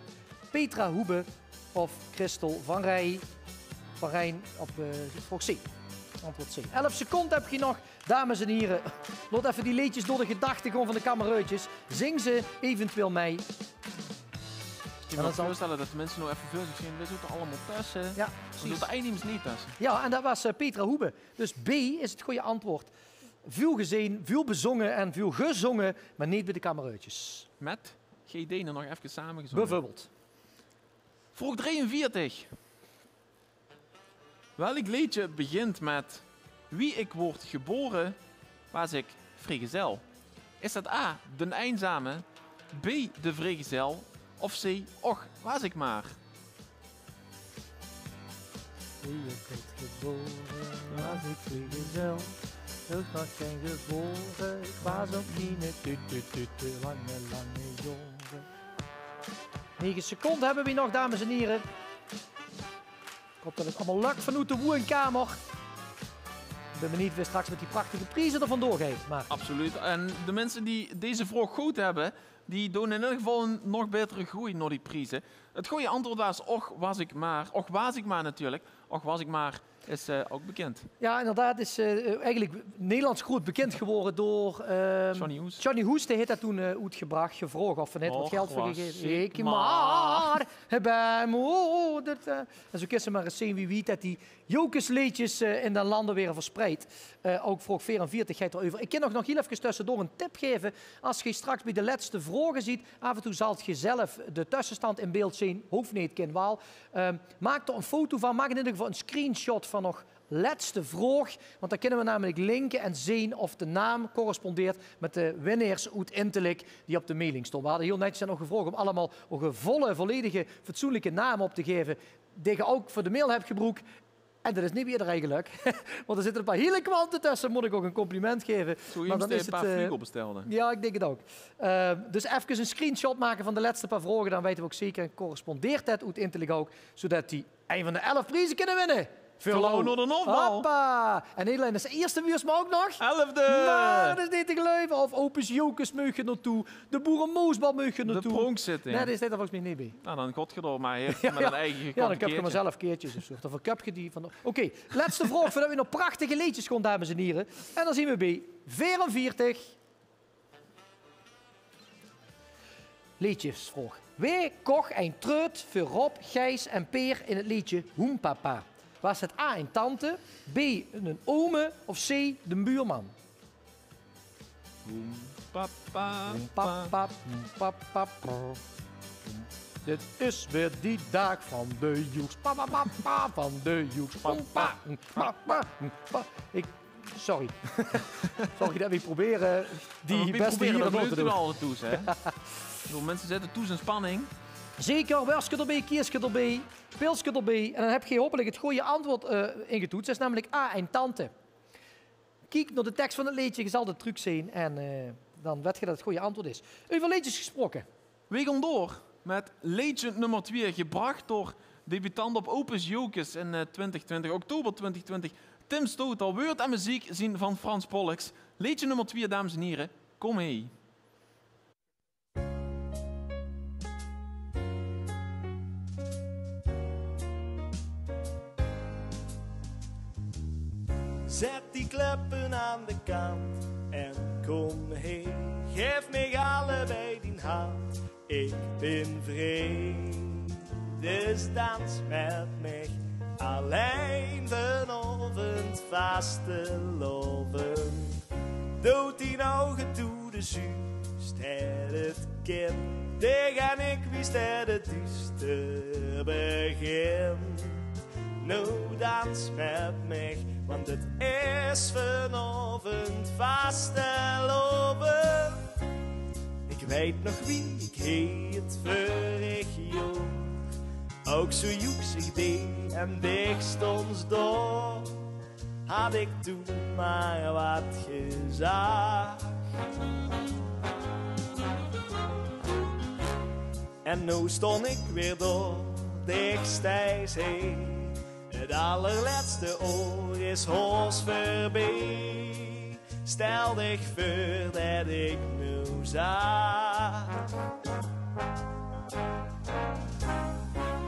Petra Hoebe of Christel van Rijn? Van Rijn op vraag C. Antwoord C. 11 seconden heb je nog, dames en heren. Laat even die leedjes door de gedachten gaan van de kameruitjes. Zing ze eventueel mee. Ik kan me voorstellen dat de mensen nog even voor zich zien. We zitten allemaal tussen. Ja, Er precies. zitten eigenlijk niet tussen. Ja, en dat was Petra Hoebe. Dus B is het goede antwoord. Veel gezien, veel bezongen en veel gezongen, maar niet bij de kameruitjes. Met GD nog even samengezongen. Bijvoorbeeld. Vraag 43. Welk liedje begint met wie ik word geboren, was ik vrijgezel. Is dat A, de eenzame, B, de vrijgezel of C, och, was ik maar? Wie ik werd geboren, was ik vrijgezel. Ik was geen geboren, ik was ook niet lange jongen. 9 seconden hebben we nog, dames en heren. Ik hoop dat het allemaal lukt vanuit de woonkamer. Ik ben benieuwd wie straks met die prachtige prijzen er vandoor geeft. Maar... Absoluut. En de mensen die deze vraag goed hebben, die doen in ieder geval een nog betere groei naar die prijzen. Het goede antwoord was, och was ik maar. Och was ik maar natuurlijk. Och was ik maar is ook bekend. Ja, inderdaad is eigenlijk Nederlands groot bekend geworden door... Johnny Hoes. Johnny Hoes, die heeft dat toen uitgebracht, gevraagd of er net wat Och, geld voor was gegeven. ik Ik maar bij moeder. En zo kun je maar eens zien wie weet dat die jokesleedjes in de landen weer verspreid. Ook vroeg 44 gaat erover. Ik kan nog heel even tussendoor een tip geven. Als je straks bij de laatste vragen ziet, af en toe zal je zelf de tussenstand in beeld zien. Hoeft niet, kind wel. Maak er een foto van. Maak in ieder geval een screenshot van nog laatste vraag. Want dan kunnen we namelijk linken en zien of de naam correspondeert met de winnaars uit Intellect die op de mailing stond. We hadden heel netjes nog gevraagd om allemaal een volle, volledige, fatsoenlijke naam op te geven. Die je ook voor de mail hebt gebruikt. En dat is niet weer eigenlijk. Want er zitten een paar hele kwanten tussen. Moet ik ook een compliment geven. Zo iemand die een paar vliegel bestelde. Ja, ik denk het ook. Dus even een screenshot maken van de laatste paar vragen. Dan weten we ook zeker en correspondeert dat uit Intellect ook. Zodat die een van de 11 prijzen kunnen winnen. Veel naar de opbouw. Hoppa! En Nederland is de eerste wiers, maar ook nog... 11e! Nou, dat is niet te geloven. Of Opus Jokers meugen naartoe. De Boerenmoosbal meugen naartoe. De pronkszitting. Nee, dat is er volgens mij niet bij. Nou, dan god je door maar heeft met een eigen Ja, dan heb je maar zelf keertjes of zo. Of een cupje die van... Oké, laatste vraag voordat we nog prachtige liedjes gaan, dames en heren. En dan zien we bij 44. Liedjesvraag. Wie kocht een treut voor Rob, Gijs en Peer in het liedje Hoempapa? Was het A, een tante, B, een ome of C, de buurman? Papa. Papa, papa, dit is weer die dag van de joeks. Papa, papa, van de joeks. Papa, papa, papa. Sorry. Sorry dat we proberen die beste hier nog te doen. Alle toes, hè? Mensen zetten toes in spanning. Zeker, werskje erbij, kiesje erbij, pilsje erbij. En dan heb je hopelijk het goede antwoord ingetoetst. Dat is namelijk A, een tante. Kijk naar de tekst van het liedje, je zal de truc zien. En dan weet je dat het goede antwoord is. Over liedjes gesproken. We gaan door met Legend nummer 2. Gebracht door debutant op Opus Jokers in 2020, oktober 2020. Tim Stoter, woord en muziek zien van Frans Pollux. Legend nummer 2, dames en heren. Kom mee. Zet die kleppen aan de kant en kom heen. Geef mij allebei die hand, ik ben vrij. Dus dans met mij, alleen vanavond vaste loven. Dood die ogen toe de zuust, het kind. Tegen ik wist dat het duister begint. Nou dans met mij, want het is vanavond vasteloven. Ik weet nog wie ik heet vorig jaar. Ook zo joeksig deed en dicht stond door. Had ik toen maar wat gezegd. En nu stond ik weer door, dichtstijds heen. Het allerlaatste oor is hoors voorbij. Stel dich voor dat ik nu zag.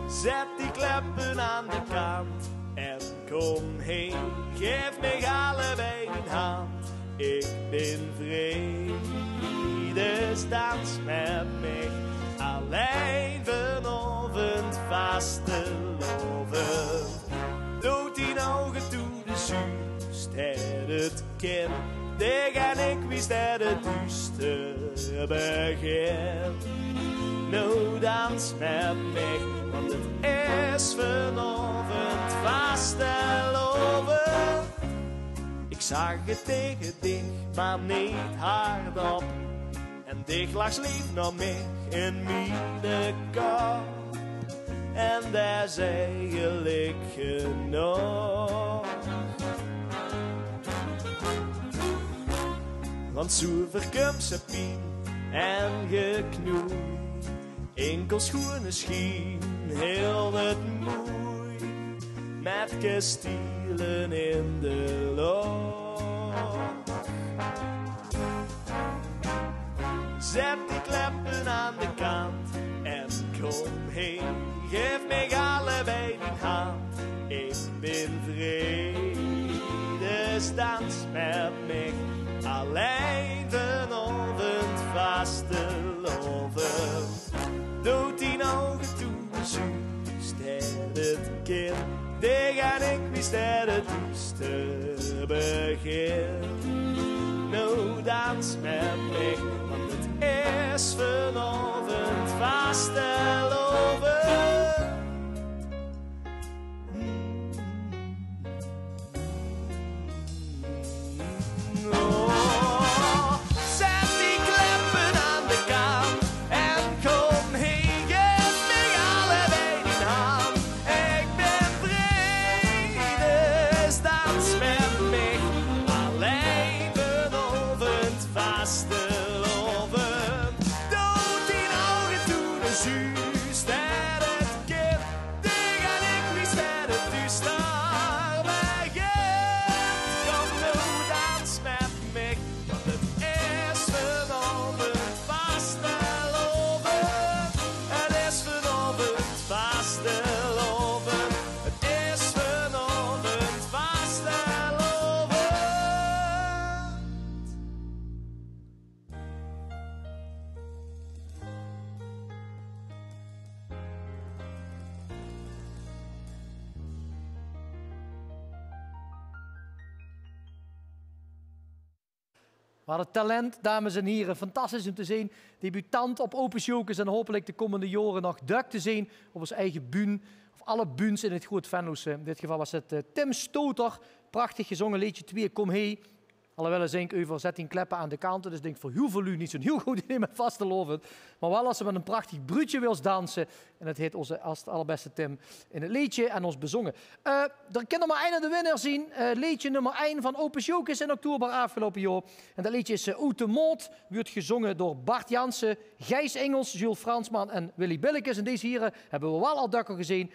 Zet die kleppen aan de kant en kom heen. Geef mij allebei een hand, ik ben vrij. Dus dans met mij, alleen vanavond vasteloven. Dood die ogen toe de zuust, het kind. Tegen ik wist dat het duister begint. Nou dans met mij, want het is vanavond vasteloven. zag het tegen dich, maar niet hardop. En dich lag lief nog meer in mijn kop. En daar zei je genoeg. Want zo verkomt ze pien en geknoei. Enkel schoenen schien heel het mooi. Met kastielen in de lucht. Zet die kleppen aan de kant en kom heen. Geef mij allebei die hand. Ik ben vrede, dans met mij. Alleen vanavond vastelovend. Doet die ogen toe, zuust het kind. Die ga ik wist het duister begin. Nou dans met mij, want het is vanavond vastelovend. We hadden talent, dames en heren. Fantastisch om te zien. Debutant op Open Jokers en hopelijk de komende jaren nog duik te zien op ons eigen bühne. Of alle bühnes in het Groot Venlo's. In dit geval was het Tim Stoter. Prachtig gezongen liedje 2, Kom Hee. Alhoewel ik denk over zet die kleppen aan de kanten. Dus ik denk voor heel veel u niet zo'n heel goed idee met vastelovend. Maar wel als ze met een prachtig bruutje wils dansen. En dat heet onze allerbeste Tim in het liedje en ons bezongen. Er kunnen maar één aan de winnaar zien. Liedje nummer 1 van Open Jokers in oktober afgelopen jaar. En dat liedje is Uit de Moot. Wordt gezongen door Bart Jansen, Gijs Engels, Jules Fransman en Willy Billekes. En deze heren hebben we wel al dukker gezien.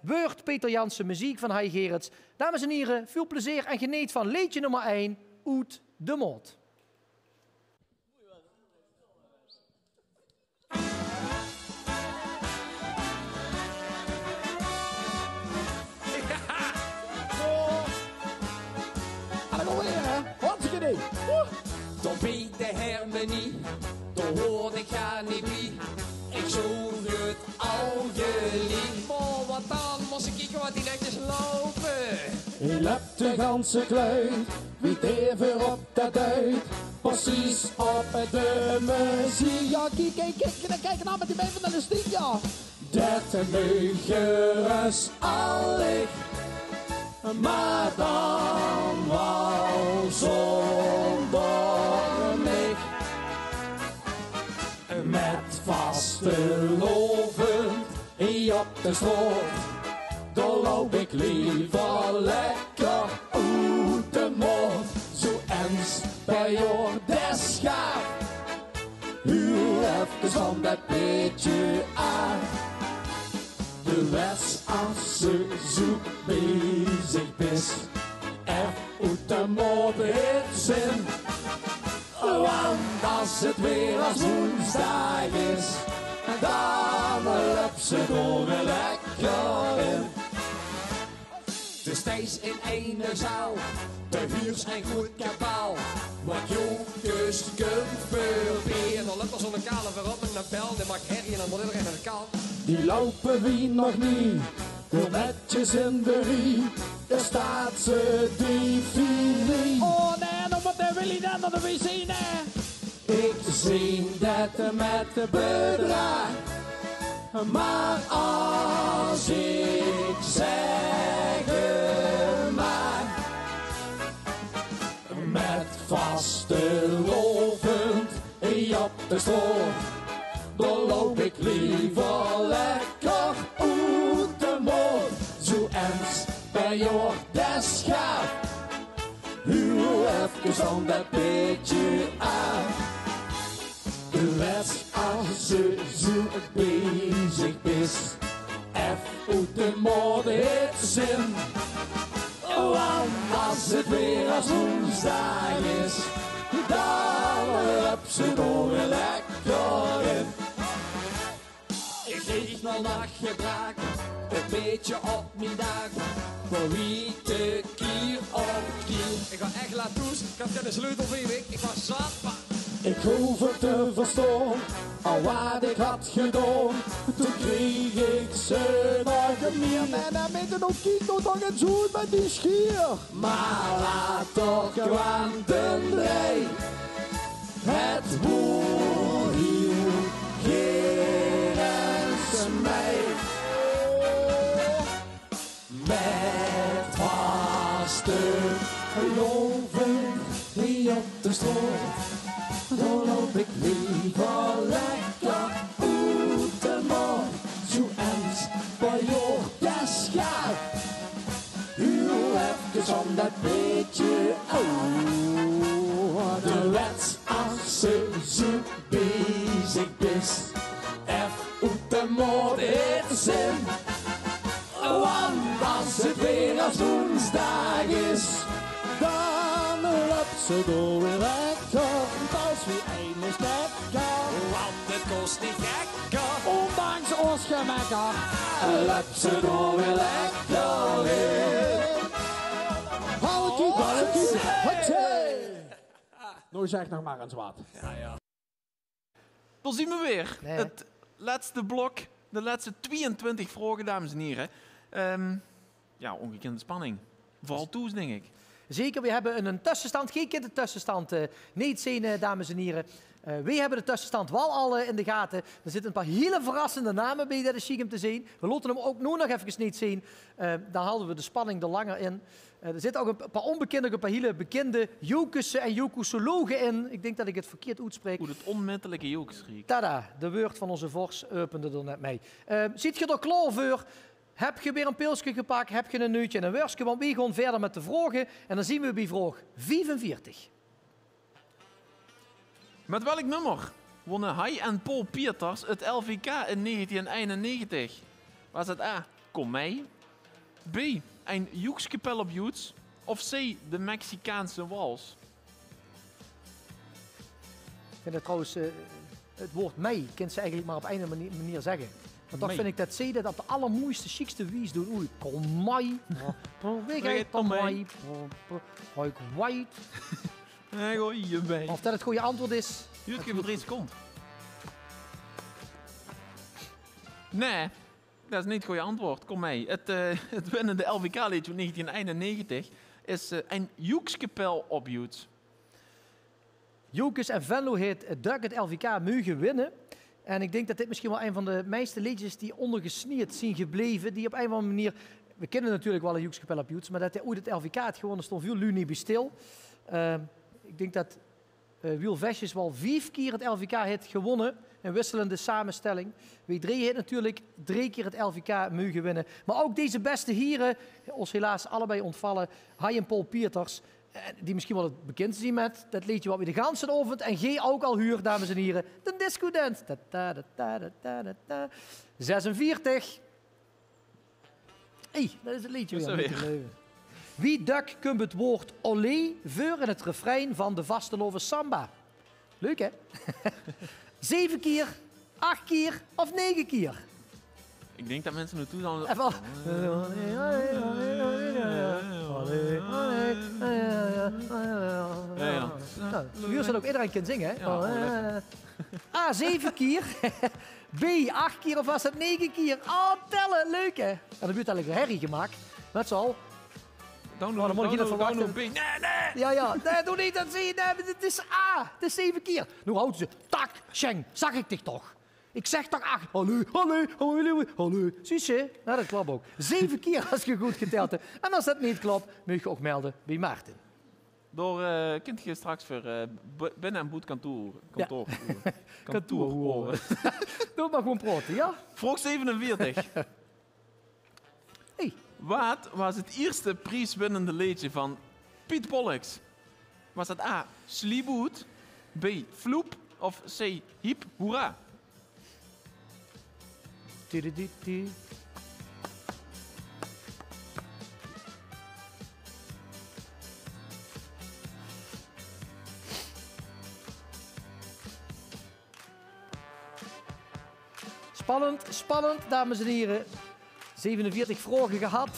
Woord Peter Jansen, muziek van Hai Gerrits. Dames en heren, veel plezier en geniet van liedje nummer 1, Uit de Moot. Toch biedt de harmonie, toch hoor ik ga niet bij. Ik zoek het al je lief. Oh, wat dan? Moest ik kijken wat die netjes lopen. Hij hebt de ganse kluit, wie even op dat uit. Precies op de muziek. Ja, kijk nou met die mee van de stiek, ja. Dat meugen is allig, maar dan wel zonder mij. Met vastelovend op de stroot, daar loop ik liever lekker uit de moot. Zo eens bij jou des gaat, huur even van dat beetje aan. De rest als ze zoek bezig is, echt uit de moot heeft zin. Want als het weer als woensdag is, dan loopt ze door weer lekker in. Dus steeds in ene zaal, de huur zijn goed kabaal. Wat jokers kunt proberen. Dan loopt er zo'n kale verop en een bel, die maakt herrie en dan moet iedereen naar de kant. Die lopen wie nog niet, heel netjes in de rie. Daar staat ze die filie. Oh nee, dan moet de Willy dan naar de wc, nee. Ik zie dat met de bedrag, maar als ik zeg maar, Met vastelovend op de stroom, dan loop ik liever lekker uit de mond. Zo eens bij jou des gaat, huw even aan dat beetje aan. De wet als ze zo bezig is, even uit de mond heeft zin. Want als het weer als woensdag is, dan heb ze er weer lekker in. Ik geef mijn nachtgebruik een beetje op mijn dag, voor wie te kier op kier. Ik ga echt laat toes, ik had geen sleutel van je week, ik was zat, maar... Ik hoef het te verstaan, al wat ik had gedaan, toen kreeg ik ze nog meer. En dan met een opkiet nog een zoen met die schier. Maar laat toch gewoon de drei, het woord hier geen mij. Met vaste geloven die op de stroom, dan loop ik liever lekker uit de mond. Zo eens bij jou des gaat, huw even om dat beetje oud. De wet als ze zo bezig is, even uit de mond heeft zin. Want als het weer als woensdag is, dan loopt ze door weer lekker. Als we eindelijk lekker, Want het kost niet gekker. ondanks ons gemekker, loopt ze door weer lekker in. Halkie, balkie, hotsé. Nou zeg nog maar eens wat. Dan zien we weer. Nee. Het laatste blok, de laatste 22 vragen, dames en heren. Ja, ongekende spanning. Vooral toes, denk ik. Zeker, we hebben een tussenstand. Geen kind de tussenstand niet zien, dames en heren. Wij hebben de tussenstand wel al in de gaten. Er zitten een paar hele verrassende namen bij, dat is chic om te zien. We laten hem ook nu nog even niet zien. Dan halen we de spanning er langer in. Er zitten ook een paar onbekende, een paar hele bekende jokussen en jokusologen in. Ik denk dat ik het verkeerd uitspreek. Hoe het onmiddellijke jokesriek. Tada, de woord van onze vors opende er net mee. Ziet je er klaar voor? Heb je weer een pilsje gepakt? Heb je een neutje en een worstje? Want we gaan verder met de vragen. En dan zien we bij vraag 45. Met welk nummer wonnen hij en Paul Pieters het LVK in 1991? Was het A, Kom mij? B, een joekskapel op Joets? Of C, de Mexicaanse wals? Ik vind het trouwens, het woord mij kunt ze eigenlijk maar op een manier zeggen. Want toch Mij. vind ik dat ze dat op de allermooiste, chicste wijze doen. Oei, kom mij. Vergeet kom mij. Hoi, white. Nee, gooi je bij. Of dat het goede antwoord is. Duurt voor 3 seconden. Nee, dat is niet het goede antwoord. Kom mee. Het winnende LVK-liedje van 1991 is een joekskapel op Joets. Jokus en Venlo heeft Duik het LVK mogen winnen. En ik denk dat dit misschien wel een van de meeste liedjes die ondergesneerd zijn gebleven. Die op een of andere manier... We kennen natuurlijk wel een joekskapel op Joets, maar dat hij ooit het LVK had gewonnen, stond veel lu niet bij stil. Ik denk dat Wiel Vestjes wel 5 keer het LVK heeft gewonnen. Een wisselende samenstelling. W3 heeft natuurlijk 3 keer het LVK mogen winnen. Maar ook deze beste heren, ons helaas allebei ontvallen. Hai en Paul Pieters, die misschien wel het bekendste zien met dat liedje wat we de ganse avond en G ook al huur, dames en heren. De disco dance. 46. Hey, dat is het liedje Dat is weer. er weer. Wie duik komt het woord olé voor in het refrein van de vasteloven samba? Leuk, hè? 7 keer, 8 keer of 9 keer? Ik denk dat mensen naartoe dan... Even al. Nou, hier zal ook iedereen kunnen zingen, hè? Ja, A, 7 keer. B, 8 keer of was het 9 keer? Oh, tellen, leuk, hè? En dan wordt eigenlijk een herrie gemaakt. Dat is al. Dan moet ik hier verwachten. download B. Nee, nee! Ja, nee, doe niet, dat zie je. Nee, het is A, het is 7 keer. Nu houdt ze. Tak, Schenk, zag ik dich toch? Ik zeg toch 8. Hallo. Zie je? Nou, dat klopt ook. 7 keer als je goed geteld hebt. En als dat niet klopt, moet je ook melden bij Maarten. Kunt je straks voor binnen- en boetkantoor. Kantoor. Kantoor horen. Doe maar gewoon praten, ja? Vraag 47. Hey. Wat was het eerste prijswinnende liedje van Piet Pollux? Was dat A. Sleeboot, B. Floep of C. Hiep Hoera? Tudududu. Spannend, spannend, dames en heren. 47 vragen gehad.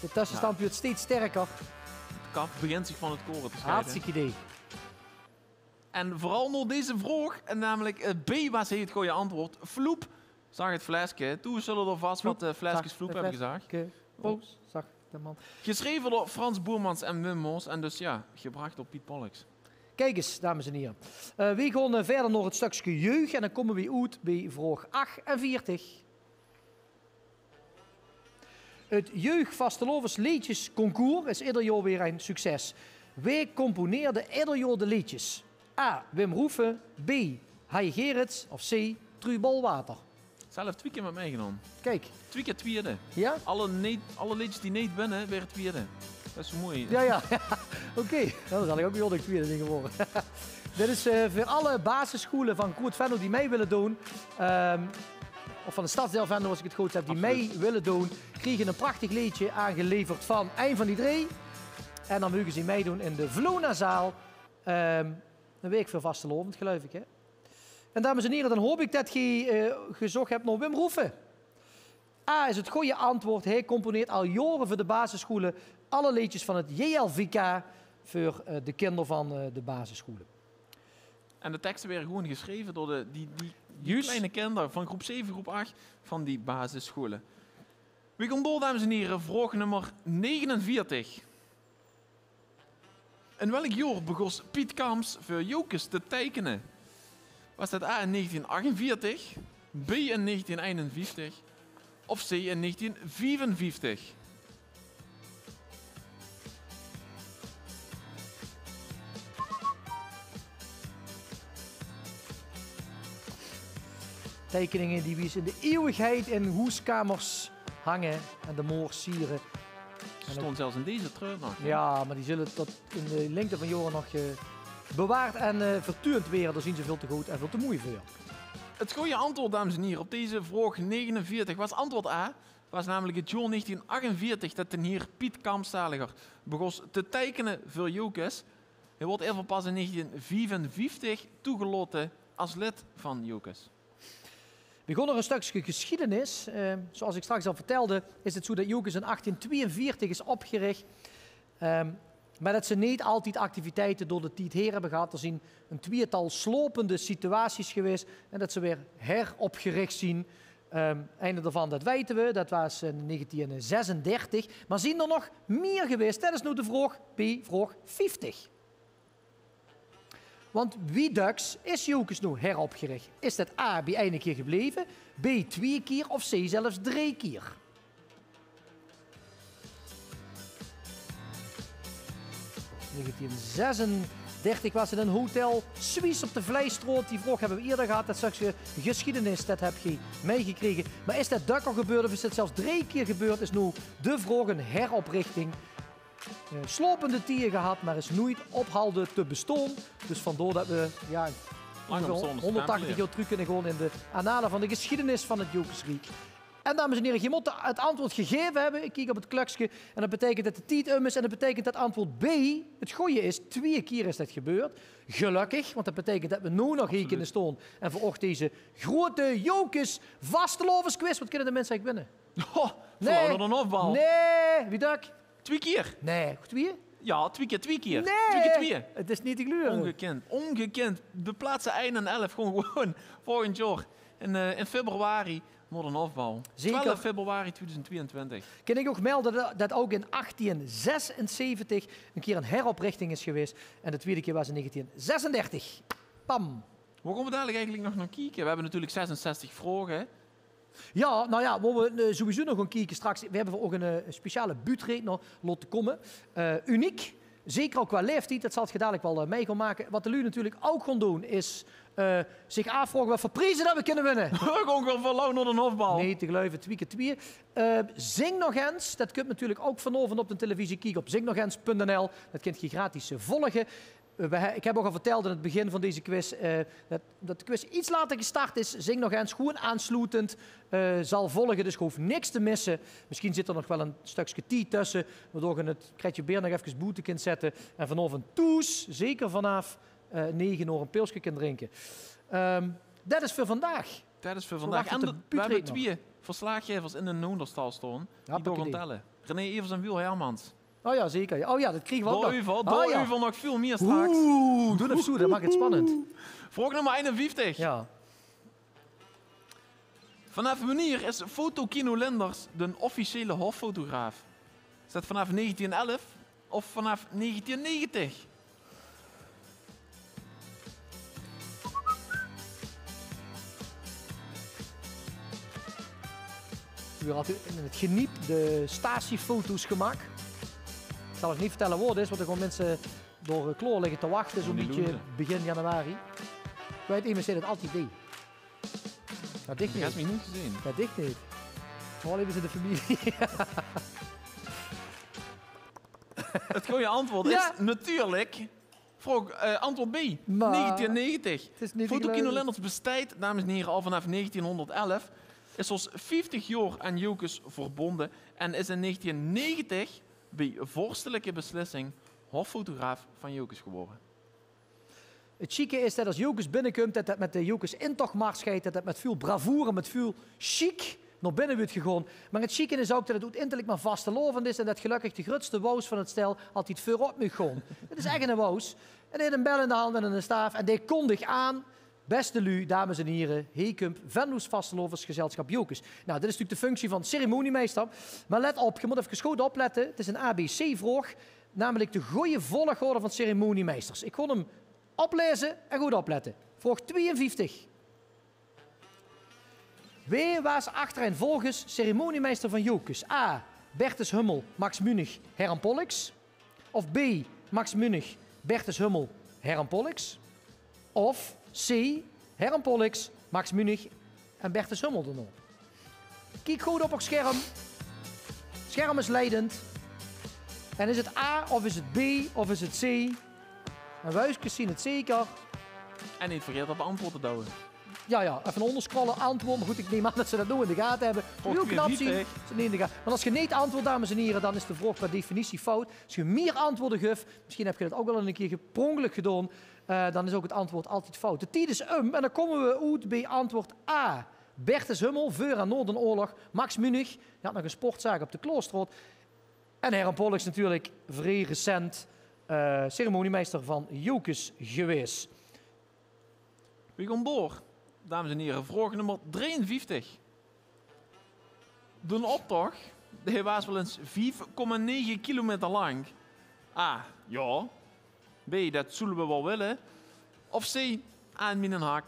De tussenstand wordt steeds sterker. Het kaf begint zich van het koren te scheiden. Hartstikke idee. En vooral nog deze vraag, en namelijk B was het goede antwoord. Floep, zag het flesje. Toen zullen er vast wat flesjes vloep hebben gezegd. Zag de man. Geschreven door Frans Boermans en Wim Moos. En dus ja, gebracht door Piet Pollux. Kijk eens, dames en heren. We gaan verder naar het stukje jeugd en dan komen we uit bij vraag 48. Het Jeugd Vastelovens Liedjesconcours is ieder jaar weer een succes. Wij componeerden ieder jaar de liedjes. A. Wim Roeven, B. Hai Gerrits of C. Trui Bolwater. Zelf 2 keer met mij genomen. Kijk. 2 keer tweede. Ja? Alle liedjes die niet winnen, weer tweede. Dat is mooi. Ja. Oké. Nou, dan zal ik ook weer de tweede dingen worden. Dit is voor alle basisscholen van Groot Venlo die mee willen doen. Of van de stadsdeel Venlo, als ik het goed heb, die mee willen doen. Kregen een prachtig liedje aangeleverd van een van die 3. En dan mogen ze meedoen in de Vlonazaal. Een week voor vastelovend, geloof ik. Hè? En dames en heren, dan hoop ik dat je gezocht hebt naar Wim Roeven. A is het goede antwoord. Hij componeert al jaren voor de basisscholen alle liedjes van het JLVK voor de kinderen van de basisscholen. En de teksten werden gewoon geschreven door die kleine kinderen van groep 7, groep 8 van die basisscholen. We gaan door, dames en heren, vraag nummer 49. In welk jaar begon Piet Kamps voor Jokes te tekenen? Was dat A in 1948, B in 1951 of C in 1954? Tekeningen die we in de eeuwigheid in hoeskamers hangen en de moor sieren. Ze stond zelfs in deze trui nog. Ja, maar die zullen tot in de lengte van jaren nog bewaard en vertuurd worden. Daar zien ze veel te goed en veel te mooi voor. Het goede antwoord, dames en heren, op deze vraag 49 was antwoord A. Was namelijk het jaar 1948 dat de heer Piet Kampstaliger begon te tekenen voor Jokes. Hij wordt even pas in 1955 toegelaten als lid van Jokes. We gaan naar een stukje geschiedenis. Zoals ik straks al vertelde, is het zo dat Jokes in 1842 is opgericht. Maar dat ze niet altijd activiteiten door de tijd heen hebben gehad. Er zijn een tweetal slopende situaties geweest en dat ze weer heropgericht zien. Einde daarvan, dat weten we, dat was in 1936. Maar zijn er nog meer geweest? Dat is nu de vraag 50. Want wie duks is Jokes nu heropgericht? Is dat A, bij 1 keer gebleven, B, 2 keer of C, zelfs 3 keer? In 1936 was het een hotel Suisse op de Vleistroot. Die vraag hebben we eerder gehad. Dat stukje geschiedenis, dat heb je meegekregen. Maar is dat dukker gebeurd of is het zelfs 3 keer gebeurd? Is nu de vraag een heroprichting. Slopende tijden gehad, maar is nooit ophouden te bestaan. Dus vandaar dat we 180 jaar terug kunnen gaan in de annalen van de geschiedenis van het Jokesriek. En dames en heren, je moet het antwoord gegeven hebben. Ik kijk op het klokje en dat betekent dat de tijd is. En dat betekent dat antwoord B het goede is. 2 keer is dat gebeurd. Gelukkig, want dat betekent dat we nu nog hier kunnen staan. En voor deze grote Jokes Vastelovens quiz. Wat kunnen de mensen eigenlijk winnen? Oh, nee, een afbal. Nee, wie dak? 2 keer. Nee, 2? Ja, 2 keer. Nee, 2 keer 2. Het is niet te gluren. Ongekend. De plaatsen 1 en 11 gewoon volgend jaar. In februari wordt een afbouw. 12 februari 2022. Kan ik ook melden dat ook in 1876 een keer een heroprichting is geweest. En de tweede keer was in 1936. Pam. Waar gaan we dadelijk eigenlijk nog naar kijken? We hebben natuurlijk 66 vragen. Hè? Ja, nou ja, waar we sowieso nog gaan kijken straks. We hebben ook een speciale buurtrekener laten komen. Uniek. Zeker ook qua leeftijd, dat zal het dadelijk wel mee gaan maken. Wat de lui natuurlijk ook gaan doen, is zich afvragen wat voor prijzen dat we kunnen winnen. Gewoon wel verloren door een hofbal. Nee, te geloven, 2 keer 2. Zing nog eens, dat kunt natuurlijk ook vanavond op de televisie kijken op zingnogens.nl. Dat kunt je gratis volgen. Ik heb ook al verteld in het begin van deze quiz dat de quiz iets later gestart is. Zing nog eens, gewoon aansluitend zal volgen, dus je hoeft niks te missen. Misschien zit er nog wel een stukje tijd tussen, waardoor je het krijtje beer nog even boete kunt zetten. En vanavond toes, zeker vanaf 9 uur een pilsje kunt drinken. Dat is voor vandaag. Dat is voor vandaag. En we hebben 2 verslaggevers in de Noonderstal staan. Die door gaan tellen. René Evers en Wiel Hermans. Oh ja, zeker. Oh ja, dat kregen we ook nog. Door Uvel nog veel meer straks. Doe dat zo, dat maakt het spannend. Vraag nummer 51. Ja. Vanaf wanneer is Fotokino Lenders de officiële hoffotograaf? Is dat vanaf 1911 of vanaf 1990? U had in het geniep de statiefoto's gemaakt. Ik zal het niet vertellen wat het is, want er gewoon mensen door kloor liggen te wachten, zo'n beetje begin januari. Ik weet iemand zei dat altijd deed. Nou, dicht niet. Dat heb ik niet gezien. Ja, dicht niet. Gewoon even in de familie. Het goede antwoord is natuurlijk... antwoord B, Maar 1990. Fotokino Lenders Lenders bestaat, dames en heren, al vanaf 1911. Is ons 50 jaar aan Jokers verbonden en is in 1990 bij vorstelijke beslissing hoffotograaf van Jokers geworden. Het chique is dat als Jokers binnenkomt, dat met de Jokers intochtmars gaat, dat met veel bravoure, met veel chic naar binnen wordt gegaan. Maar het chique is ook dat het uiteindelijk maar vastelovend is en dat gelukkig de grootste wous van het stel altijd voorop moet gaan. Het is echt een wous. En hij heeft een bel in de hand en een staaf en die kondigt aan. Beste lu, dames en heren, Heekump, Venloes Vasteloversgezelschap Jokers. Nou, dit is natuurlijk de functie van ceremoniemeester. Maar let op, je moet even goed opletten. Het is een ABC-vraag, namelijk de goede volgorde van ceremoniemeesters. Ik ga hem oplezen en goed opletten. Vraag 52. Wie was achtereenvolgens ceremoniemeester van Jokers? A. Bertus Hummel, Max Munich, Herran Pollux. Of B. Max Munich, Bertus Hummel, Herran Pollux. Of C. Herran Pollux, Max Munich en Bertus Hummel erop. Kijk goed op het scherm. Het scherm is leidend. En is het A of is het B of is het C? En wuisjes zien het zeker. En niet vergeten op antwoord te douwen. Ja, even onderscrollen, antwoord. Maar goed, ik neem aan dat ze dat nu in de gaten hebben. Heel knap zien. Ze niet in de gaten. Maar als je niet antwoordt, dames en heren, dan is de vraag per definitie fout. Als je meer antwoorden geeft, misschien heb je dat ook wel een keer geprongelijk gedaan, dan is ook het antwoord altijd fout. De tijd is en dan komen we uit bij antwoord A. Bertus Hummel, voor aan Noordenoorlog. Max Munich, die had nog een sportzaak op de Kloosterrood. En Herran Pollux natuurlijk, vrij recent ceremoniemeester van Jokers geweest. We gaan door. Dames en heren, vraag nummer 53. De optocht, die was wel eens 5,9 kilometer lang. A. Ja. B. Dat zullen we wel willen. Of C. Aan mijn haak.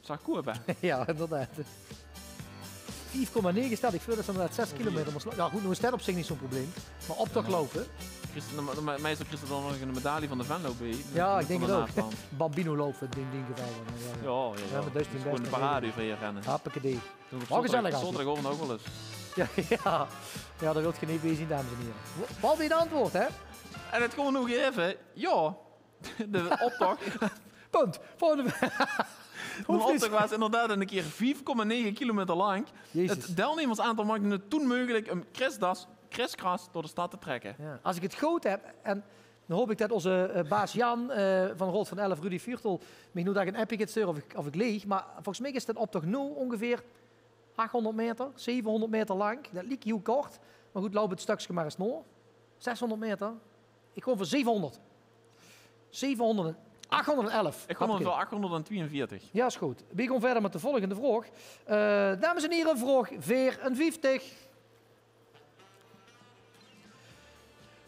Zag goed, hè? Ja, inderdaad. 5,9 staat ik voor, dat is inderdaad 6 kilometer. Ja goed, nog een op zich niet zo'n probleem. Maar optocht lopen. Meestal kreeg er dan nog een medaille van de Venlo bij. Ja, ik denk het ook. Bambino lopen, ding geval. Ja. Met Dustin gewoon de parade voor je rennen. Happakee. Wat gezellig. Zondag ook wel eens. Ja, dat wilt je niet bij zien, dames en heren. Wat weer het antwoord, hè? En het gewoon nog even. Ja, de optocht. Punt. De optocht was inderdaad een keer 4,9 kilometer lang. Jezus. Het deelnemersaantal maakte het toen mogelijk om kriskras door de stad te trekken. Ja. Als ik het goed heb, en dan hoop ik dat onze baas Jan van Rolt van 11, Rudy Viertel, me nu daar een appje gaat sturen of ik leeg. Maar volgens mij is het optocht nu ongeveer 800 meter, 700 meter lang. Dat liep heel kort. Maar goed, loop het stukje maar eens door. 600 meter. Ik ga voor 700. 811. Ik kom voor 842. Ja, is goed. We gaan verder met de volgende vraag. Dames en heren, vraag 54.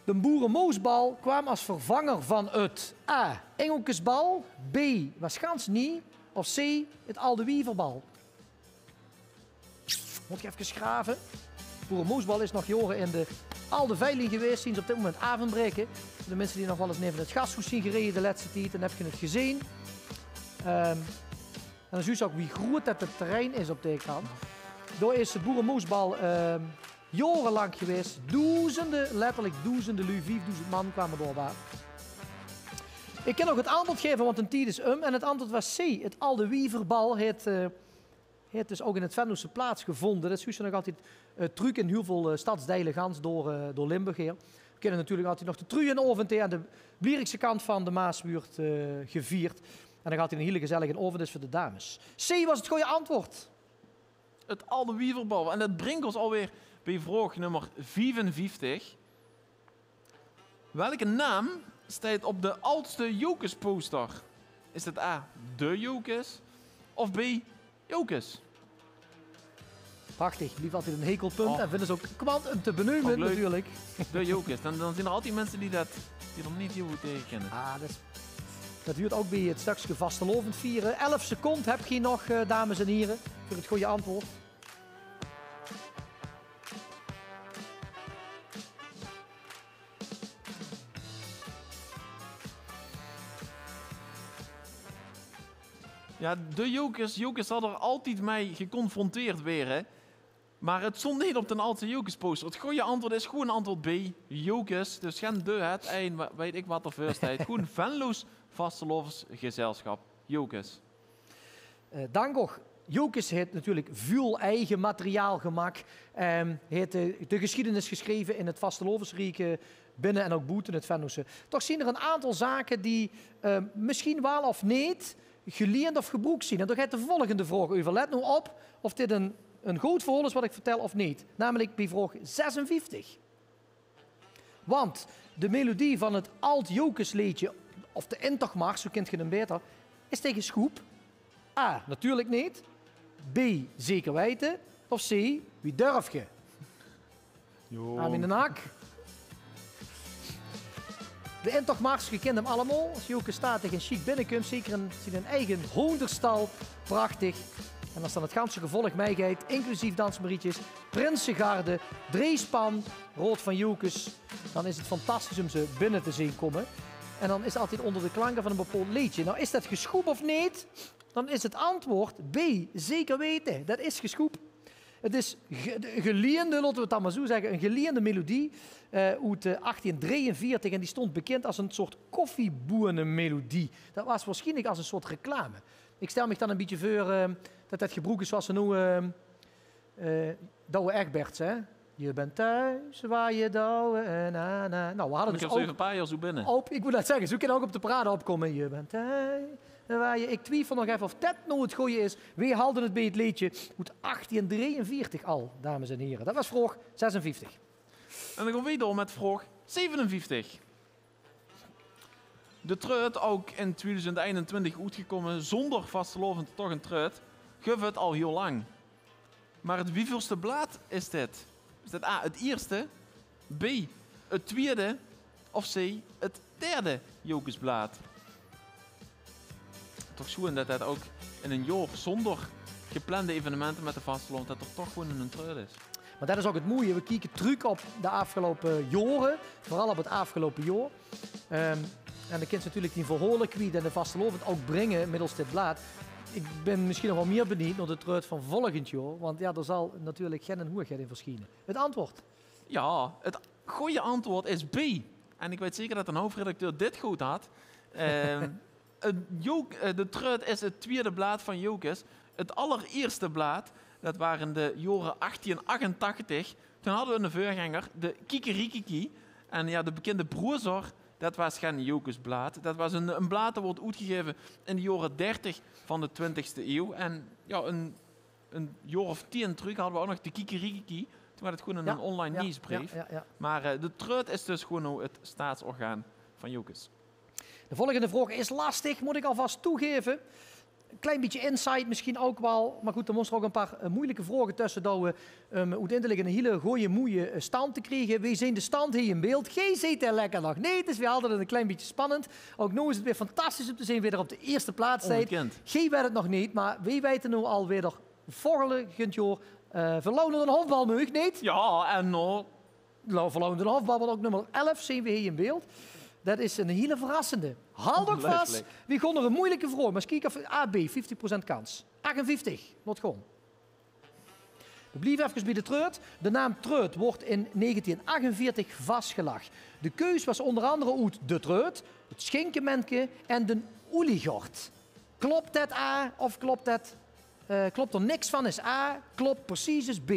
De boerenmoosbal kwam als vervanger van het A. Engelkesbal, B. Waarschijnlijk niet, of C. Het Alde Wieverbal. Moet je even schraven. Boerenmoosbal is nog jaren in de Alde Veiling geweest, sinds op dit moment avondbreken. Voor de mensen die nog wel eens neven het gashoes zien gereden de laatste tijd, dan heb je het gezien. En dan zie je ook wie groot dat het terrein is op deze kant. Daar is de boerenmoesbal jarenlang geweest. Duizenden, letterlijk duizenden, 5000 man kwamen door. Ik kan ook het antwoord geven, want een tijd is en het antwoord was C. Het Alde Wieverbal heeft dus ook in het Venlose plaatsgevonden. Dat is nog altijd truc in heel veel stadsdelen gans door Limburg hier. We kennen natuurlijk altijd nog de Trui en Ovente aan de Blierikse kant van de Maasbuurt gevierd. En dan gaat hij een hele gezellige ovendis voor de dames. C was het goede antwoord. Het Alde Wieverbal. En dat brengt ons alweer bij vraag nummer 55. Welke naam staat op de oudste Jokes-poster? Is het A, de Jokes of B, Jokes? Prachtig, lief altijd een hekelpunt en vinden ze ook kwant te benoemen natuurlijk. De Jokes, dan zijn er altijd mensen die er niet heel goed tegen kennen. Dat duurt ook bij het stukje vastelovend vieren. 11 seconden heb je nog, dames en heren, voor het goede antwoord. Ja, de Jokers hadden er altijd mee geconfronteerd weer, hè. Maar het stond niet op de oudste Jokers-poster. Het goede antwoord is gewoon antwoord B, Jokers. Dus geen de, het, een, weet ik wat er first heet. Gewoon Venloos Vastelovensgezelschap, Jokers. Dank nog. Jokers heeft natuurlijk veel eigen materiaal gemaakt. Heeft de geschiedenis geschreven in het Vastelovensrijk binnen en ook buiten het Venlose. Toch zien er een aantal zaken die misschien wel of niet geleend of gebruikt zien. En dan gaat de volgende vraag over. Let nu op of dit een goed verhaal is wat ik vertel of niet. Namelijk bij vraag 56. Want de melodie van het Alt-Jokersliedje, of de Intochtmars, zo kent je hem beter, is tegen Schoep. A, natuurlijk niet. B, zeker weten. Of C, wie durf je? Aan in de nak. De Intochtmars, je kent hem allemaal. Als Joke statig en chic binnenkomt, zeker in zijn eigen hoenderstal. Prachtig. En als dan het ganse gevolg meegaat, inclusief dansmarietjes, Prinsengarde, Dreespan, Rood van Jokes, dan is het fantastisch om ze binnen te zien komen. En dan is het altijd onder de klanken van een bepaald liedje. Nou, is dat geschoep of niet? Dan is het antwoord B, zeker weten. Dat is geschoep. Het is geleende, laten we het dan maar zo zeggen, een geleende melodie uit 1843 en die stond bekend als een soort koffieboenenmelodie. Dat was waarschijnlijk als een soort reclame. Ik stel me dan een beetje voor dat gebruikt is zoals ze nu Douwe Egberts, hè? Je bent thuis waar je Douwe na. Nou, we hadden ik dus heb een paar jaar zo binnen. Ik moet dat zeggen, zo kan ook op de parade opkomen. Je bent thuis waar je... Ik twijfel nog even of dat nou het goeie is. We hadden het bij het liedje uit 1843 al, dames en heren. Dat was vraag 56. En dan gaan we door met vraag 57. De truit, ook in 2021 uitgekomen zonder vastelovend toch een truit, geef het al heel lang. Maar het wieveelste blad is dit? Is dat A, het eerste, B, het tweede of C, het derde Jokesblad? Toch zo dat dat ook in een jaar zonder geplande evenementen met de vastelovend dat er toch gewoon een truit is. Maar dat is ook het mooie. We kijken terug op de afgelopen jaren, vooral op het afgelopen jaar. En de kind natuurlijk die verhoorlijk kwijt en de vastelovend ook brengen middels dit blad. Ik ben misschien nog wel meer benieuwd naar de truit van volgend jaar, want ja, er zal natuurlijk geen hoerigheid in verschijnen. Het antwoord? Ja, het goede antwoord is B. En ik weet zeker dat een hoofdredacteur dit goed had. De truit is het tweede blad van Jokes. Het allereerste blad, dat waren de jaren 1888. Toen hadden we een voorganger, de Kikerikiki. En ja, de bekende broerzor, dat was geen Jokesblad. Dat was een blad dat wordt uitgegeven in de jaren 30 van de 20e eeuw. En ja, een jaar of 10 terug hadden we ook nog de Kikerikiki. Toen was het gewoon een online nieuwsbrief. Ja. Maar de truit is dus gewoon het staatsorgaan van Jokes. De volgende vraag is lastig, moet ik alvast toegeven. Een klein beetje insight misschien ook wel. Maar goed, er moesten er ook een paar moeilijke vragen tussen. Dat we uiteindelijk een hele goeie, mooie stand te krijgen. Wie zijn de stand hier in beeld? Gij zit er lekker nog niet, dus we hadden het een klein beetje spannend. Ook nu is het weer fantastisch om te zien wie er op de eerste plaats staat. Gij weet het nog niet, maar wie weten nu alweer volgend jaar verloren een hoofdbalmug, niet? Ja, en nou... Verloren een hoofdbal, want ook nummer 11 zien we hier in beeld. Dat is een hele verrassende. Houd ook vast. Ongelooflijk. We gaan er een moeilijke vraag. Maar kijk of A, B, 50% kans. 58, not gewoon. We blijven even bij de treut. De naam treut wordt in 1948 vastgelegd. De keus was onder andere uit de treut, het schinkenmenke en de oeligort. Klopt dat A of klopt dat... klopt er niks van is A, klopt precies is B.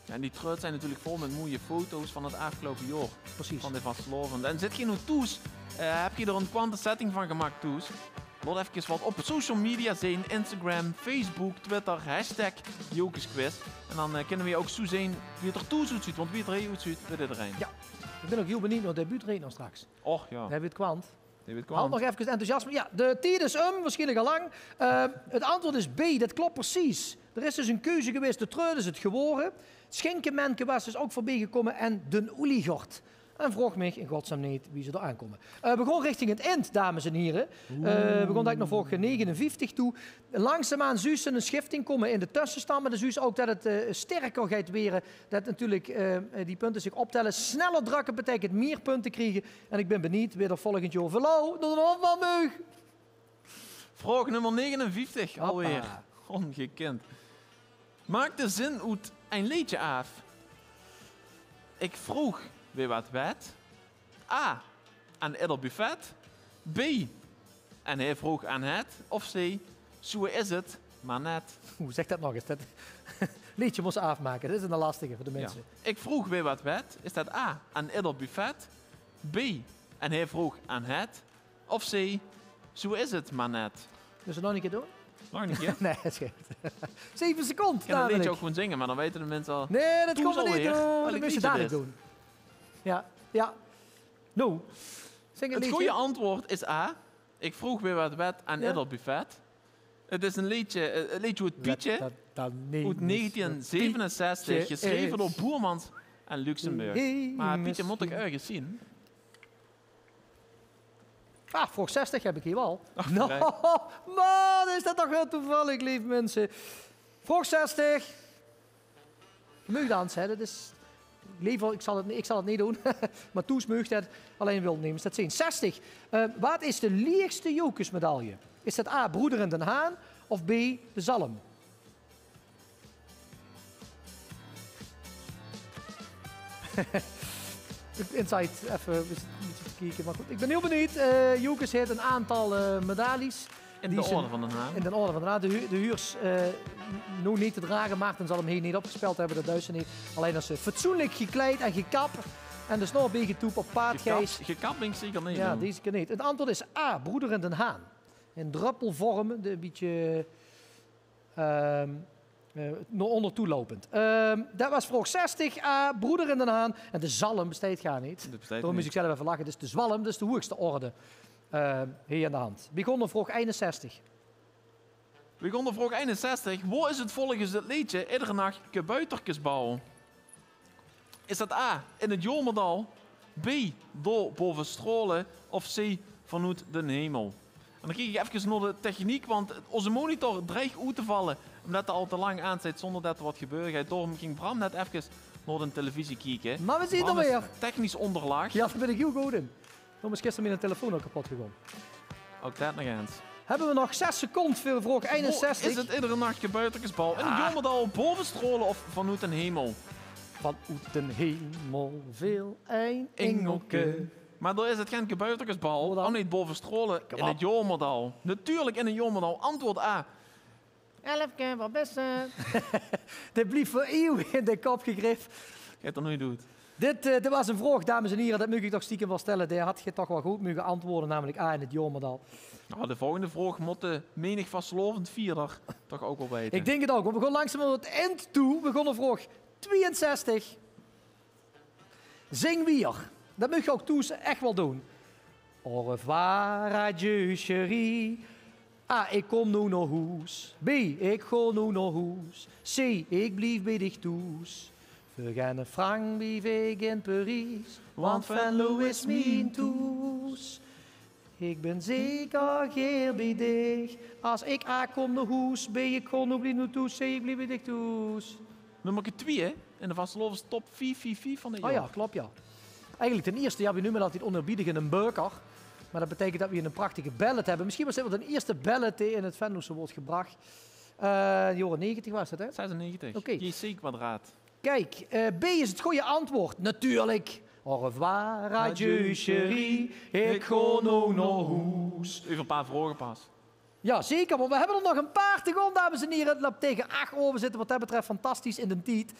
Ja, en die treut zijn natuurlijk vol met mooie foto's van het afgelopen jaar. Precies. Van de vastelovend. En zit geen toes, heb je er een kwante setting van gemaakt, toes? Laat even wat op social media zijn, Instagram, Facebook, Twitter, hashtag Jokesquiz. En dan kunnen we ook zo zien wie het er toes uitziet, want wie het er uitziet, weet iedereen. Ja, ik ben ook heel benieuwd naar de debuutreden straks. Och ja, Dan hebben we het kwant. die weet Houd kwam. nog even enthousiasme. Ja, de tijd is waarschijnlijk al lang. Het antwoord is B, dat klopt precies. Er is dus een keuze geweest, de treut is het geworden. Schinkenmenke was dus ook voorbij gekomen en de oeligort. En vroeg mij in godsnaam niet wie ze er aankomen. We gaan richting het eind, dames en heren. We gaan eigenlijk nog voor 59 toe. Langzaamaan zou er een schifting komen in de tussenstand. Maar dus ook dat het sterker gaat weren. Dat natuurlijk die punten zich optellen. Sneller drukken betekent meer punten krijgen. En ik ben benieuwd weer er volgend jaar verloop. Door de hand van Meug. Vraag nummer 59 alweer. Hoppa. Ongekend. Maak de zin uit een liedje af. Ik vroeg weer wat werd. A. Aan ieder buffet. B. En hij vroeg aan het. Of C. Zo is het, maar net. Hoe zeg dat nog eens? Dat liedje moest afmaken. Dat is een lastige voor de mensen. Ja. Ik vroeg weer wat werd. Is dat A. Aan ieder buffet. B. En hij vroeg aan het. Of C. Zo is het, maar net. Dus we nog een keer doen? Nog niet, hè? Nee, dat is geen. 7 seconden. Ik kan het liedje ook gewoon zingen, maar dan weten de mensen al. Nee, dat Doe komen we ze niet alweer. doen. Welk Dat moet je liedje dadelijk dit? doen. Ja, ja. Nou, zing een Het liedje. goede antwoord is A. Ik vroeg weer wat werd aan Ja. ieder buffet. Het is een liedje uit Pietje uit 1967, Pietje geschreven is- door Boermans en Luxemburg. Maar Pietje moet ik ergens zien. Ah, voor 60 heb ik hier wel. Ach, Nou, vrij. man, is dat toch wel toevallig, lief mensen. Voor 60. Meugdans, hè, dat is... Liever, ik zal het niet doen, maar Toes meugt het. Alleen wil nemen, dat zijn 60. Wat is de liefste jokersmedaille? Is dat A, Broeder in Den Haan of B, de Zalm? Inside even een beetje te kijken, maar goed. Ik ben heel benieuwd. Jokers heeft een aantal medailles. In Die de zijn- orde van Den Haan. In de orde van de raad. De huurs nu niet te dragen. Maarten zal hem hier niet opgespeeld hebben, dat duister niet. Alleen als ze fatsoenlijk gekleed en gekapt. En dus nog een beetje toep op paardgeest. Gekapt ben ik zeker niet. Ja, doen. deze keer niet. Het antwoord is A, Broeder in Den Haan. In druppelvorm, een beetje naar onder toelopend. Dat was vraag 60. A, Broeder in Den Haan. En de zalm bestaat gar niet. Dat bestaat Daarom moest niet. ik zelf even lachen. Dus de zwalm, dus de hoogste orde hier aan de hand. Begonnen vraag 61. We gaan de vraag 61. Waar is het volgens het liedje iedere nacht kabuitertjes bouwen? Is dat A, in het Jomerdal, B, door boven Strolen of C, vanuit de hemel? En dan kijk ik even naar de techniek, want onze monitor dreigt uit te vallen omdat hij al te lang aan zit zonder dat er wat gebeurt. Daarom ging Bram net even naar de televisie kijken. Maar we zien Bram er is weer. technisch onderlaag. Ja, daar ben ik heel goed in. Dan is gisteren mijn telefoon ook kapot gegaan. Ook dat nog eens. Hebben we nog 6 seconden voor vraag Waar 61. is het iedere nacht kabuitertjes bouwen? In het Jomerdal, boven Strolen of vanuit de hemel? Vanuit de hemel veel een engelke. Maar daar is het geen kabuitertjesbal. Hoe dan? Oh nee, boven Strolen in Kom het Jomerdal. Natuurlijk in het Jomerdal. Antwoord A. 11 keer wat best. Dit blieft voor eeuwig in de kop gegrift. Kijk er nu doet. Dit was een vraag, dames en heren. Dat moet ik toch stiekem wel stellen. Die had je toch wel goed moeten antwoorden, namelijk A in het Jomerdal. Nou, de volgende vraag moet de menig vastlovend vierder toch ook wel weten. Ik denk het ook, want we gaan langzaam naar het eind toe. We gaan naar vraag 62. Zing weer. Dat moet je ook Toes echt wel doen. Au revoir, adieu, chérie. A, ik kom nu naar huis. B, ik ga nu naar huis. C, ik blijf bij dich Toes. Vergane Frank blijf ik in Parijs. Want Venlo is mijn Toes. Ik ben zeker geer bij dich. Als ik A kom naar huis, B, ik ga nu blijf naar Toes. C, ik blijf bij dich Toes. Nummer 2 in de vastelovens top 4 van de Oh jaar. ja, klopt ja. Eigenlijk ten eerste, ja, we noemen dat altijd oneerbiedig een burger. Maar dat betekent dat we hier een prachtige ballad hebben. Misschien was dit wel de eerste ballad die in het Venlose wordt gebracht. De jaren 90 was het, hè? 96. Oké. JC kwadraat. Kijk, B is het goede antwoord. Natuurlijk. Au revoir, adieu, chérie. Ik ga nou naar huis. Even een paar vragen pas. Ja, zeker, maar we hebben er nog een paar te gaan, dames en heren. Het loopt tegen 8 over zitten, wat dat betreft fantastisch in de tijd.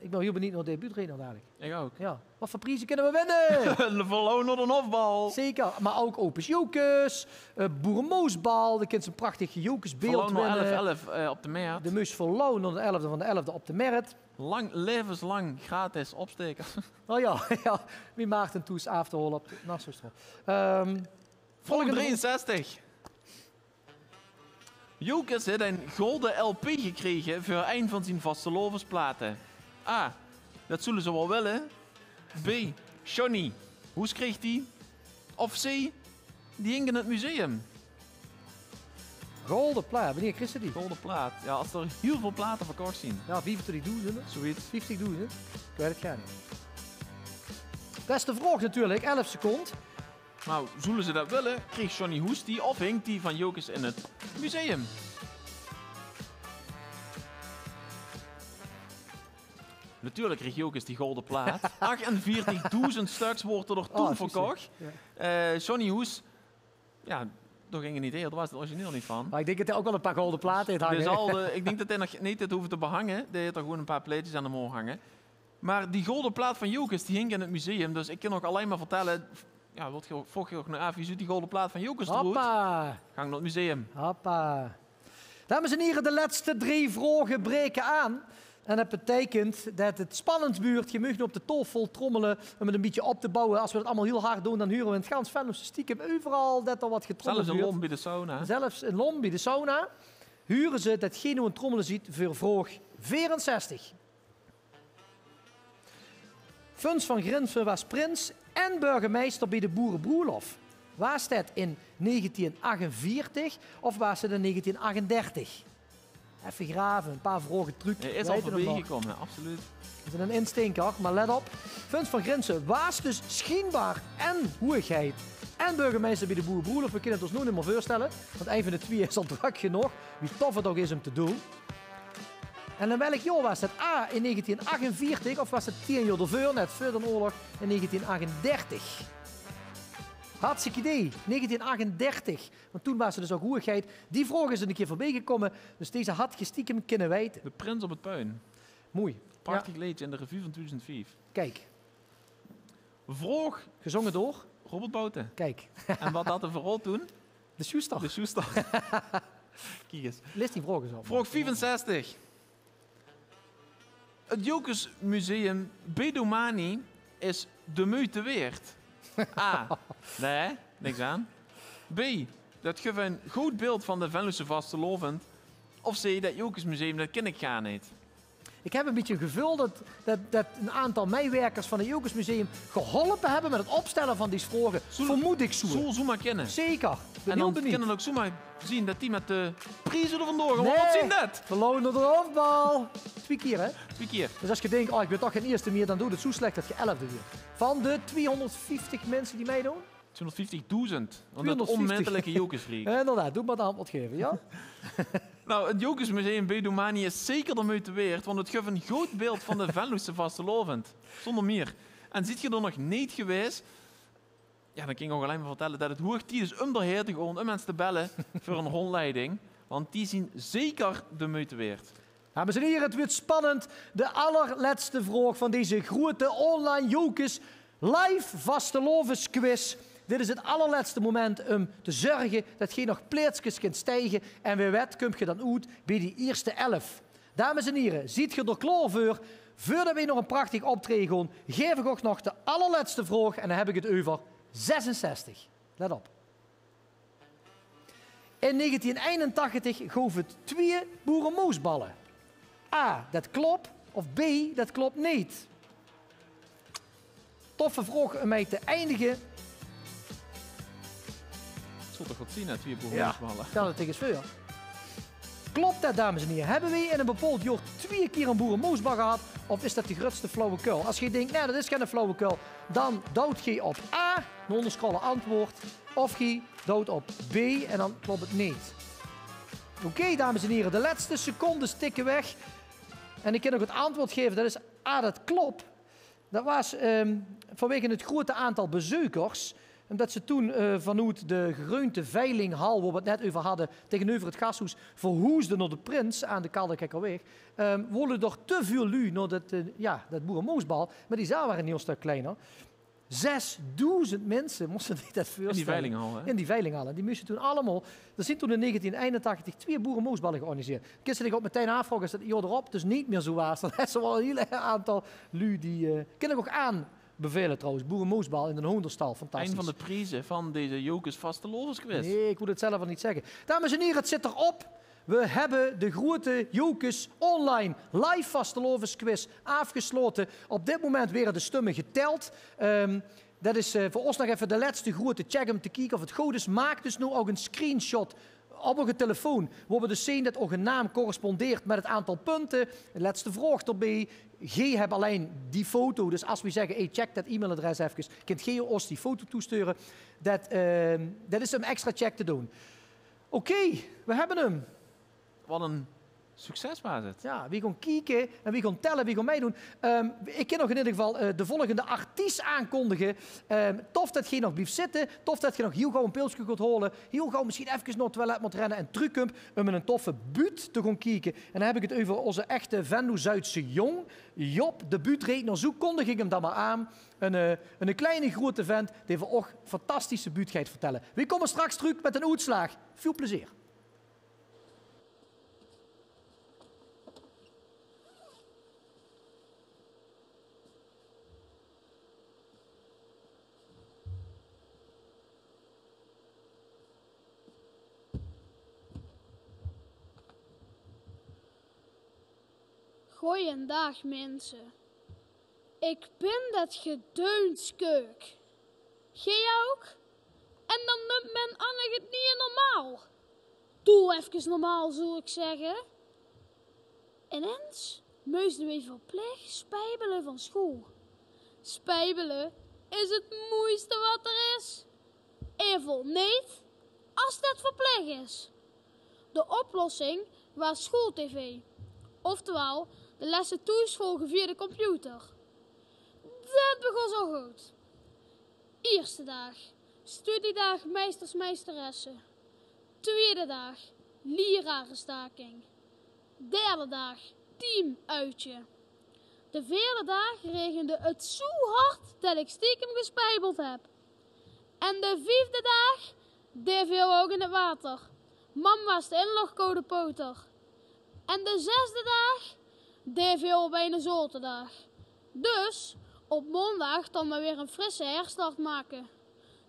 Ik ben heel benieuwd naar de debuutrainer dadelijk. Ik ook. Ja, wat voor prijzen kunnen we winnen? De verloren een hofbal. Zeker, maar ook Opus Jokus, Boerenmoosbal, de kind zijn prachtige Jokusbeeld winnen. 11 op de markt. De mus verloren naar de 11e van de 11e op de markt. Levenslang gratis opsteken. Oh ja, ja. Wie maakt een toes af te holen op de Nassaustraat. Volgende 63. Jokus heeft een gouden LP gekregen voor een van zijn vastelovensplaten. A. Dat zullen ze wel willen. B. Johnny. Hoe kreeg die? Of C. Die hing in het museum. Golden plaat, wanneer kreeg ze die? Golden plaat. Ja, als er heel veel platen verkocht zijn. Ja, 25.000. Zoiets. 50.000. Ik weet het gar niet. Beste vraag natuurlijk, 11 seconden. Nou, zullen ze dat willen, kreeg Johnny Hoes die of hinkt die van Jokus in het museum? Natuurlijk kreeg Jokus die golden plaat. 48.000 stuks worden er toen verkocht. Ja. Johnny Hoes, ja, daar ging het niet eerder, daar was het origineel niet van. Maar ik denk dat hij ook wel een paar golden platen heeft hangen. Dus ik denk dat hij nog niet dit hoeft te behangen. Hij heeft er gewoon een paar plaatjes aan de mond hangen. Maar die golden plaat van Jokus die hing in het museum. Dus ik kan nog alleen maar vertellen. Ja, wat volg je ook naar Avies die golden plaat van Jokus eruit? Hoppa. Gang naar het museum. Hoppa. Dames en heren, de laatste 3 vragen breken aan. En dat betekent dat het spannend buurt. Je mag nu op de tafel trommelen om het een beetje op te bouwen. Als we dat allemaal heel hard doen, dan huren we in het gans Venlose stiekem overal dat er wat getrommeld Zelfs wordt. een lom bij de sauna. Zelfs in Lom bij de sauna huren ze datgene wat trommelen ziet voor vraag 64. Funs van Grinsen was prins en burgemeester bij de Boerenbroerlof. Was dat in 1948 of was het in 1938? Even graven, een paar vragen truc. Hij is al voorbij gekomen, absoluut. Dat is een instinker, maar let op. Funs van Grinsen was dus schijnbaar en hoeigheid en burgemeester bij de Boerenbroerlof. We kunnen het ons nog niet meer voorstellen, want een van de twee is al druk genoeg. Wie tof het ook is om te doen. En in welk jaar was het? A, in 1948 of was het 10 jaar ervoor, net voor de oorlog, in 1938? Hartstikke idee, 1938. Want toen was er dus ook hoeigheid. Die vraag is er een keer voorbij gekomen, dus deze had je stiekem kunnen weten. De prins op het puin. Mooi. Prachtig liedje in de revue van 2005. Kijk. Vroeg. Gezongen door? Robert Bouten. Kijk. En wat had de verrol toen? De Schuster. De Schuster. Kijk eens. Lees die vraag eens op. Vraag 65. Het Jokus Museum Bedomani is de moeite waard. A. Nee, niks aan. B. Dat geeft een goed beeld van de Venlose vastelovend. Of C. Dat Jokus Museum, dat ken ik gar niet. Ik heb een beetje een gevoel dat een aantal medewerkers van het Jokus Museum geholpen hebben met het opstellen van die vragen. Vermoed ik zo. Zo maar kennen. Zeker. En dan kunnen we ook zo maar zien dat die met de prijzen er vandoor gaan. Nee. Wat zien dat? Verloren door de hoofdbal. 2 keer, hè? 2 keer. Dus als je denkt, oh, ik ben toch geen eerste meer, dan doe het zo slecht dat je 11e weer. Van de 250 mensen die meedoen? 250.000. Want dat onmenselijke Jokusvriek. Inderdaad, doe maar het antwoord geven, ja? Nou, het Jokus Museum Bedomani is zeker de moeite waard, want het geeft een groot beeld van de Venlose vastelovend. Zonder meer. En ziet je er nog niet geweest, ja, dan kan ik ook alleen maar vertellen dat het hoog tijd is om daarheen te gaan, om mensen te bellen voor een rondleiding. Want die zien zeker de moeite waard. Dames en heren, het wordt spannend. De allerlaatste vraag van deze grote online Jokus live vastelovensquiz. Dit is het allerlaatste moment om te zorgen dat je nog plaatsjes kunt stijgen. En wie weet kom je dan uit bij die eerste 11. Dames en heren, ziet je er klaar voor? Voordat we nog een prachtig optreden gaan, geef ik ook nog de allerlaatste vraag. En dan heb ik het over 66. Let op. In 1981 gaf het 2 boerenmoosballen. A, dat klopt. Of B, dat klopt niet. Toffe vraag om mij te eindigen. Ik zal toch wat zien, hè, 2 boerenmoosballen. Stel het tegen eens voor. Klopt dat, dames en heren? Hebben wij in een bepaald jaar 2 keer een boerenmoosbal gehad? Of is dat de grootste flauwekul? Als je denkt, nee, dat is geen flauwekul, dan duwt je op A, een onderscrollen antwoord. Of je duwt op B en dan klopt het niet. Oké, dames en heren, de laatste seconden tikken weg. En ik kan nog het antwoord geven, dat is A, dat klopt. Dat was vanwege het grote aantal bezoekers. Omdat ze toen vanuit de groente veilinghal, waar we het net over hadden, tegenover het gashuis, verhuisden naar de Prins aan de Kaldekekkerweg. Wilden er te veel lui naar dat boerenmoesbal, maar die zaal waren een heel stuk kleiner. 6000 mensen moesten zich dat voorstellen. In die veilinghal, hè? In die veilinghallen. Die moesten toen allemaal... Er zijn toen in 1981 2 boerenmoesballen georganiseerd. Kun je zich ook meteen afvragen, is dat jaar erop dus niet meer zo was. Dan is er wel een heel aantal lui die... Ken ik ook aanbevelen trouwens, boerenmoesbal in de Hoenderstal. Fantastisch. Een van de prijzen van deze Jokers Vastelovensquiz. Nee, ik moet het zelf niet zeggen. Dames en heren, het zit erop. We hebben de grote Jokers online live Vastelovensquiz afgesloten. Op dit moment werden de stemmen geteld. Dat is voor ons nog even de laatste grote check om te kijken of het goed is. Maak dus nu ook een screenshot op je telefoon, waar we dus zien dat ook een naam correspondeert met het aantal punten. De laatste vraag erbij. G hebt alleen die foto, dus als we zeggen, hey, check dat e-mailadres even, kunt G ons die foto toesturen. Dat is om extra check te doen. Oké, we hebben hem. Wat een succes was het. Ja, wie gaan kijken en wie gaan tellen, wie gaan meedoen. Ik kan nog in ieder geval de volgende artiest aankondigen. Tof dat je nog blijft zitten. Tof dat je nog heel gauw een pilsje gaat holen. Heel gauw misschien even naar het toilet moet rennen en terugkomt om met een toffe buurt te gaan kijken. En dan heb ik het over onze echte Venlo-Zuidse jong. Job, de buurt reed naar zoek, kondig ik hem dan maar aan. Een kleine grote vent die voor ook fantastische buurt gaat vertellen. We komen straks terug met een uitslag. Veel plezier. Goeiedag mensen. Ik ben dat gedeunskeuk. Gij ook? En dan noemt men Anne het niet normaal. Doe even normaal, zou ik zeggen. En eens moesten we verplicht spijbelen van school. Spijbelen is het mooiste wat er is. Even niet, als dat verplicht is. De oplossing was schooltv. Oftewel, de lessen thuis volgen via de computer. Dat begon zo goed. Eerste dag, studiedag meesters meesteressen. Tweede dag, lerarenstaking. Derde dag, teamuitje. De vierde dag regende het zo hard dat ik stiekem gespijbeld heb. En de vijfde dag, deed veel ook in het water. Mam was de inlogcode poter. En de zesde dag, deed veel bij een zotedag. Dus, op maandag dan we weer een frisse herstart maken.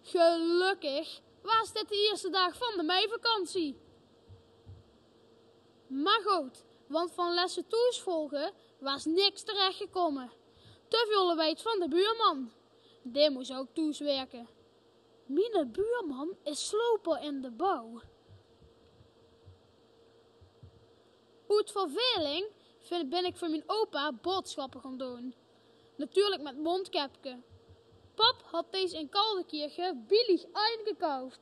Gelukkig was dit de eerste dag van de meivakantie. Maar goed, want van lessen thuis volgen was niks terechtgekomen. Te veel weet van de buurman. Die moest ook thuis werken. Mijn buurman is sloper in de bouw. Uit verveling ben ik voor mijn opa boodschappen gaan doen. Natuurlijk met mondkapje. Pap had deze in Kaldekirchen billig eingekauft.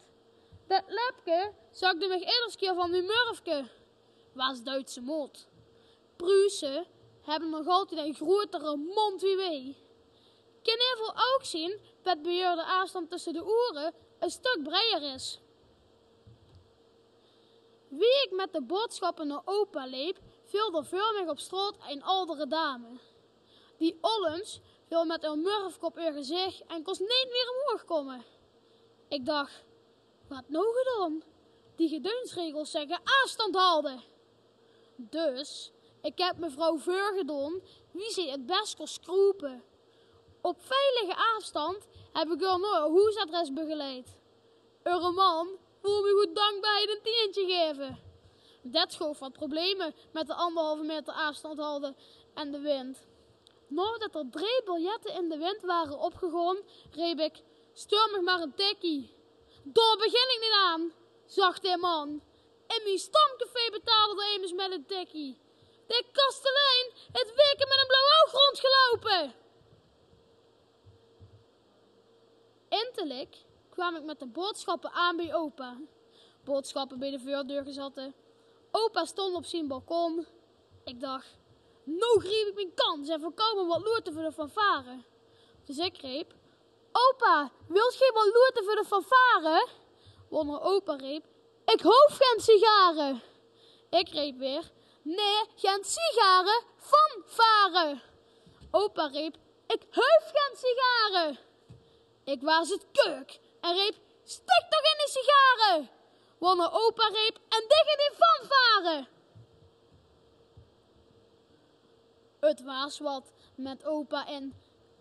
Dat lepke zakte me iedere keer van mijn murfke. Was Duitse mot. Pruisen hebben nog altijd een grotere mond wie wij. Kan even ook zien dat bij jou de afstand tussen de oren een stuk breder is. Wie ik met de boodschappen naar opa liep, viel er voor mij op straat een oudere dame. Die Ollems viel met een murfkop op haar gezicht en kon niet meer omhoog komen. Ik dacht, wat nou gedaan? Die gedeunsregels zeggen afstand houden. Dus, ik heb mevrouw voorgedaan wie ze het best kon schroepen. Op veilige afstand heb ik haar naar haar huisadres begeleid. Haar man wil me goed dankbaar een tientje geven. Dat schoof wat problemen met de 1,5 meter afstand houden en de wind. Nadat er 3 biljetten in de wind waren opgegaan, riep ik, stuur me maar een tikkie. Daar begin ik niet aan, zag die man. In mijn stamcafé betaalde de immers met een tikkie. De kastelein het weken met een blauw oog rondgelopen. Eindelijk kwam ik met de boodschappen aan bij opa. Boodschappen bij de voordeur gezetten. Opa stond op zijn balkon. Ik dacht, nou greep ik mijn kans en voorkomen wat loerten voor de fanfare. Dus ik riep, opa, wilt gij wat loerten voor de fanfare? Wanneer opa riep, ik hoef geen sigaren. Ik riep weer, nee, geen sigaren, fanfare. Opa riep, ik hoef geen sigaren. Ik was het keuk en riep, stik toch in die sigaren. Wanneer opa riep, en dicht in die fanfare. Het was wat met opa in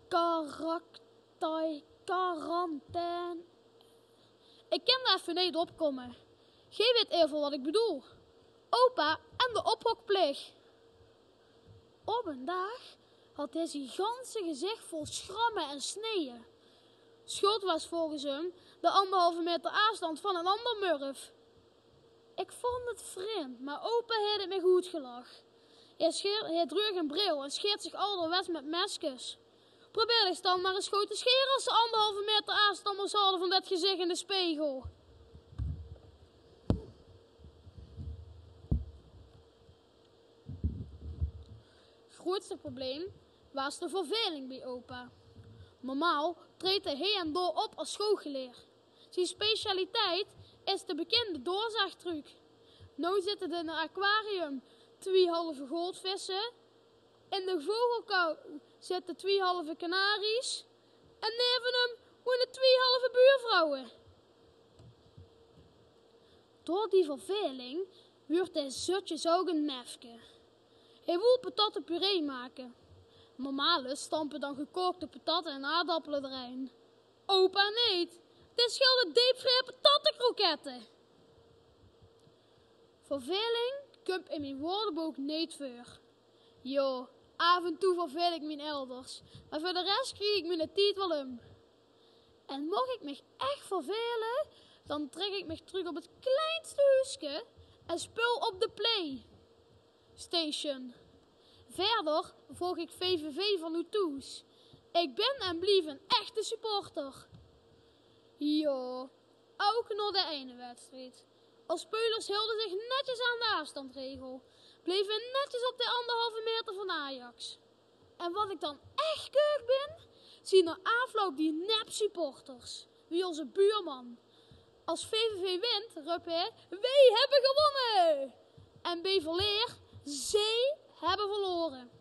quarantaine. Ik kan daar even niet opkomen. Gij weet even wat ik bedoel. Opa en de ophokplicht. Op een dag had hij zijn ganse gezicht vol schrammen en sneeën. Schuld was volgens hem de 1,5 meter afstand van een ander murf. Ik vond het vreemd, maar opa had het me goed gelachen. Hij droeg een bril en scheert zich ouderwets met mesjes. Probeer eens dan maar eens goed te scheren als ze 1,5 meter afstand hadden van dat gezicht in de spiegel. Het grootste probleem was de verveling bij opa. Normaal treedt hij heen en door op als schooggeleer. Zijn specialiteit is de bekende doorzaagtruc. Nu zitten er in een aquarium 2 halve goldvissen. In de vogelkou zitten 2 halve kanaries. En neven hem wonen 2 halve buurvrouwen. Door die verveling wordt hij zutjes ook een mefke. Hij wil patatenpuree maken. Normale stampen dan gekookte patatten en aardappelen erin. Opa niet. Dit scheelde diepvrije patattenkroketten. Verveling komt in mijn woordenboek niet voor. Jo, af en toe verveel ik mijn elders. Maar voor de rest kreeg ik mijn tijd wel om. En mocht ik me echt vervelen, dan trek ik me terug op het kleinste huisje en speel op de PlayStation. Verder volg ik VVV van uw toes. Ik ben en blijf een echte supporter. Jo, ook nog de ene wedstrijd. Als spelers hielden zich netjes aan de afstandregel. Bleven netjes op de 1,5 meter van Ajax. En wat ik dan echt keuk ben, zien na afloop die nep-supporters. Wie onze buurman. Als VVV wint, roept hij, wij hebben gewonnen. En bij verleer, zij hebben verloren.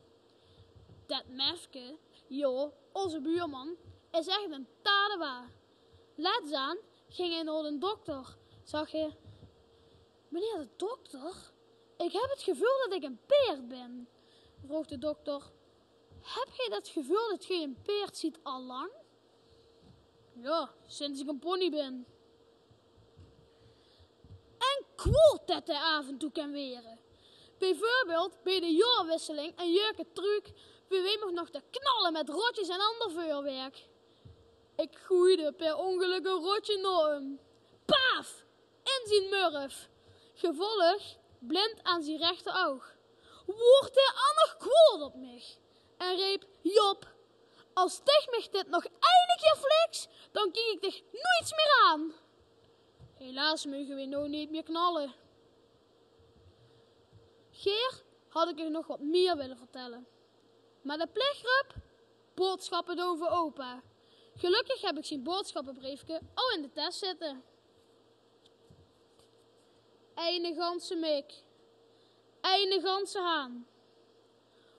Dat mefke, joh, onze buurman, is echt een tadewaar. Laatst aan ging hij naar de dokter. Zag je, meneer de dokter, ik heb het gevoel dat ik een peert ben. Vroeg de dokter, heb jij dat gevoel dat je een peert ziet al lang? Ja, sinds ik een pony ben. En kwart dat hij af en toe kan weren. Bijvoorbeeld bij de jaarwisseling en jeuke truc wie nog te knallen met rotjes en ander vuurwerk. Ik gooide per ongeluk een rotje naar hem. Paaf! In zijn murf. Gevolg blind aan zijn rechteroog. Wordt hij nog kwaad op mij? En riep, Job, als dich mij dit nog eindelijk keer fliks, dan kijk ik dich nooit meer aan. Helaas mogen we nou niet meer knallen. Geer had ik er nog wat meer willen vertellen. Maar de plichtgroep, boodschappen doen voor opa. Gelukkig heb ik zijn boodschappenbriefje al in de test zitten. Eine ganse mik, eine ganse haan.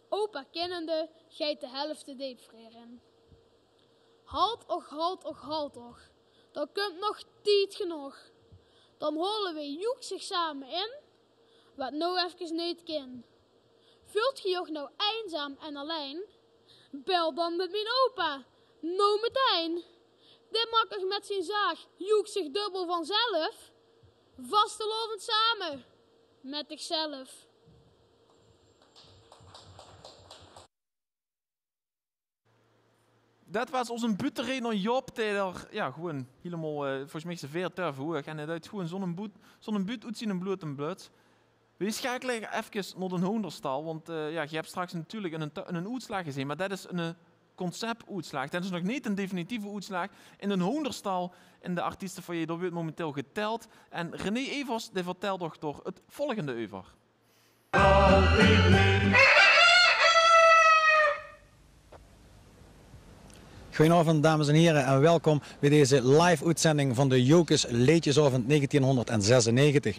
Opa kennende, geit de helft de diepvrierin. Halt och, halt och, halt och. Dan komt nog tijd genoeg. Dan holen we joek zich samen in, wat nou even niet kan. Vult je joch nou eenzaam en alleen? Bel dan met mijn opa, nou meteen. Dit makkelijk met zijn zaag, joek zich dubbel vanzelf. Vastelovend samen, met zichzelf. Dat was onze buurtrainer Job, die er ja, gewoon helemaal, volgens mij is 4 turven hoog. En hij uit gewoon zo'n buurt uitzien en bloed en bloed. We schakelen even naar de Hoenderstal, want ja, je hebt straks natuurlijk een uitslag gezien, maar dat is een concept-uitslag. Dat is nog niet een definitieve uitslag. In de Hoenderstal, in de artiestenfoyer, daar wordt momenteel geteld. En René Evers die vertelt toch door het volgende over. Goedenavond dames en heren en welkom bij deze live uitzending van de Jokers Leedjesavond 1996.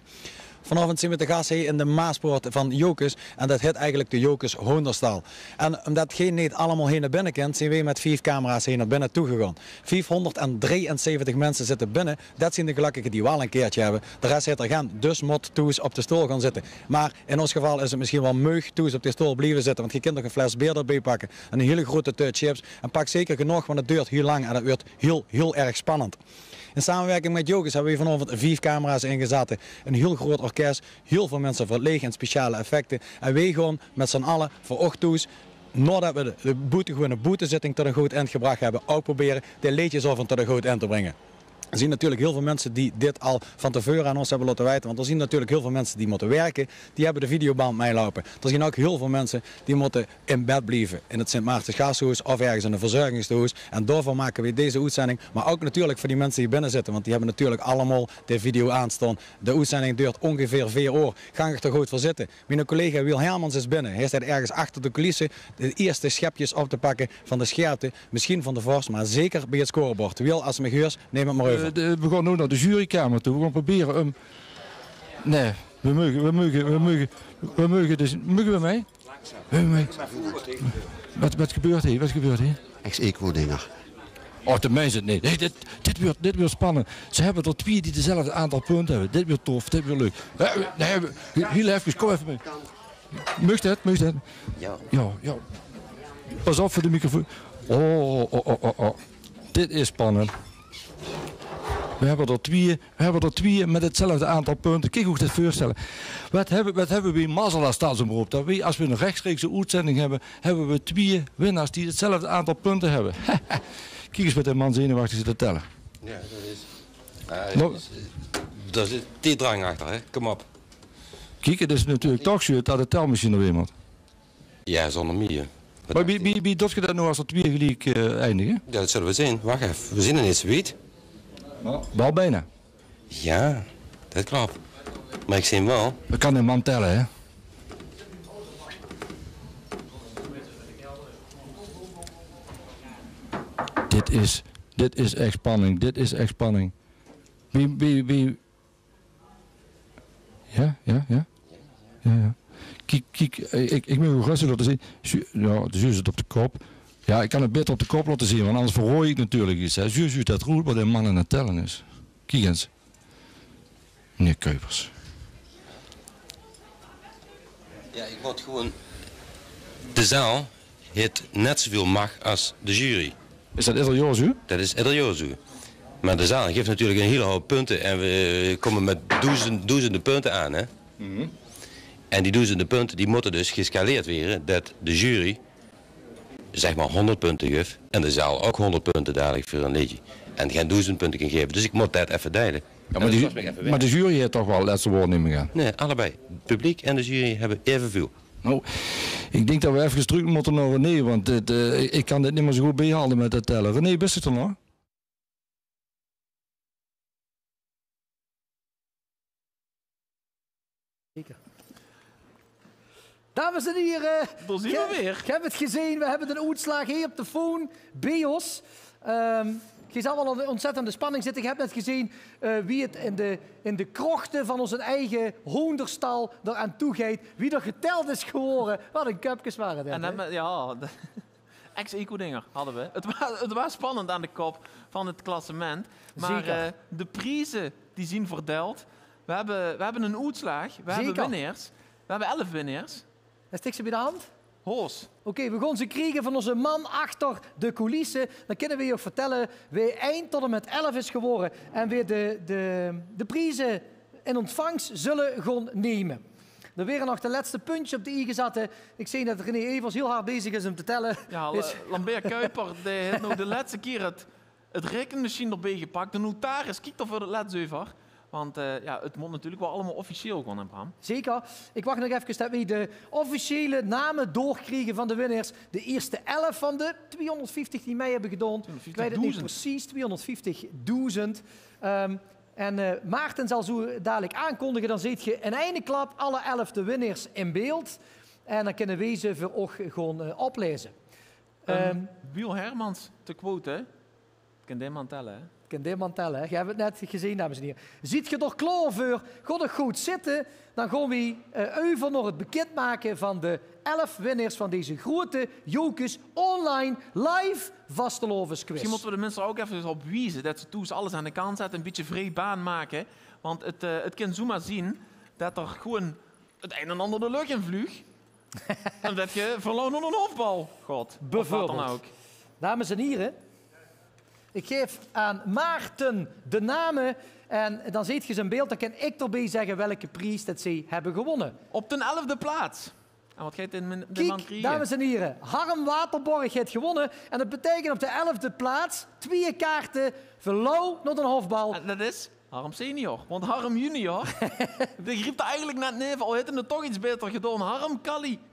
Vanavond zijn we te gast in de Maaspoort van Jokers en dat heet eigenlijk de Jokers Hoenderstal. En omdat geen niet allemaal heen naar binnen kent, zijn we met 5 camera's heen naar binnen toegegaan. 573 mensen zitten binnen, dat zijn de gelukkigen die wel een keertje hebben. De rest zit er geen dus mot toes op de stoel gaan zitten. Maar in ons geval is het misschien wel meug toes op de stoel blijven zitten, want je kunt nog een fles bier erbij pakken, een hele grote teut chips en pak zeker genoeg, want het duurt heel lang en het wordt heel erg spannend. In samenwerking met Jokers hebben we vanavond 5 camera's ingezet, een heel groot orkest, heel veel mensen verlegen en speciale effecten. En wij gaan met z'n allen voor 8 toes, nadat we de boetezitting tot een goed eind gebracht hebben, ook proberen de leedjesavond tot een goed eind te brengen. Er zijn natuurlijk heel veel mensen die dit al van tevoren aan ons hebben laten weten. Want er zijn natuurlijk heel veel mensen die moeten werken. Die hebben de videoband meelopen. Er zijn ook heel veel mensen die moeten in bed blijven. In het Sint Maartens Gasthuis of ergens in een verzorgingshuis. En daarvoor maken we deze uitzending. Maar ook natuurlijk voor die mensen die binnen zitten. Want die hebben natuurlijk allemaal de video aanstaan. De uitzending duurt ongeveer 4 uur. Ga je er goed voor zitten. Mijn collega Wiel Hermans is binnen. Hij staat ergens achter de coulissen de eerste schepjes op te pakken van de scherpte. Misschien van de vorst, maar zeker bij het scorebord. Wiel, als je me geurt, neem het maar over. We gaan nu naar de jurykamer toe. We gaan proberen nee, we mogen dus... Mogen we mee? Wat gebeurt hier? Wat gebeurt hier? Ex-equo-dinger. Oh, de mensen, nee. Dit wordt spannend. Ze hebben er 2 die dezelfde aantal punten hebben. Dit wordt tof, dit wordt leuk. Heel even, kom even mee. Mag dat? Ja. Pas op voor de microfoon. Oh. Dit is spannend. We hebben er 2 met hetzelfde aantal punten. Kijk hoe ik dit voorstellen. Wat hebben we in mazzel als staatsomroep? Dat we, als we een rechtstreekse uitzending hebben, hebben we 2 winnaars die hetzelfde aantal punten hebben. Kijk eens met de man zenuwachtig zitten tellen. Ja, dat is... Daar zit die drang achter, hè? Kom op. Kijk, het is natuurlijk toch zo dat de telmachine er weer moet. Ja, zonder meer. Maar wie doet je dat nou als er 2 gelijk eindigen? Ja, dat zullen we zien. Wacht even. We zien er niet zo weet. Wel bijna. Ja, dat klopt. Maar ik zie hem wel. We kan een man tellen, hè? Dit is echt spanning. Dit is echt spanning. Wie... Ja. Kijk, ik moet u rustig laten zien. Ja, de zuur zit op de kop. Ja, ik kan het beter op de kop laten zien, want anders verrooi ik natuurlijk iets. Zuur dat roert wat een man aan het tellen is. Kijk eens. Meneer Kuipers. Ja, ik word gewoon... De zaal heeft net zoveel macht als de jury. Is dat ieder jaar zo? Dat is ieder jaar zo. Maar de zaal geeft natuurlijk een hele hoop punten en we komen met duizenden punten aan, hè. Mm-hmm. En die duizenden punten die moeten dus gescaleerd worden dat de jury zeg maar 100 punten geeft en de zaal ook 100 punten dadelijk voor een liedje. En geen 1000 punten kan geven. Dus ik moet dat even delen. Ja, maar de jury heeft toch wel het laatste woord niet meer gaan? Nee, allebei. Het publiek en de jury hebben evenveel. Nou, ik denk dat we even terug moeten naar René, want ik kan dit niet meer zo goed bijhouden met het tellen. René, best het er nog? Zeker. Dames en heren, daar zien we weer. Ik heb het gezien, we hebben een uitslag hier op de phone, Beos. Je zal wel een ontzettende spanning zitten. Je hebt net gezien wie het in de krochten van onze eigen hoenderstal eraan toegeeft. Wie er geteld is geworden. Wat een cupjes waren dit. En ja, ex-eco-dinger hadden we. Het was spannend aan de kop van het klassement. Maar de prijzen die zien verdeeld. We hebben een uitslag. We hebben winnaars. We hebben 11 winnaars. Is niks bij de hand? Hoos. Oké, we gaan ze krijgen van onze man achter de coulissen. Dan kunnen we je ook vertellen wie eind tot en met 11 is geworden. En weer de prijzen in ontvangst zullen gaan nemen. Er weer nog de laatste puntje op de i gezet. Ik zie dat René Evers heel hard bezig is om te tellen. Ja, Lambert Kuiper die heeft nou de laatste keer het rekenmachine erbij gepakt. De notaris kijkt er voor het laatst over. Want ja, het moet natuurlijk wel allemaal officieel gewoon, hè, Bram. Zeker. Ik wacht nog even dat we de officiële namen doorkrijgen van de winnaars. De eerste 11 van de 250 die mij hebben gedaan. Ik weet het niet precies, 250.000. Maarten zal zo dadelijk aankondigen. Dan ziet je in één klap alle 11 de winnaars in beeld. En dan kunnen we ze voor ook gewoon oplezen. Wiel Hermans te quote, hè? Ik kan die man tellen, hè? Ik kan die man tellen, hè? Je hebt het net gezien, dames en heren. Ziet je toch klaar voor? Ga er goed zitten. Dan gaan we over naar het bekendmaken van de 11 winnaars van deze grote Jokers online live vastelovensquiz. Misschien moeten we de mensen ook even op wijzen dat ze toen alles aan de kant zetten, een beetje vrij baan maken. Want het kan zo maar zien dat er gewoon het een en ander de lucht in vliegt. En dat je verloren een hoofdbal gaat. Bijvoorbeeld. Dan ook. Dames en heren, ik geef aan Maarten de namen en dan ziet je zijn beeld. Dan kan ik erbij zeggen welke prijs dat ze hebben gewonnen. Op de 11e plaats. En wat gaat de man krijgen? Dames en heren, Harm Waterborg heeft gewonnen. En dat betekent op de 11e plaats 2 kaarten voor Lau naar een hoofdbal. En dat is Harm senior. Want Harm junior, die griep er eigenlijk net neven. Al heeft hem er toch iets beter gedaan. Harm,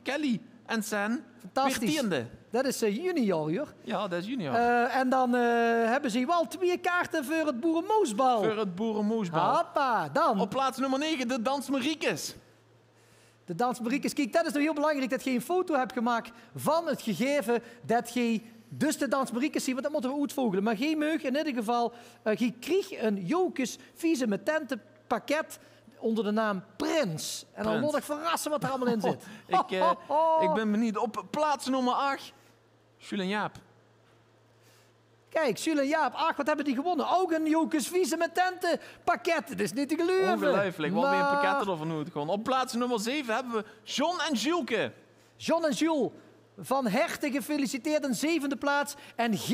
Kelly en Sen. Fantastisch. Dat is junior, hoor. Ja, dat is junior. En dan hebben ze wel 2 kaarten voor het Boerenmoesbal. Voor het Boerenmoesbal. Hoppa, dan. Op plaats nummer 9, de Dans Mariekes. De Dans Mariekes. Kijk, dat is nou heel belangrijk dat je een foto hebt gemaakt van het gegeven dat je dus de Dans Mariekes ziet. Want dat moeten we uitvogelen. Maar geen meug in ieder geval. Je kreeg een Jokers vieze met tenten pakket onder de naam Prins. En dan word ik verrassen wat er allemaal in zit. Ik ben benieuwd. Op plaats nummer 8, Jules en Jaap. Kijk, Jules en Jaap, wat hebben die gewonnen? Ook een Jokers vieze met tenten pakket. Dat is niet te geloven. Ongelooflijk, wat weer een pakket ervan uit gewoon. Op plaats nummer 7 hebben we John en Juleke. John en Jules, van harte gefeliciteerd, een 7e plaats. En G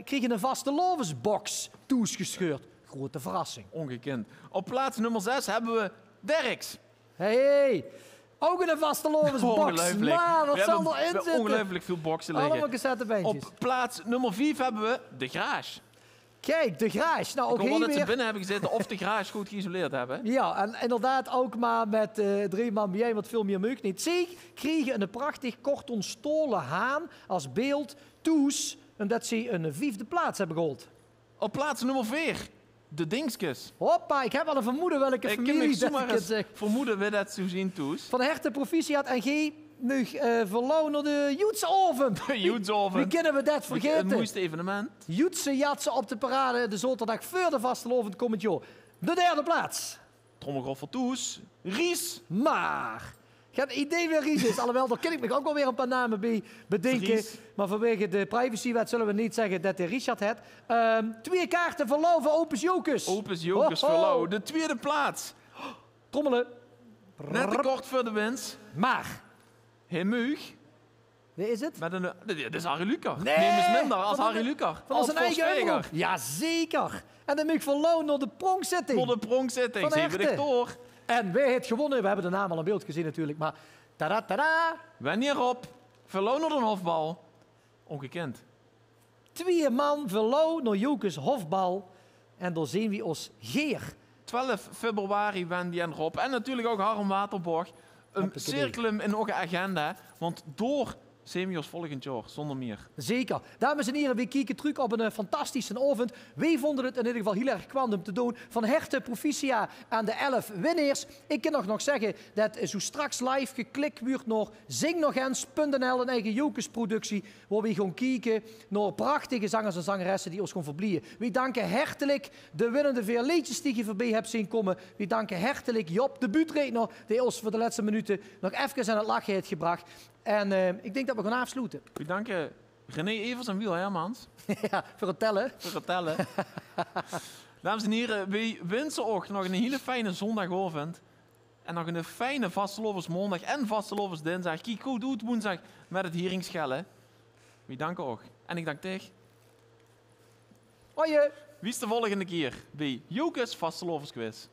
kregen een vastelovensbox toegescheurd. Grote verrassing. Ongekend. Op plaats nummer 6 hebben we Derks. Hey. Ook een vastelovensbox. Ongelooflijk. Maar wat zal erin zitten? zitten? Ongelooflijk veel boxen liggen. Allemaal cassettebandjes. Op plaats nummer 5 hebben we de Garage. Kijk, de Garage. Nou, ook ik hoor dat weer... ze binnen hebben gezeten of de Garage goed geïsoleerd hebben. Ja, en inderdaad ook maar met 3 man bij jij, wat veel meer meuk niet. Ze kregen een prachtig korton stolen haan als beeld toes, omdat ze een 5e plaats hebben gehaald. Op plaats nummer 4. De Dingskes. Hoppa, ik heb al een vermoeden welke familie dat ik het zeg. Vermoeden we dat zo zien toes. Van harte proficiat en G nog verloren naar de Joetsoven. De Joetsoven. Wie kunnen we dat vergeten? Het mooiste evenement. Joetse jatsen op de parade de zaterdag voor de vastelovend komend jaar. De 3e plaats. Trommelgroffel toes. Ries. Maar... Ik heb een idee wie Ries is. Alhoewel, daar kan ik me ook wel weer een paar namen bij bedenken. Ries. Maar vanwege de privacywet zullen we niet zeggen dat de Richard het. 2 kaarten voor Lau voor Opus Jokers. Opus Jokers voor Lau. De 2e plaats. Trommelen. Net te kort voor de winst. Maar. Hemuug. Wie is het? Dit is Harry Lucar. Nee. Neem eens minder als Harry Lucar. Van zijn eigen omroep. Jazeker. En dan moet ik voor Lau naar de pronkzitting. Naar de pronkzitting. 7 door. En wie heeft gewonnen? We hebben de naam al in beeld gezien natuurlijk. Maar tada. Wanneer op? Verloon naar een hofbal. Ongekend. 2 man verloon naar Jokers hofbal. En daar zien we ons Geer. 12 februari Wendy en Rob. En natuurlijk ook Harm Waterborg. Een cirkelum in onze agenda. Want door Semios volgend jaar, zonder meer. Zeker. Dames en heren, we kijken terug op een fantastische avond. Wij vonden het in ieder geval heel erg kwant om te doen. Van harte proficia aan de 11 winnaars. Ik kan nog zeggen dat zo straks live geklikt wordt naar zingnogens.nl, een eigen Jokers-productie, waar we gaan kijken naar prachtige zangers en zangeressen die ons gaan verblijen. We danken hartelijk de winnende veerleetjes die je voorbij hebt zien komen. We danken hartelijk Job, de buurtredner, die ons voor de laatste minuten nog even aan het lachen heeft gebracht. En ik denk dat we gaan afsluiten. We danken René Evers en Wiel Hermans. Ja, voor het tellen. Voor het tellen. Dames en heren, wij wensen ook nog een hele fijne zondagavond. En nog een fijne vasteloversmaandag en vasteloversdinsdag. Kijk goed uit woensdag met het Hieringschellen. We danken ook. En ik dank tegen. Hoi. Wie is de volgende keer bij Jokers Vasteloversquiz?